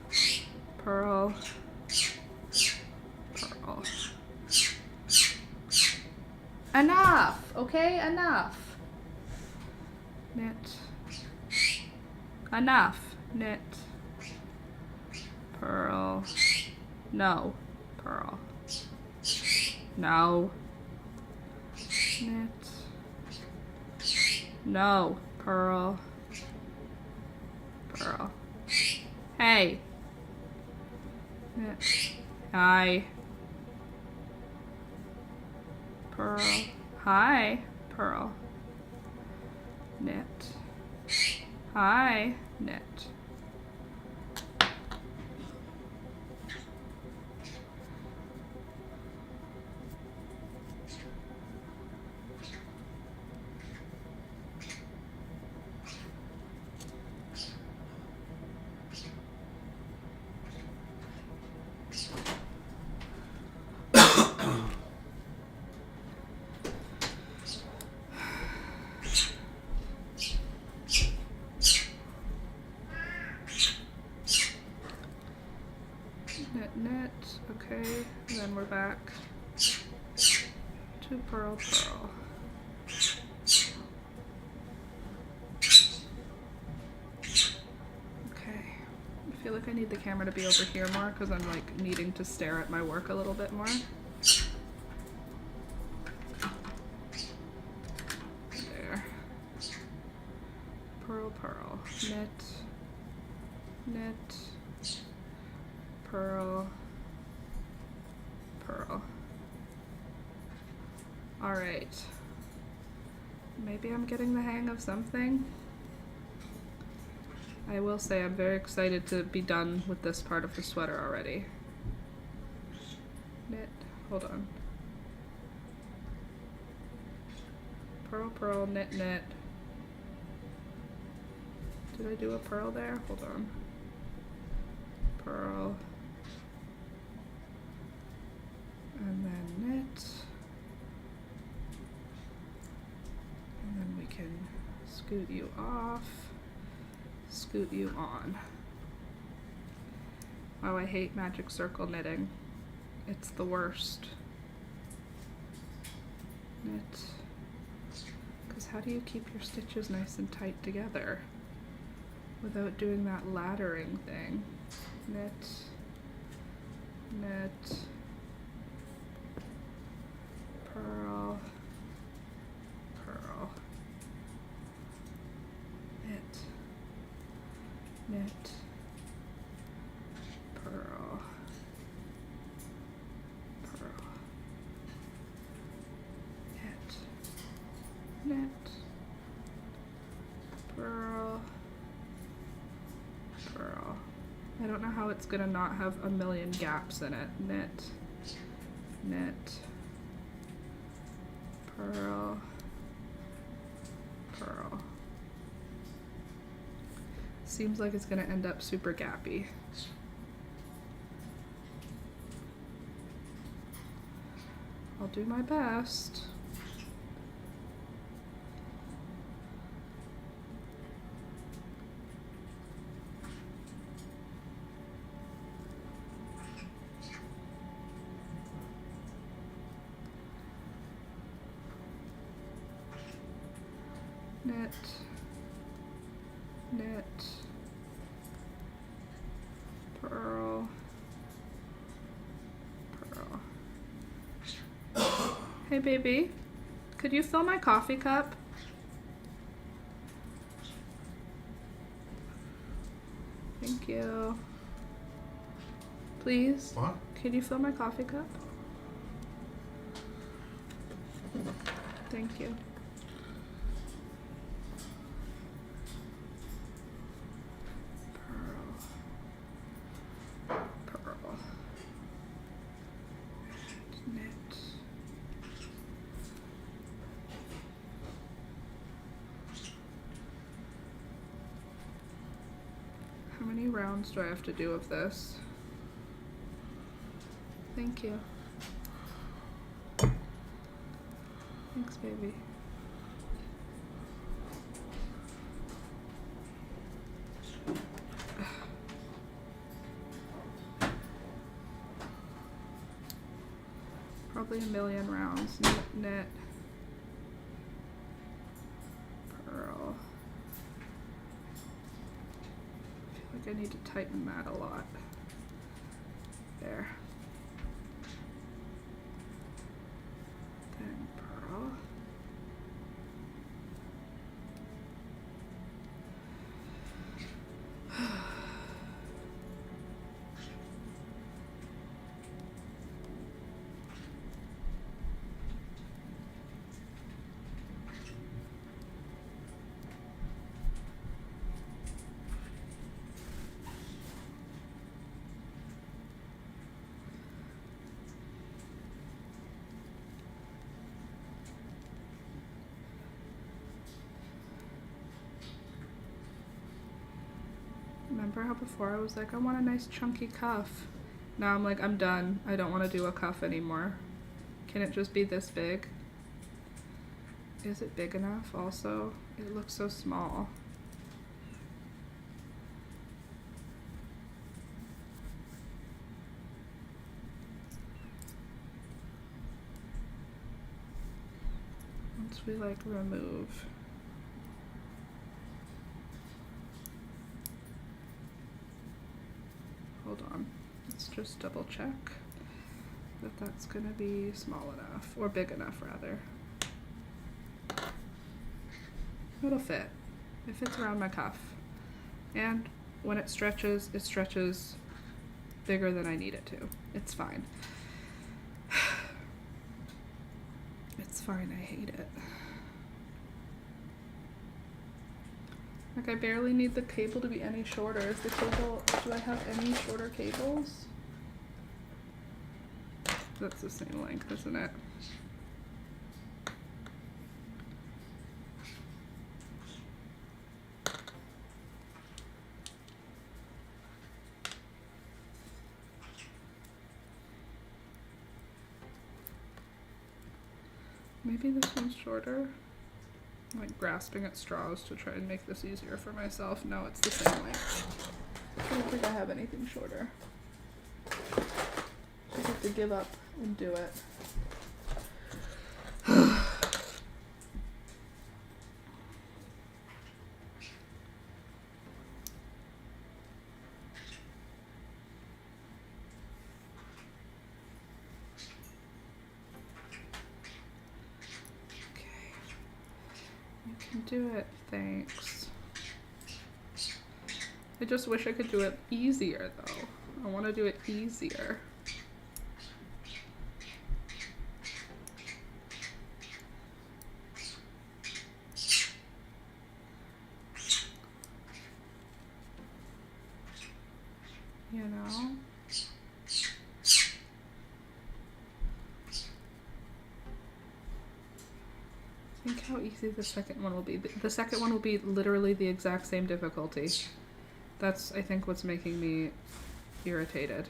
Purl. Purl. Enough. Okay? Enough. Knit. Enough. Knit. Purl. No. Purl. No. Knit. No. Purl. Purl. Hey. Knit. Hi. Purl. Hi. Purl. Knit. Hi. Knit. Knit, knit, okay, and then we're back to purl, purl. Okay, I feel like I need the camera to be over here more because I'm like needing to stare at my work a little bit more. There. Purl, purl, knit, knit, purl, purl. All right. Maybe I'm getting the hang of something. I will say I'm very excited to be done with this part of the sweater already. Knit, hold on. Purl, purl, knit, knit. Did I do a purl there? Hold on. Purl. And then knit. And then we can scoot you off, scoot you on. Wow, I hate magic circle knitting. It's the worst. Knit. Because how do you keep your stitches nice and tight together without doing that laddering thing? Knit, knit, purl, purl, knit, knit, purl, purl, knit, knit, purl, purl. I don't know how it's gonna not have a million gaps in it. Knit, knit, purl, purl. Seems like it's gonna end up super gappy. I'll do my best. Knit, knit, purl, purl. Hey baby, could you fill my coffee cup? Thank you. Please? What? Could you fill my coffee cup? Thank you. How many rounds do I have to do of this? Thank you. Thanks, baby. Probably a million rounds. Knit, knit, purl. I feel like I need to tighten that a lot. There. Then purl. Remember how before I was like, I want a nice chunky cuff. Now I'm like, I'm done. I don't want to do a cuff anymore. Can it just be this big? Is it big enough also? It looks so small. Once we like remove. Hold on, let's just double check that that's gonna be small enough, or big enough rather. It'll fit. It fits around my cuff. And when it stretches bigger than I need it to. It's fine. It's fine, I hate it. Like, I barely need the cable to be any shorter. Is the cable, do I have any shorter cables? That's the same length, isn't it? Maybe this one's shorter. I'm like grasping at straws to try and make this easier for myself. No, it's the same length. I don't think I have anything shorter. I have to give up and do it. Do it, thanks. I just wish I could do it easier though. I want to do it easier. You know? Think how easy the second one will be. The second one will be literally the exact same difficulty. That's, I think, what's making me irritated.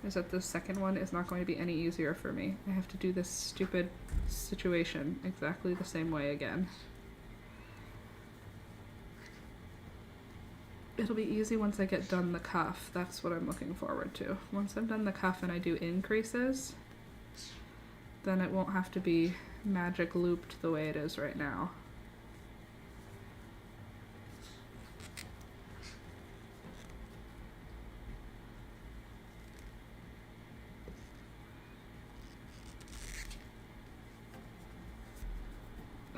Is that the second one is not going to be any easier for me. I have to do this stupid situation exactly the same way again. It'll be easy once I get done the cuff. That's what I'm looking forward to. Once I'm done the cuff and I do increases, then it won't have to be magic looped the way it is right now.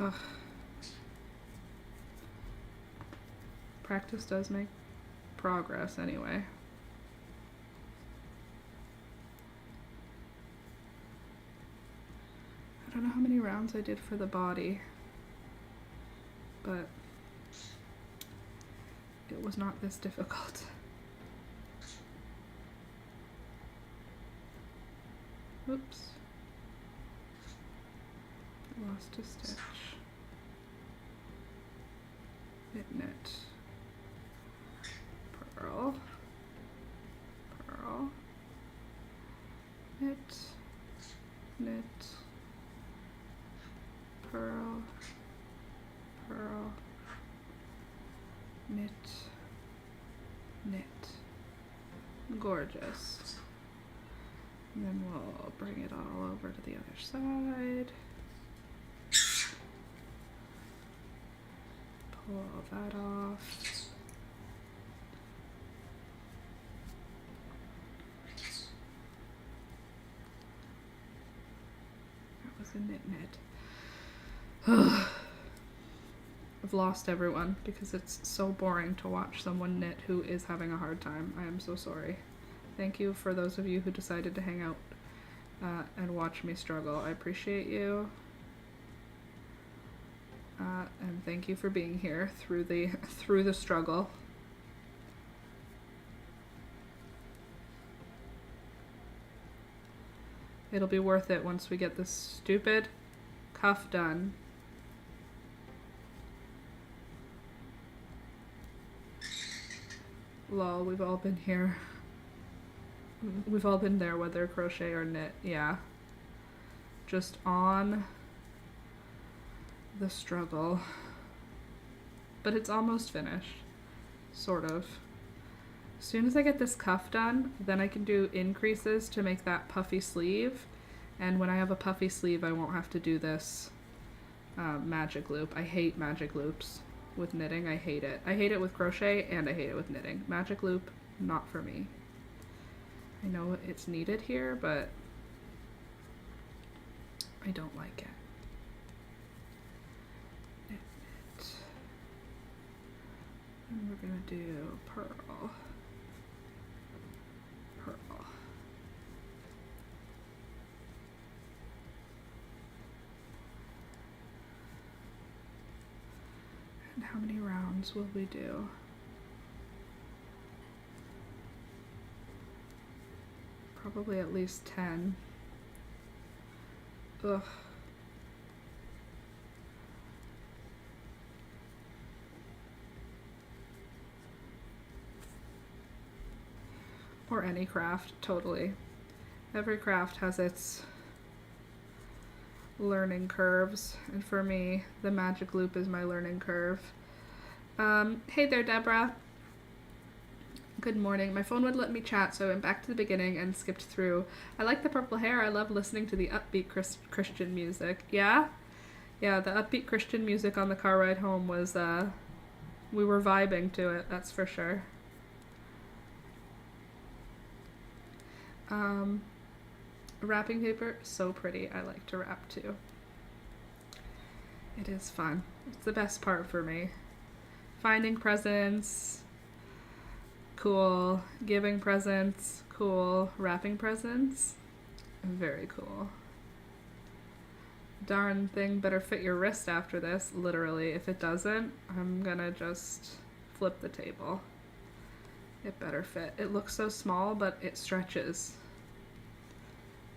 Ugh. Practice does make progress anyway. I don't know how many rounds I did for the body, but it was not this difficult. Oops. Lost a stitch. Knit. Purl. Purl. Knit. Knit. Purl, purl, knit, knit. Gorgeous. And then we'll bring it all over to the other side. Pull that off. That was a knit. I've lost everyone because it's so boring to watch someone knit who is having a hard time. I am so sorry. Thank you for those of you who decided to hang out and watch me struggle. I appreciate you. And thank you for being here through the struggle. It'll be worth it once we get this stupid cuff done. Lol, we've all been here. We've all been there, whether crochet or knit, yeah. Just on the struggle. But it's almost finished. Sort of. As soon as I get this cuff done, then I can do increases to make that puffy sleeve. And when I have a puffy sleeve, I won't have to do this magic loop. I hate magic loops with knitting. I hate it. I hate it with crochet and I hate it with knitting. Magic loop, not for me. I know it's needed here, but I don't like it. Knit, knit. And we're gonna do purl. Purl. And how many rounds will we do? Probably at least 10. Ugh. Or any craft, totally. Every craft has its learning curves, and for me, the magic loop is my learning curve. Hey there, Deborah. Good morning. My phone would let me chat, so I went back to the beginning and skipped through. I like the purple hair. I love listening to the upbeat Christian music. Yeah? Yeah, the upbeat Christian music on the car ride home was, we were vibing to it, that's for sure. Wrapping paper, so pretty. I like to wrap too. It is fun. It's the best part for me. Finding presents, cool. Giving presents, cool. Wrapping presents, very cool. Darn thing better fit your wrist after this, literally. If it doesn't, I'm gonna just flip the table. It better fit. It looks so small, but it stretches.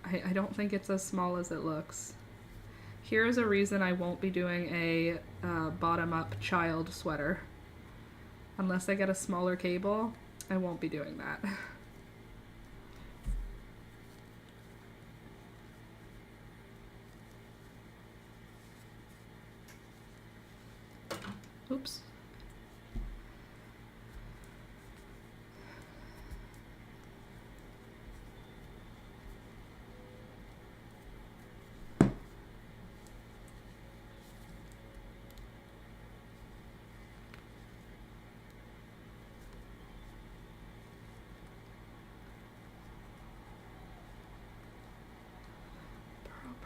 I don't think it's as small as it looks. Here's a reason I won't be doing a bottom-up child sweater. Unless I get a smaller cable, I won't be doing that. Oops.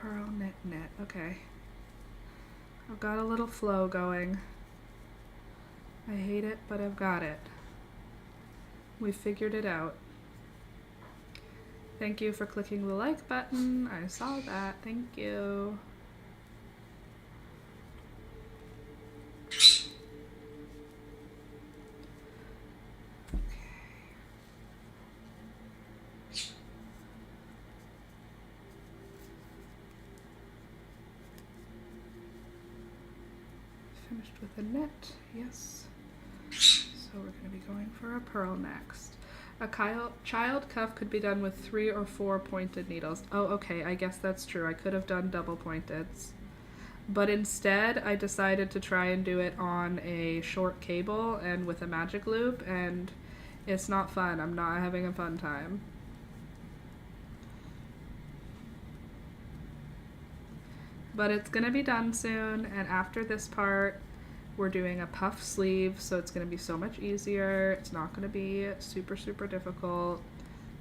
Pearl, knit. Okay. I've got a little flow going. I hate it, but I've got it. We figured it out. Thank you for clicking the like button. I saw that. Thank you. Finished with a knit, yes. So we're going to be going for a purl next. A child cuff could be done with 3 or 4 pointed needles. Oh, okay, I guess that's true. I could have done double pointeds. But instead, I decided to try and do it on a short cable and with a magic loop, and it's not fun. I'm not having a fun time. But it's going to be done soon, and after this part, we're doing a puff sleeve, so it's going to be so much easier. It's not going to be super, super difficult.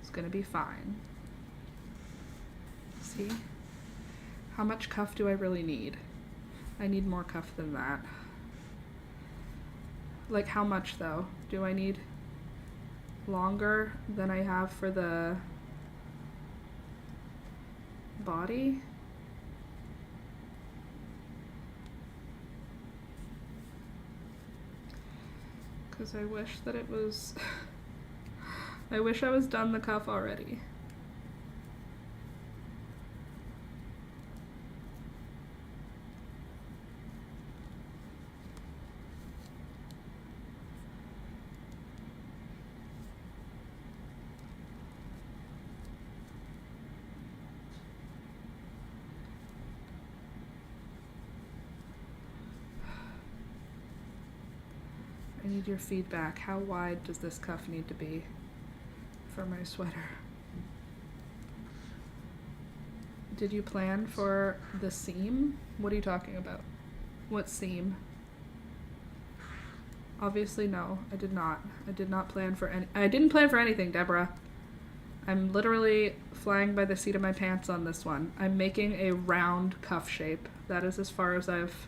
It's going to be fine. See? How much cuff do I really need? I need more cuff than that. Like, how much, though? Do I need longer than I have for the body? Because I wish that it was... I wish I was done the cuff already. I need your feedback. How wide does this cuff need to be for my sweater? Did you plan for the seam? What are you talking about? What seam? Obviously no, I did not. I did not plan for any. I didn't plan for anything, Deborah. I'm literally flying by the seat of my pants on this one. I'm making a round cuff shape. That is as far as I've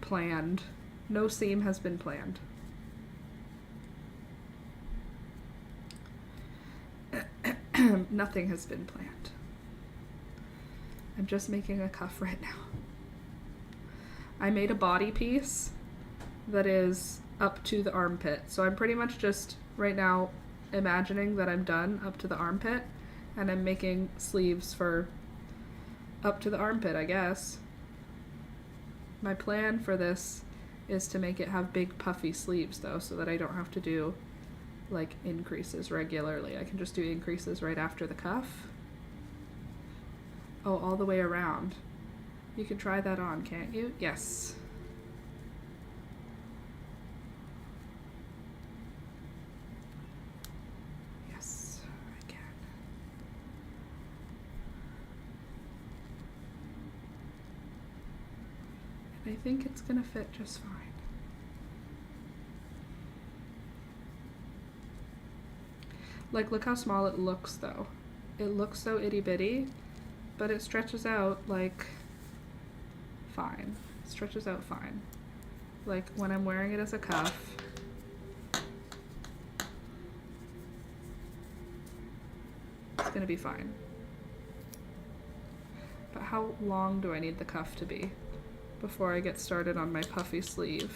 planned. No seam has been planned. Nothing has been planned. I'm just making a cuff right now. I made a body piece that is up to the armpit. So I'm pretty much just right now imagining that I'm done up to the armpit, and I'm making sleeves for up to the armpit, I guess. My plan for this is to make it have big puffy sleeves though, so that I don't have to do like increases regularly. I can just do increases right after the cuff. Oh, all the way around. You can try that on, can't you? Yes. Yes, I can. And I think it's gonna fit just fine. Like, look how small it looks, though. It looks so itty-bitty, but it stretches out, like, fine. It stretches out fine. Like, when I'm wearing it as a cuff, it's gonna be fine. But how long do I need the cuff to be before I get started on my puffy sleeve?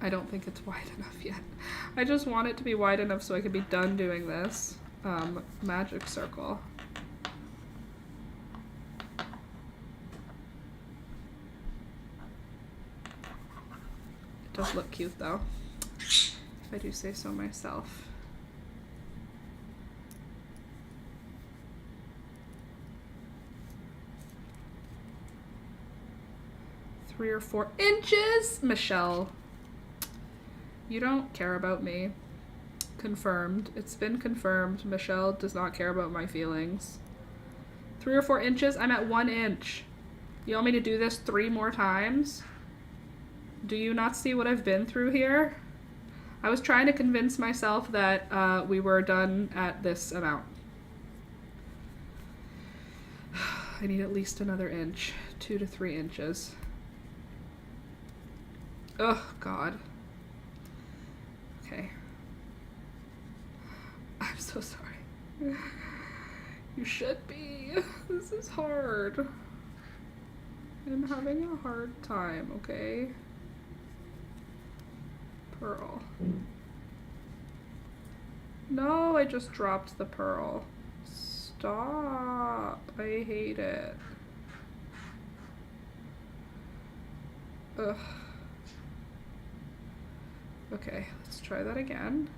I don't think it's wide enough yet. I just want it to be wide enough so I can be done doing this magic circle. It does look cute though, if I do say so myself. Three or 4 inches, Michelle. You don't care about me. Confirmed. It's been confirmed. Michelle does not care about my feelings. 3 or 4 inches? I'm at 1 inch. You want me to do this 3 more times? Do you not see what I've been through here? I was trying to convince myself that we were done at this amount. I need at least another inch. 2 to 3 inches. Oh, God. Okay. I'm so sorry. You should be. This is hard. I'm having a hard time, okay? Pearl. No, I just dropped the pearl. Stop. I hate it. Ugh. Okay, let's try that again.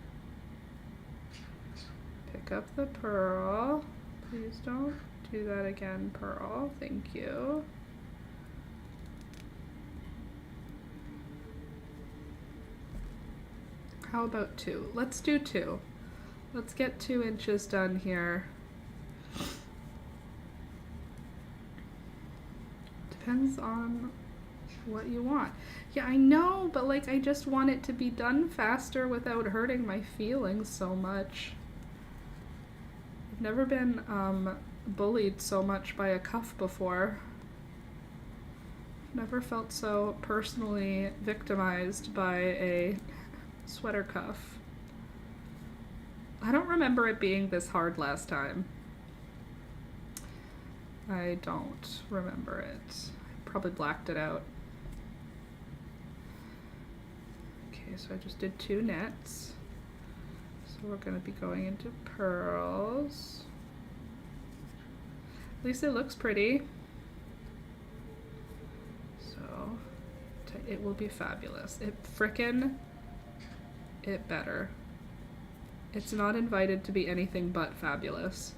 Pick up the pearl. Please don't do that again, pearl. Thank you. How about 2? Let's do 2. Let's get 2 inches done here. Depends on what you want. Yeah, I know, but like I just want it to be done faster without hurting my feelings so much. I've never been bullied so much by a cuff before. I've never felt so personally victimized by a sweater cuff. I don't remember it being this hard last time. I don't remember it. I probably blacked it out. Okay, so I just did 2 knits. So we're going to be going into pearls. At least it looks pretty. So it will be fabulous. It better. It's not invited to be anything but fabulous.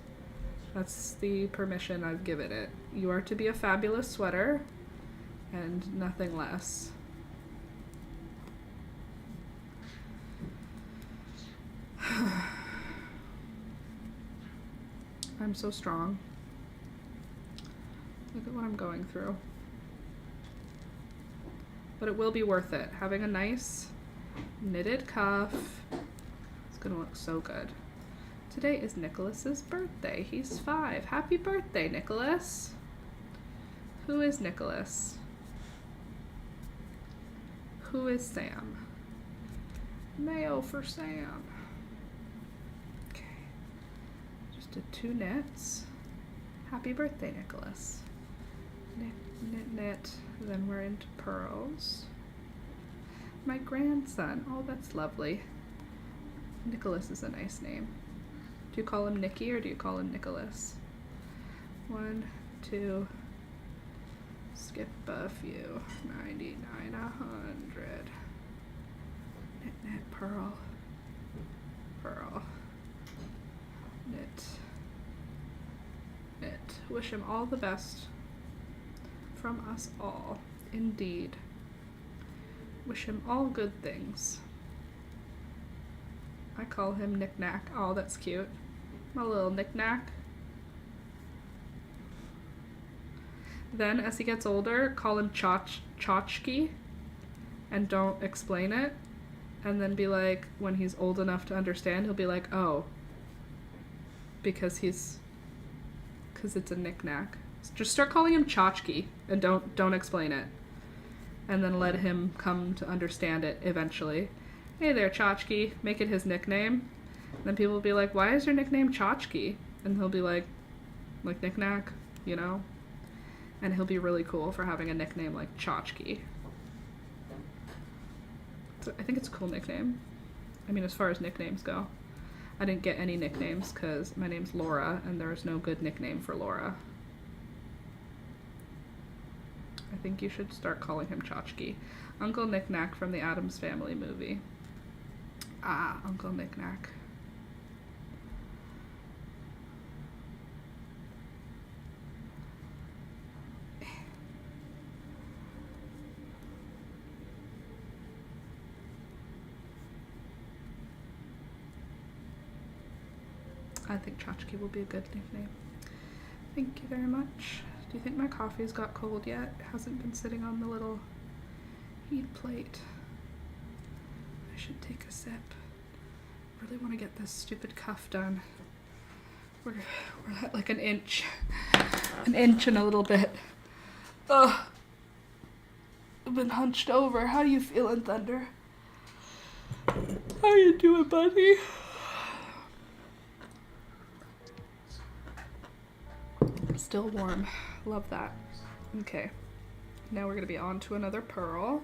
That's the permission I've given it. You are to be a fabulous sweater and nothing less. I'm so strong. Look at what I'm going through. But it will be worth it. Having a nice knitted cuff. It's gonna look so good. Today is Nicholas's birthday. He's 5. Happy birthday, Nicholas. Who is Nicholas? Who is Sam? Mayo for Sam. Okay. Just did 2 knits. Happy birthday, Nicholas. Knit, knit, knit. Then we're into pearls. My grandson. Oh, that's lovely. Nicholas is a nice name. Do you call him Nicky or do you call him Nicholas? 1, 2, skip a few, 99, 100. Knit, knit, pearl, pearl, knit, Wish him all the best from us all. Indeed. Wish him all good things. I call him Knick-Knack. Oh, that's cute. My little Knick-Knack. Then, as he gets older, call him Tchotchke and don't explain it. And then be like, when he's old enough to understand, he'll be like, oh. Because it's a knick-knack. Just start calling him Tchotchke and don't explain it. And then let him come to understand it eventually. Hey there, Tchotchke. Make it his nickname. And then people will be like, why is your nickname Tchotchke? And he'll be like knick-knack, you know? And he'll be really cool for having a nickname like Tchotchke. So I think it's a cool nickname. I mean, as far as nicknames go. I didn't get any nicknames because my name's Laura and there is no good nickname for Laura. I think you should start calling him Tchotchke. Uncle Knick-Knack from the Addams Family movie. Ah, Uncle Knick-Knack. I think Tchotchke will be a good nickname. Thank you very much. Do you think my coffee's got cold yet? It hasn't been sitting on the little heat plate. I should take a sip. I really want to get this stupid cuff done. We're at like an inch and a little bit. Ugh. I've been hunched over. How you feeling, Thunder? How you doing, buddy? Still warm. Love that. Okay. Now we're going to be on to another pearl.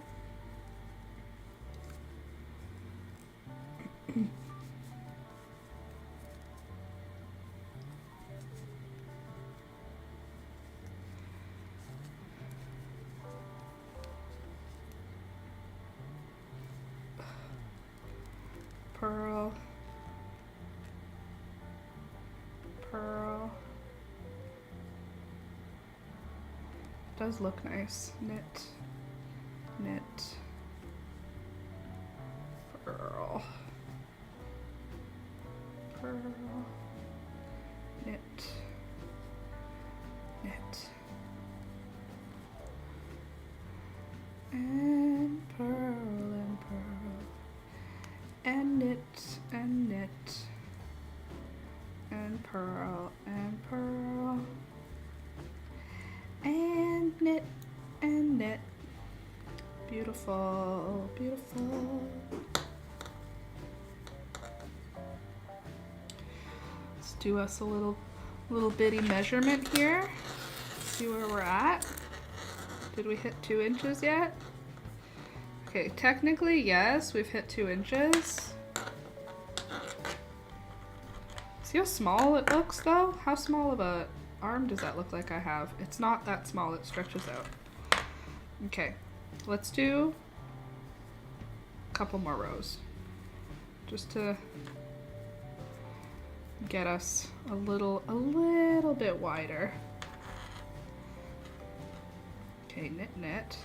Pearl. Pearl. Does look nice. Knit, knit, pearl, pearl, knit, knit, and pearl, and knit, and knit, and pearl, and pearl. And knit, and knit. Beautiful, beautiful. Let's do us a little bitty measurement here. See where we're at. Did we hit 2 inches yet? Okay, technically, yes, we've hit 2 inches. See how small it looks, though? How small of a arm does that look like I have? It's not that small, it stretches out. Okay, let's do a couple more rows just to get us a little bit wider. Okay, knit, knit.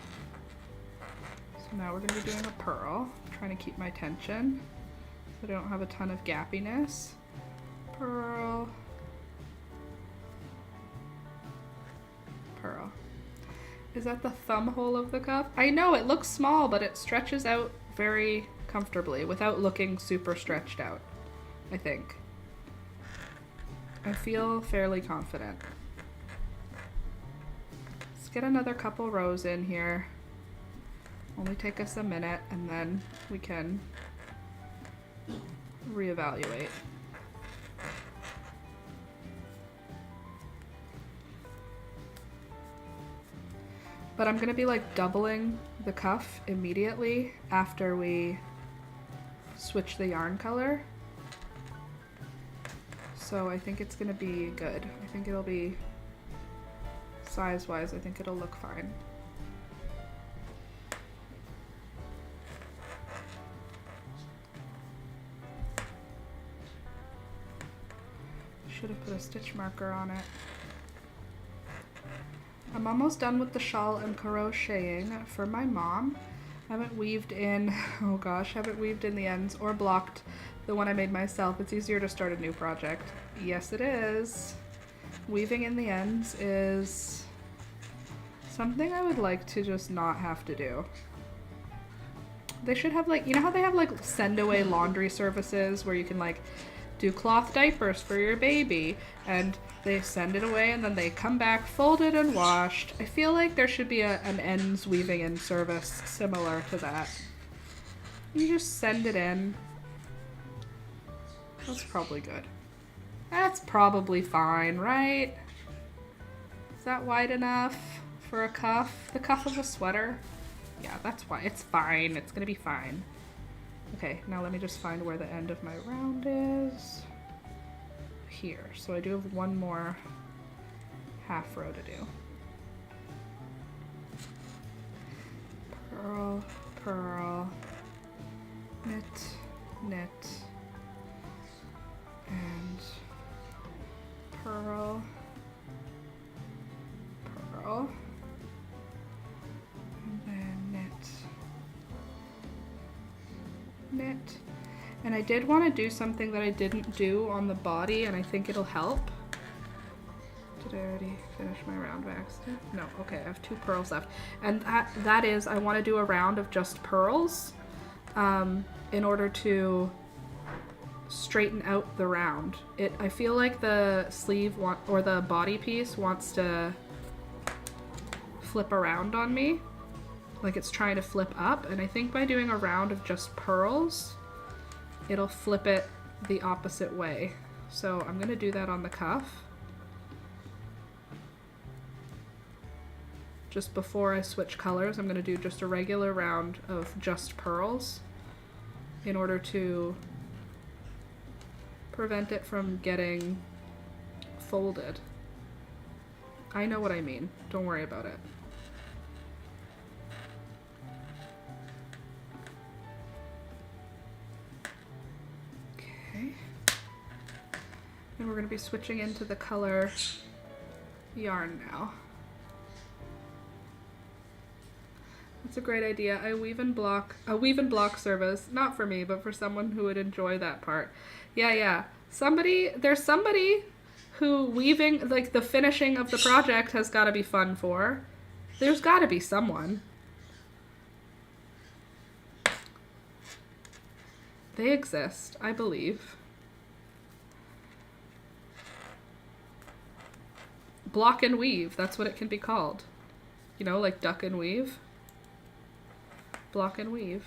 So now we're gonna be doing a pearl. I'm trying to keep my tension so I don't have a ton of gappiness. Pearl. Pearl. Is that the thumb hole of the cuff? I know it looks small, but it stretches out very comfortably without looking super stretched out, I think. I feel fairly confident. Let's get another couple rows in here. Only take us a minute and then we can reevaluate. But I'm gonna be like doubling the cuff immediately after we switch the yarn color. So I think it's gonna be good. I think it'll be, size-wise, I think it'll look fine. Should have put a stitch marker on it. I'm almost done with the shawl I'm crocheting for my mom. Haven't weaved in the ends or blocked the one I made myself. It's easier to start a new project. Yes, it is. Weaving in the ends is something I would like to just not have to do. They should have like, you know how they have like send away laundry services where you can like do cloth diapers for your baby and they send it away and then they come back folded and washed. I feel like there should be an ends weaving in service similar to that. You just send it in. That's probably good. That's probably fine, right? Is that wide enough for a cuff? The cuff of a sweater? Yeah, that's why. It's fine. It's gonna be fine. Okay, now let me just find where the end of my round is. Here. So I do have one more half row to do. Purl, purl, knit, knit, and purl, purl, and then knit, knit. And I did want to do something that I didn't do on the body, and I think it'll help. Did I already finish my round back step? No, okay, I have 2 pearls left. And that is, I want to do a round of just pearls in order to straighten out the round. I feel like the sleeve or the body piece wants to flip around on me. Like it's trying to flip up, and I think by doing a round of just pearls, it'll flip it the opposite way. So I'm gonna do that on the cuff. Just before I switch colors, I'm gonna do just a regular round of just pearls in order to prevent it from getting folded. I know what I mean. Don't worry about it. And we're going to be switching into the color yarn now. That's a great idea. A weave and block service, not for me, but for someone who would enjoy that part. Yeah. There's somebody who weaving, like the finishing of the project has got to be fun for. There's got to be someone. They exist, I believe. Block and weave, that's what it can be called. You know, like duck and weave. Block and weave.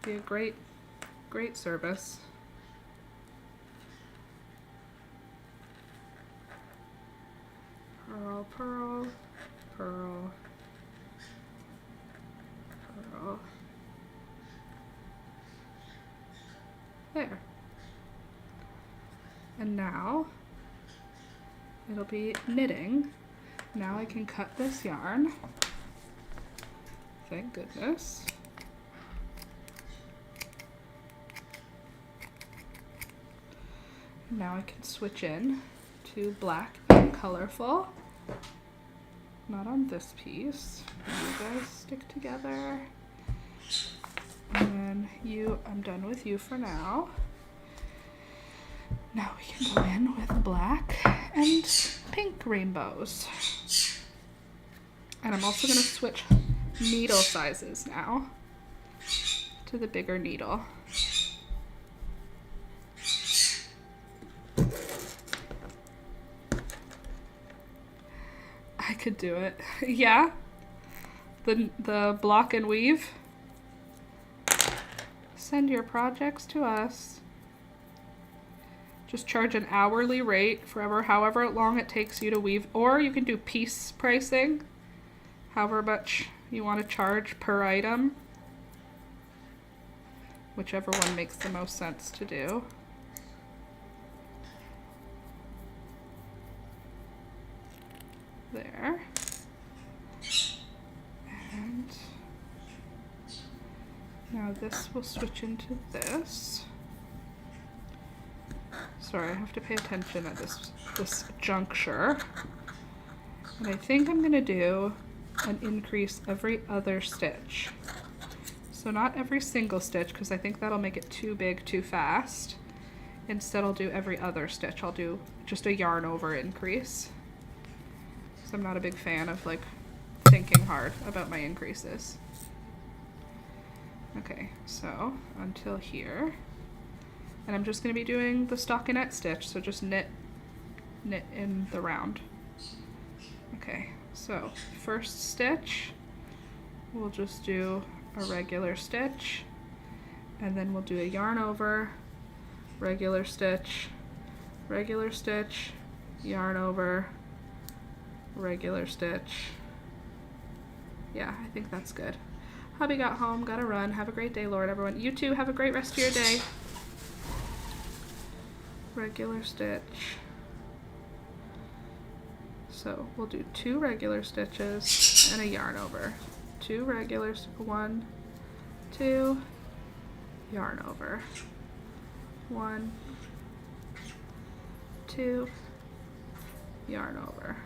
Be a great service. Purl, purl, purl, purl. There. And now it'll be knitting. Now I can cut this yarn. Thank goodness. Now I can switch in to black and colorful. Not on this piece. You guys stick together. And then I'm done with you for now. Now we can go in with black and pink rainbows. And I'm also going to switch needle sizes now to the bigger needle. I could do it. Yeah? The block and weave. Send your projects to us. Just charge an hourly rate for however long it takes you to weave, or you can do piece pricing, however much you want to charge per item, whichever one makes the most sense to do. There. And now this will switch into this. Sorry, I have to pay attention at this juncture. And I think I'm gonna do an increase every other stitch. So not every single stitch, because I think that'll make it too big too fast. Instead, I'll do every other stitch. I'll do just a yarn over increase. So I'm not a big fan of like thinking hard about my increases. Okay, so until here. And I'm just gonna be doing the stockinette stitch, so just knit in the round. Okay, so first stitch, we'll just do a regular stitch, and then we'll do a yarn over, regular stitch, yarn over, regular stitch. Yeah, I think that's good. Hubby got home, gotta run. Have a great day, Lord, everyone. You too, have a great rest of your day. Regular stitch. So we'll do 2 regular stitches and a yarn over. 2 regulars, 1, 2, yarn over. 1, 2, yarn over.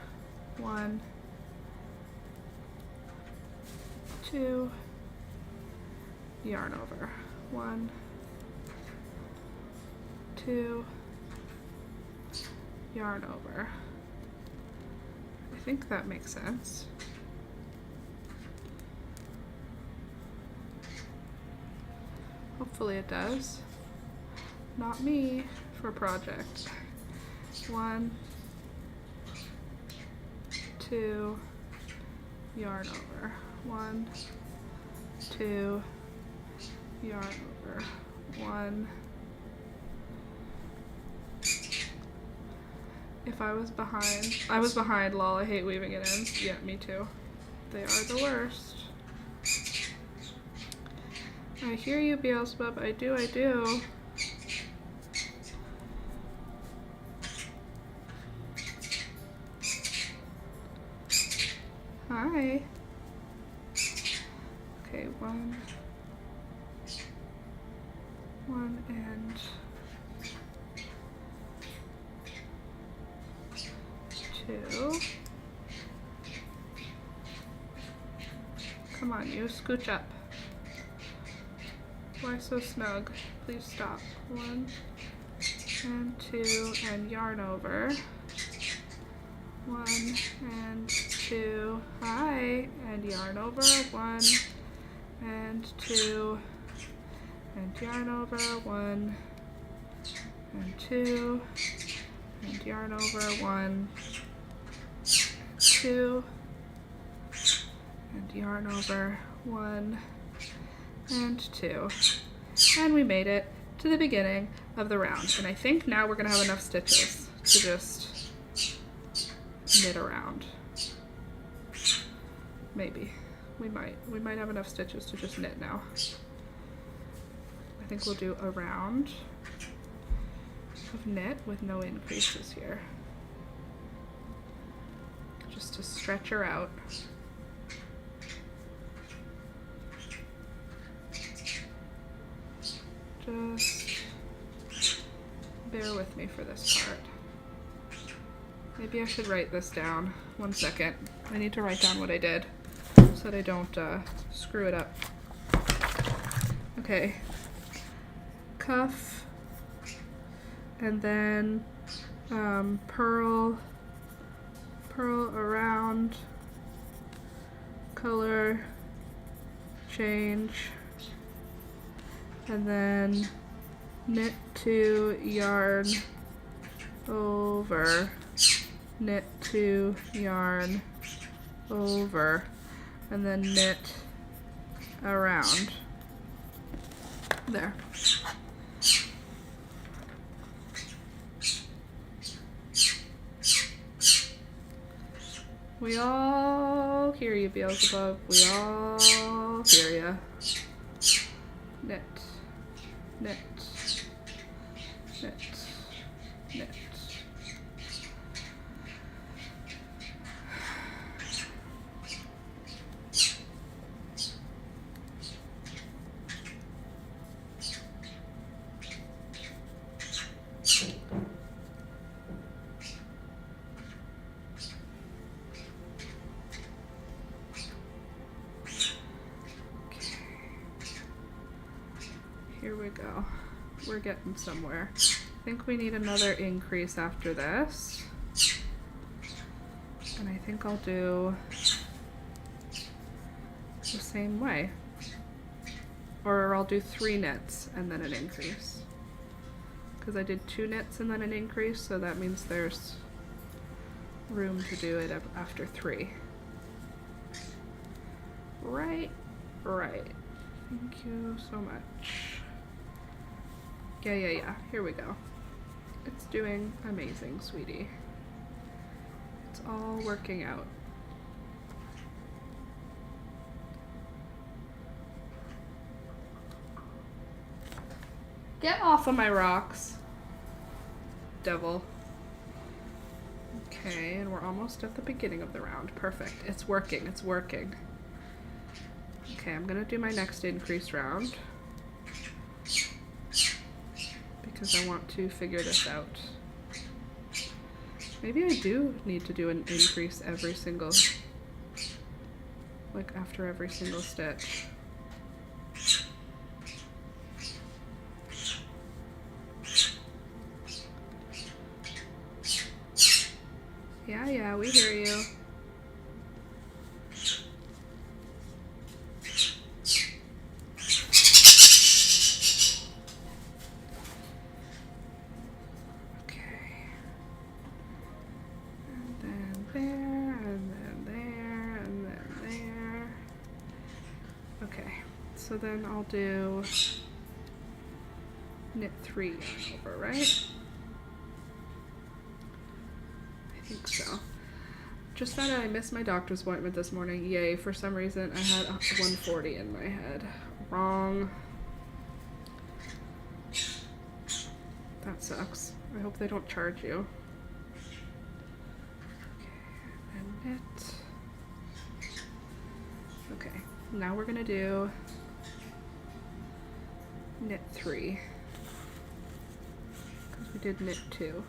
1, 2, yarn over. 1, 2, yarn over. I think that makes sense. Hopefully it does. Not me for project. 1, 2, yarn over. 1, 2, yarn over. 1. If I was behind, lol, I hate weaving it in. Yeah, me too. They are the worst. I hear you, Beelzebub. I do. Hi. Okay, one and 2. Come on, you scooch up. Why so snug? Please stop. 1 and 2 and yarn over. 1 and 2. Hi, and yarn over. 1 and 2 and yarn over. 1 and 2 and yarn over. 1, 2 and yarn over. 1 and 2. And we made it to the beginning of the round. And I think now we're gonna have enough stitches to just knit around. Maybe. We might have enough stitches to just knit now. I think we'll do a round of knit with no increases here. Just to stretch her out. Just bear with me for this part. Maybe I should write this down. 1 second. I need to write down what I did so that I don't screw it up. Okay. Cuff. And then purl around, color, change, and then knit to yarn over, knit to yarn over, and then knit around. There. We all hear you, Beelzebub. We all hear ya. Knit, knit, knit, knit. We're getting somewhere. I think we need another increase after this. And I think I'll do the same way. Or I'll do 3 knits and then an increase. Because I did 2 knits and then an increase, so that means there's room to do it after 3. Right. Thank you so much. Yeah. Here we go. It's doing amazing, sweetie. It's all working out. Get off of my rocks, devil. Okay, and we're almost at the beginning of the round. Perfect. It's working. Okay, I'm gonna do my next increase round because I want to figure this out. Maybe I do need to do an increase every single, like after every single stitch. Yeah, we hear you. So then I'll do knit 3 over, right? I think so. Just found out I missed my doctor's appointment this morning. Yay, for some reason I had 140 in my head. Wrong. That sucks. I hope they don't charge you. Okay, and knit. Okay, now we're gonna do knit 3 because we did knit 2.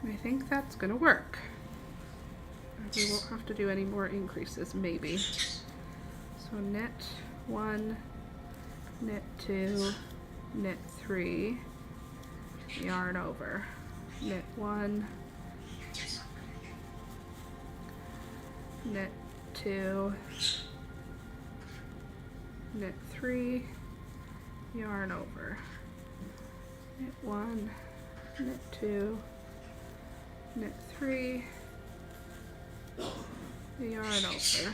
And I think that's gonna work. We won't have to do any more increases, maybe. So knit 1, knit 2, knit 3, yarn over, knit 1, knit 2, knit 3, yarn over, knit 1, knit 2, knit 3, yarn over.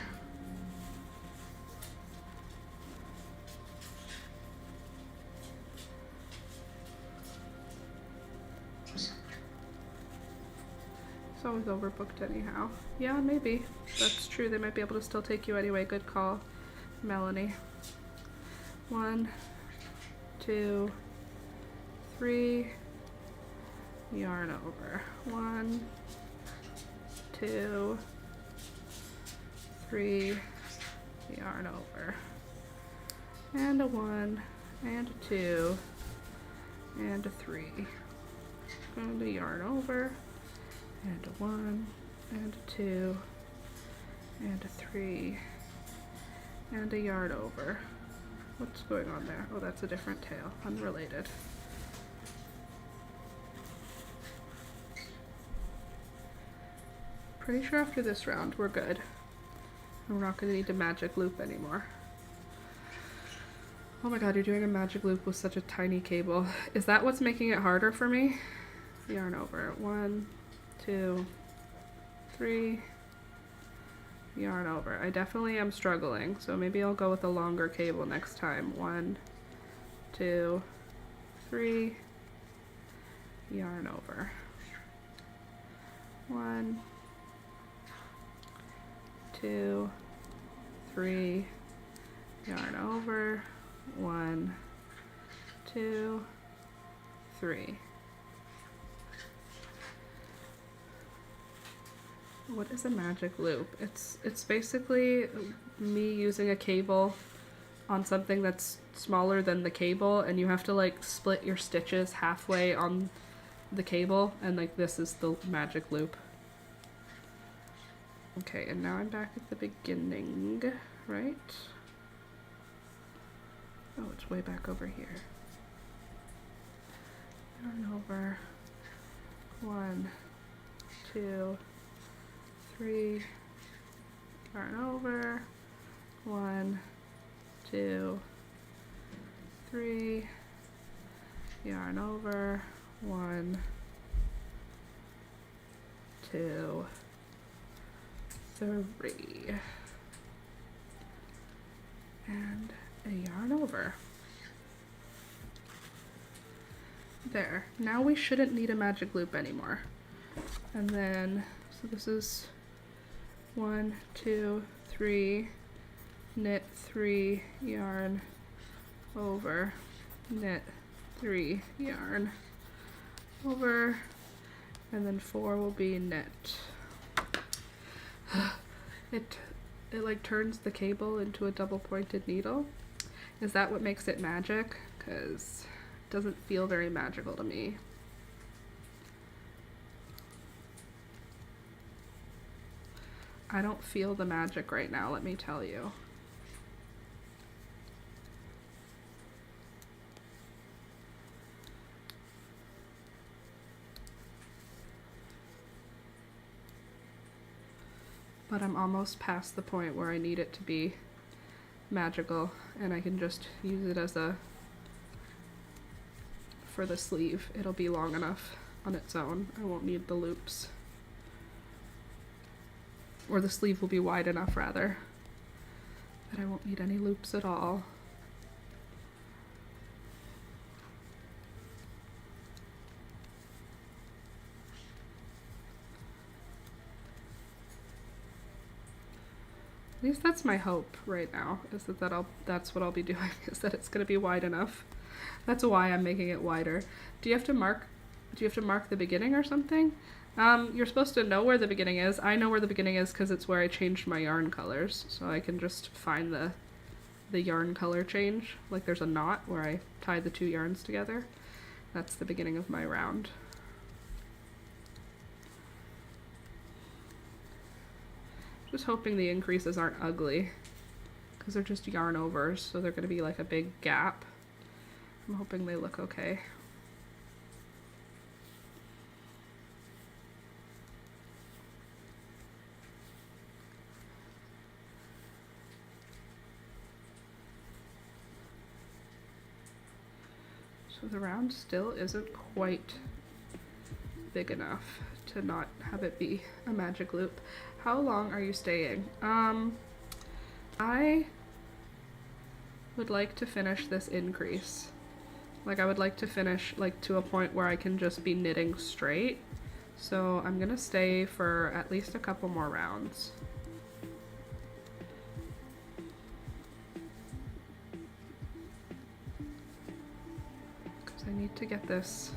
It's always overbooked anyhow. Yeah, maybe. That's true. They might be able to still take you anyway. Good call, Melanie. 1, 2, 3, yarn over. 1, 2, 3, yarn over. And a 1, and a 2, and a 3. And a yarn over. And a 1, and a 2, and a 3, and a yarn over. What's going on there? Oh, that's a different tail, unrelated. Pretty sure after this round we're good. We're not going to need to magic loop anymore. Oh my god, you're doing a magic loop with such a tiny cable. Is that what's making it harder for me? Yarn over. 1, 2, 3, yarn over. I definitely am struggling, so maybe I'll go with a longer cable next time. 1, 2, 3, yarn over. 1, 2, 3, yarn over. 1, 2, 3. What is a magic loop? It's basically me using a cable on something that's smaller than the cable, and you have to like split your stitches halfway on the cable, and like this is the magic loop. Okay, and now I'm back at the beginning, right? Oh, it's way back over here. Yarn over. 1, 2, 3. Yarn over. 1, 2, 3. Yarn over. 1, 2, 3. And a yarn over. There. Now we shouldn't need a magic loop anymore. And then, so this is 1, 2, 3, knit 3, yarn over, knit 3, yarn over, and then 4 will be knit. It like turns the cable into a double pointed needle. Is that what makes it magic? Because it doesn't feel very magical to me. I don't feel the magic right now, let me tell you. But I'm almost past the point where I need it to be magical, and I can just use it as for the sleeve. It'll be long enough on its own. I won't need the loops. Or the sleeve will be wide enough, rather, that I won't need any loops at all. At least that's my hope right now, is that's what I'll be doing, is that it's going to be wide enough. That's why I'm making it wider. Do you have to mark the beginning or something? You're supposed to know where the beginning is. I know where the beginning is because it's where I changed my yarn colors, so I can just find the yarn color change. Like there's a knot where I tie the 2 yarns together. That's the beginning of my round. Just hoping the increases aren't ugly, because they're just yarn overs, so they're going to be like a big gap. I'm hoping they look okay. So the round still isn't quite big enough to not have it be a magic loop. How long are you staying? I would like to finish this increase. Like I would like to finish like to a point where I can just be knitting straight. So I'm gonna stay for at least a couple more rounds. Because I need to get this.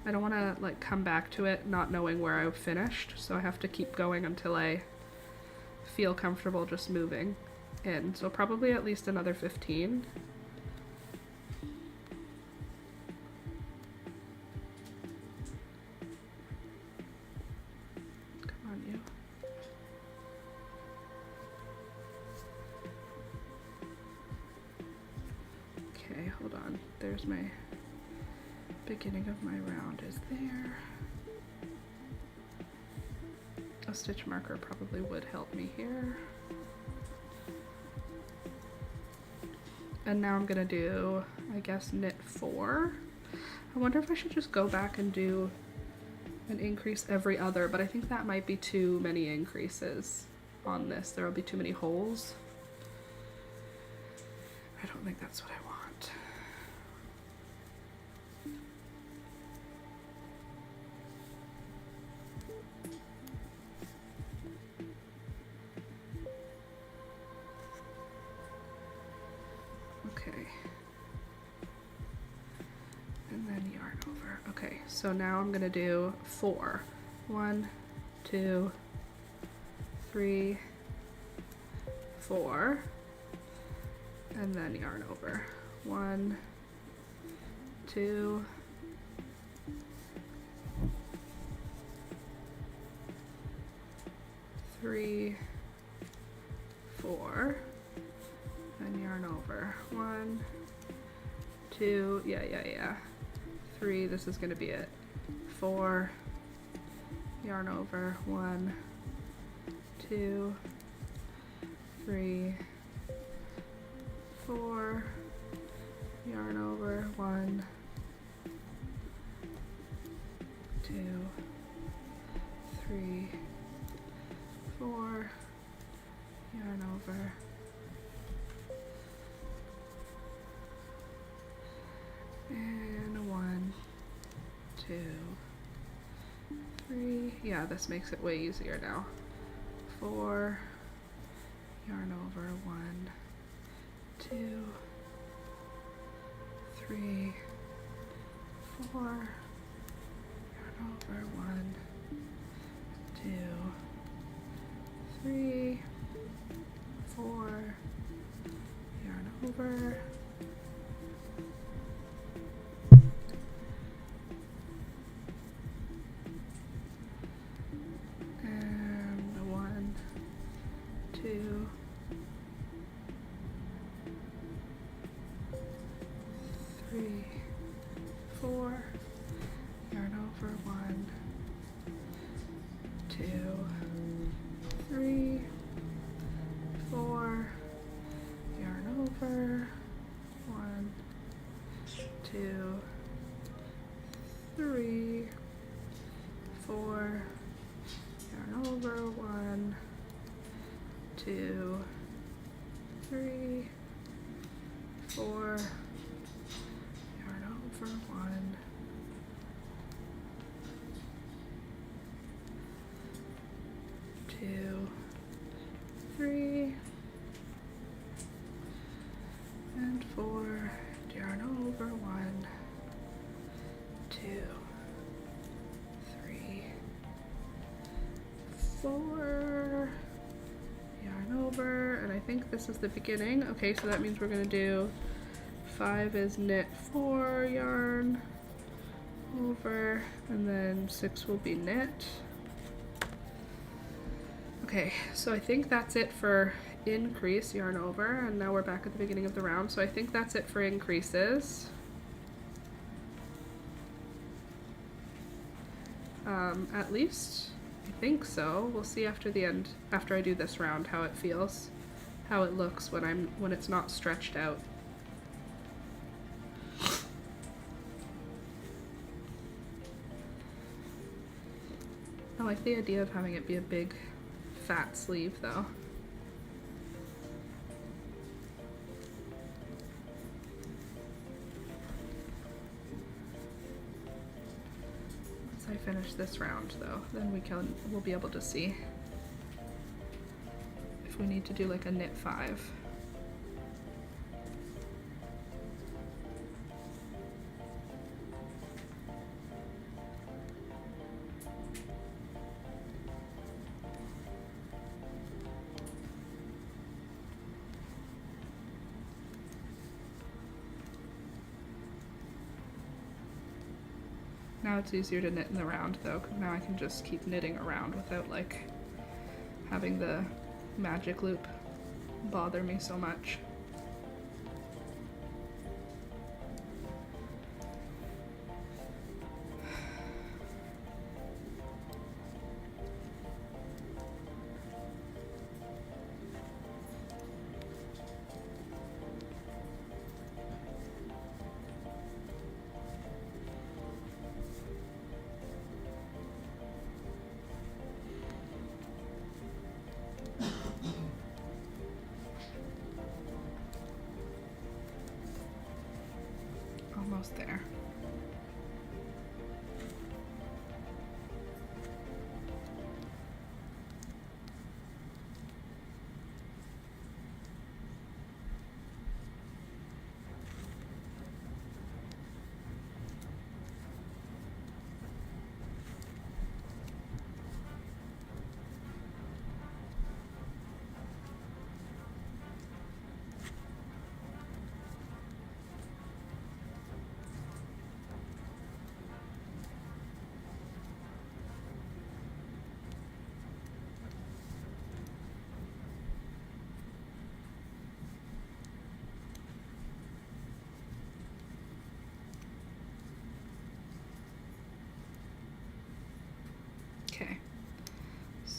I don't want to like come back to it not knowing where I've finished, so I have to keep going until I feel comfortable just moving in. So probably at least another 15. Come on, you. Okay, hold on. There's my beginning of my round is there. A stitch marker probably would help me here. And now I'm gonna do, I guess, knit 4. I wonder if I should just go back and do an increase every other, but I think that might be too many increases on this. There will be too many holes. I don't think that's what I want. Okay. And then yarn over. Okay, so now I'm gonna do 4. 1, 2, 3, 4. And then yarn over. 1, 2, 3, 4. and yarn over. 1, 2, yeah. 3, this is gonna be it. 4, yarn over. 1, 2, 3, 4, yarn over. 1, 2, 3, 4, yarn over. And 1, 2, 3. Yeah, this makes it way easier now. 4, yarn over. 1, 2, 3, 4, yarn over. 1, 2, 3, 4, yarn over. And 1, 2, 3, 4, yarn over. 1, 2, 3, 4, yarn over. 1, 2, 3, 4, yarn over. 1, 2, 3, 4, yarn over. 1, 2, 3, and 4, yarn over. 1, 2, 3, 4, yarn over. And I think this is the beginning. Okay, so that means we're gonna do 5 is knit 4, yarn over, and then 6 will be knit. Okay, so I think that's it for increase, yarn over, and now we're back at the beginning of the round. So I think that's it for increases. At least I think so. We'll see after the end, after I do this round, how it feels, how it looks when it's not stretched out. I like the idea of having it be a big fat sleeve though. Once I finish this round though, then we'll be able to see if we need to do like a knit 5. Now it's easier to knit in the round though, 'cause now I can just keep knitting around without like having the magic loop bother me so much. Almost there.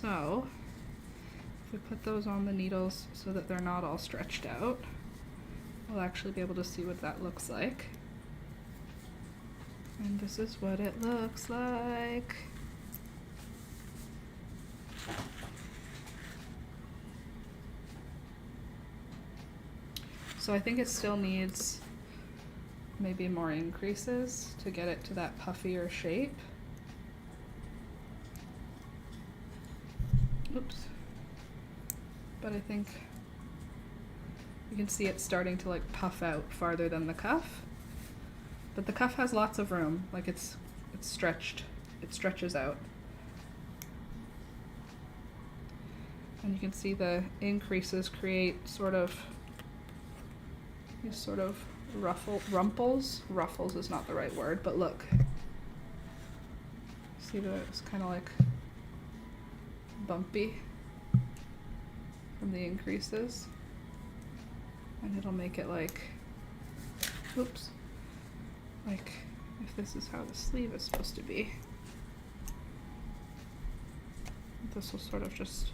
So if we put those on the needles so that they're not all stretched out, we'll actually be able to see what that looks like. And this is what it looks like. So I think it still needs maybe more increases to get it to that puffier shape. Oops. But I think you can see it starting to like puff out farther than the cuff. But the cuff has lots of room, like it's stretched, it stretches out. And you can see the increases create sort of these sort of rumples. Ruffles is not the right word, but look. See that it's kind of like bumpy from the increases. And it'll make it like, oops, like if this is how the sleeve is supposed to be. This will sort of just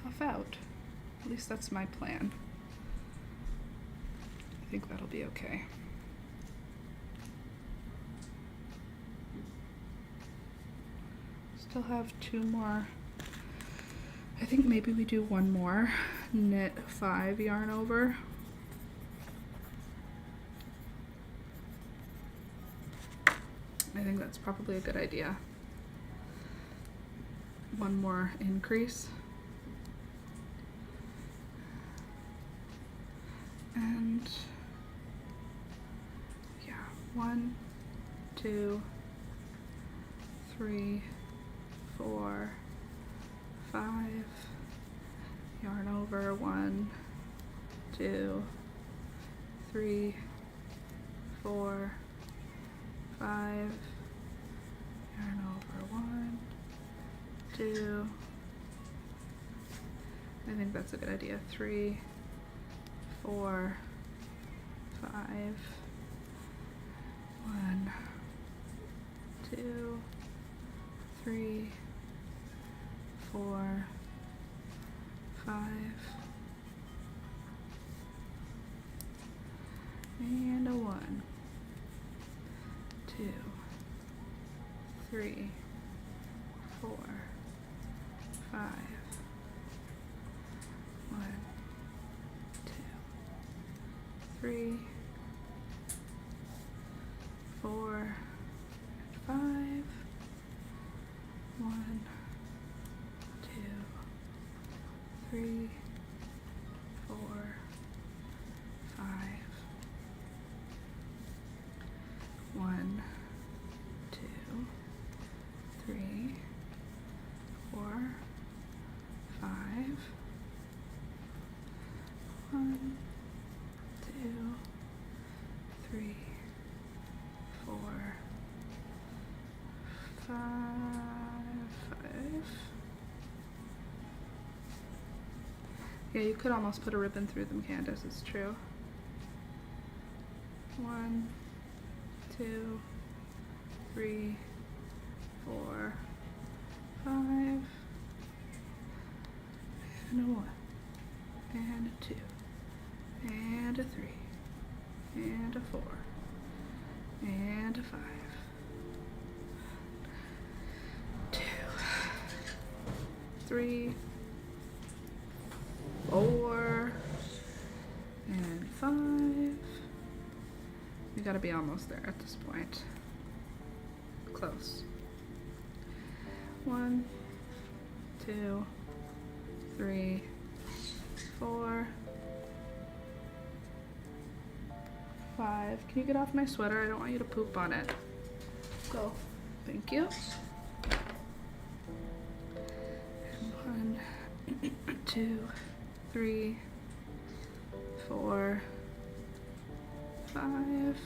puff out. At least that's my plan. I think that'll be okay. Still have 2 more. I think maybe we do 1 more knit 5 yarn over. I think that's probably a good idea. 1 more increase. And yeah, 1, 2, 3, 4, 5, yarn over, 1, 2, 3, 4, 5, yarn over, 1, 2, I think that's a good idea, 3, 4, 5, 1, 2, 3, 4, 5, and a 1, 2, 3, 4, 5, 1, 2, 3, 4, 5, 1, 2, 3, 4, 5, 1, 2, 3, 4, 5, 1, 2, 3, 4, 5, 5. Yeah, you could almost put a ribbon through them, Candace, it's true. 1, 2, 3, 4, 5, and a 1, and a 2, and a 3, and a 4, and a 5, 2, 3, 4, and 5. You gotta be almost there at this point. Close. 1, 2, 3, 4, 5. Can you get off my sweater? I don't want you to poop on it. Go. Thank you. And 1, 2, 3, 4, 5.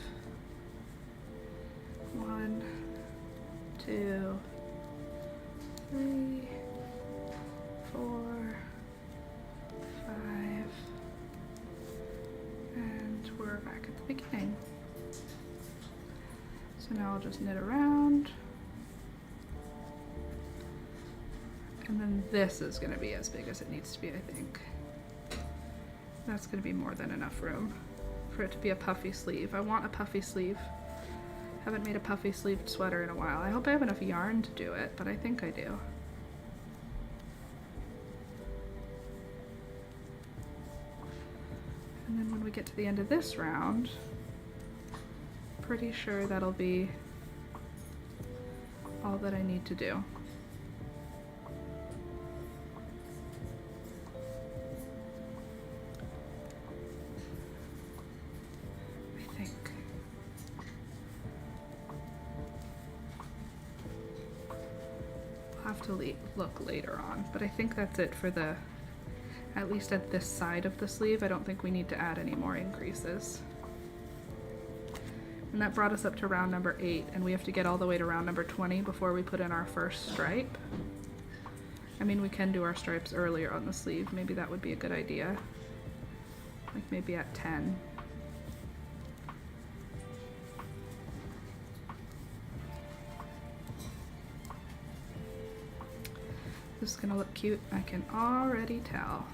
1, 2, 3, 4, 5, and we're back at the beginning. So now I'll just knit around And then this is gonna be as big as it needs to be, I think. That's gonna be more than enough room for it to be a puffy sleeve. I want a puffy sleeve. Haven't made a puffy sleeved sweater in a while. I hope I have enough yarn to do it, but I think I do. And then when we get to the end of this round, pretty sure that'll be all that I need to do. I think. I'll have to look later on, but I think that's it for the, at least at this side of the sleeve. I don't think we need to add any more increases. And that brought us up to round number 8, and we have to get all the way to round number 20 before we put in our first stripe. I mean, we can do our stripes earlier on the sleeve. Maybe that would be a good idea. Like maybe at 10. This is gonna look cute, I can already tell.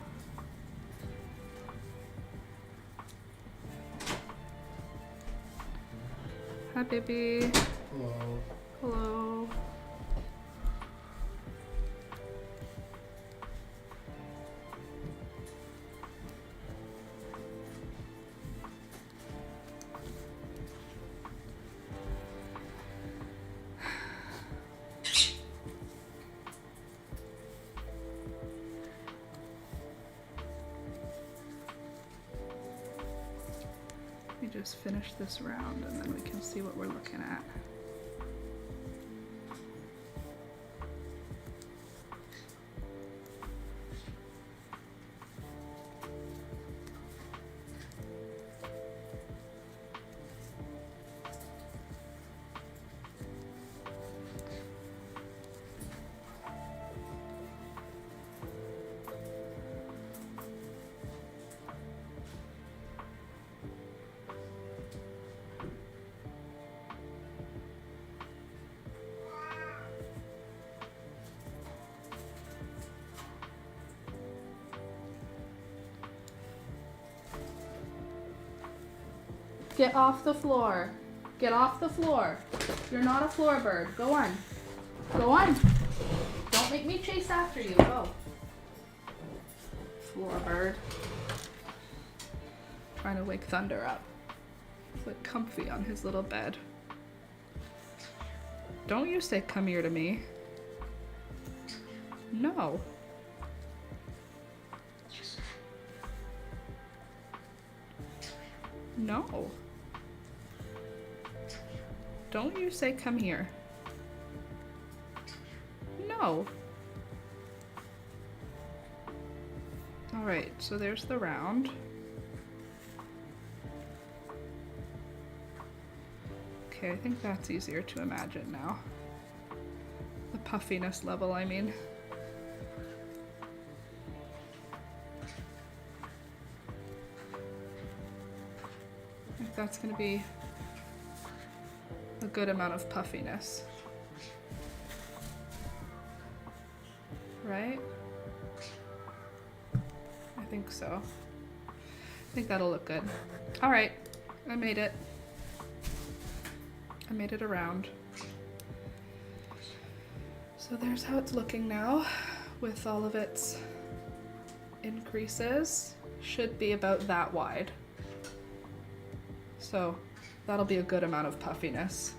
Hi, baby. Hello. Hello. Let me just finish this round and then we can see what we're looking at. Get off the floor. Get off the floor. You're not a floor bird. Go on. Go on. Don't make me chase after you. Go. Floor bird. Trying to wake Thunder up. He's like comfy on his little bed. Don't you say come here to me. No. No. Don't you say come here. No. Alright, so there's the round. Okay, I think that's easier to imagine now. The puffiness level, I mean. I think that's gonna be a good amount of puffiness. Right? I think so. I think that'll look good. All right, I made it. I made it around. So there's how it's looking now with all of its increases. Should be about that wide. So that'll be a good amount of puffiness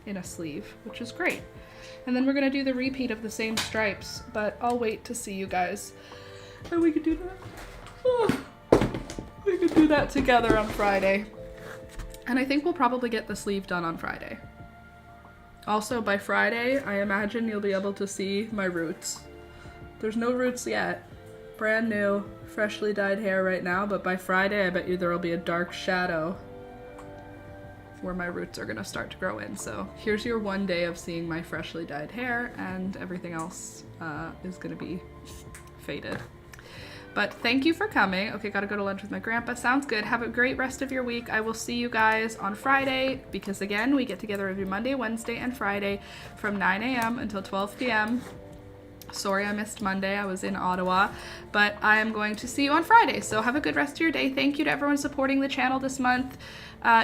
in a sleeve, which is great. And then we're gonna do the repeat of the same stripes, but I'll wait to see you guys. And we could do that. Oh, we could do that together on Friday. And I think we'll probably get the sleeve done on Friday. Also, by Friday, I imagine you'll be able to see my roots. There's no roots yet. Brand new, freshly dyed hair right now, but by Friday, I bet you there will be a dark shadow where my roots are gonna start to grow in. So here's your one day of seeing my freshly dyed hair, and everything else is gonna be faded. But thank you for coming. Okay, gotta go to lunch with my grandpa. Sounds good. Have a great rest of your week. I will see you guys on Friday because, again, we get together every Monday, Wednesday, and Friday from 9 a.m. until 12 p.m. Sorry I missed Monday. I was in Ottawa, but I am going to see you on Friday. So have a good rest of your day. Thank you to everyone supporting the channel this month.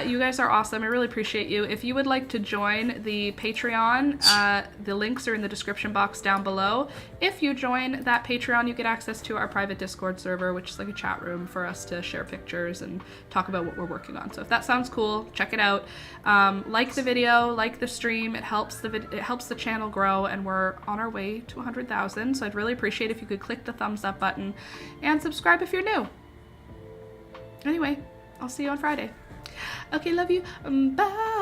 You guys are awesome. I really appreciate you. If you would like to join the Patreon, the links are in the description box down below. If you join that Patreon, you get access to our private Discord server, which is like a chat room for us to share pictures and talk about what we're working on. So if that sounds cool, check it out. Like the video, like the stream. It helps the channel grow, and we're on our way to 100,000. So I'd really appreciate if you could click the thumbs up button and subscribe if you're new. Anyway, I'll see you on Friday. Okay, love you. Bye.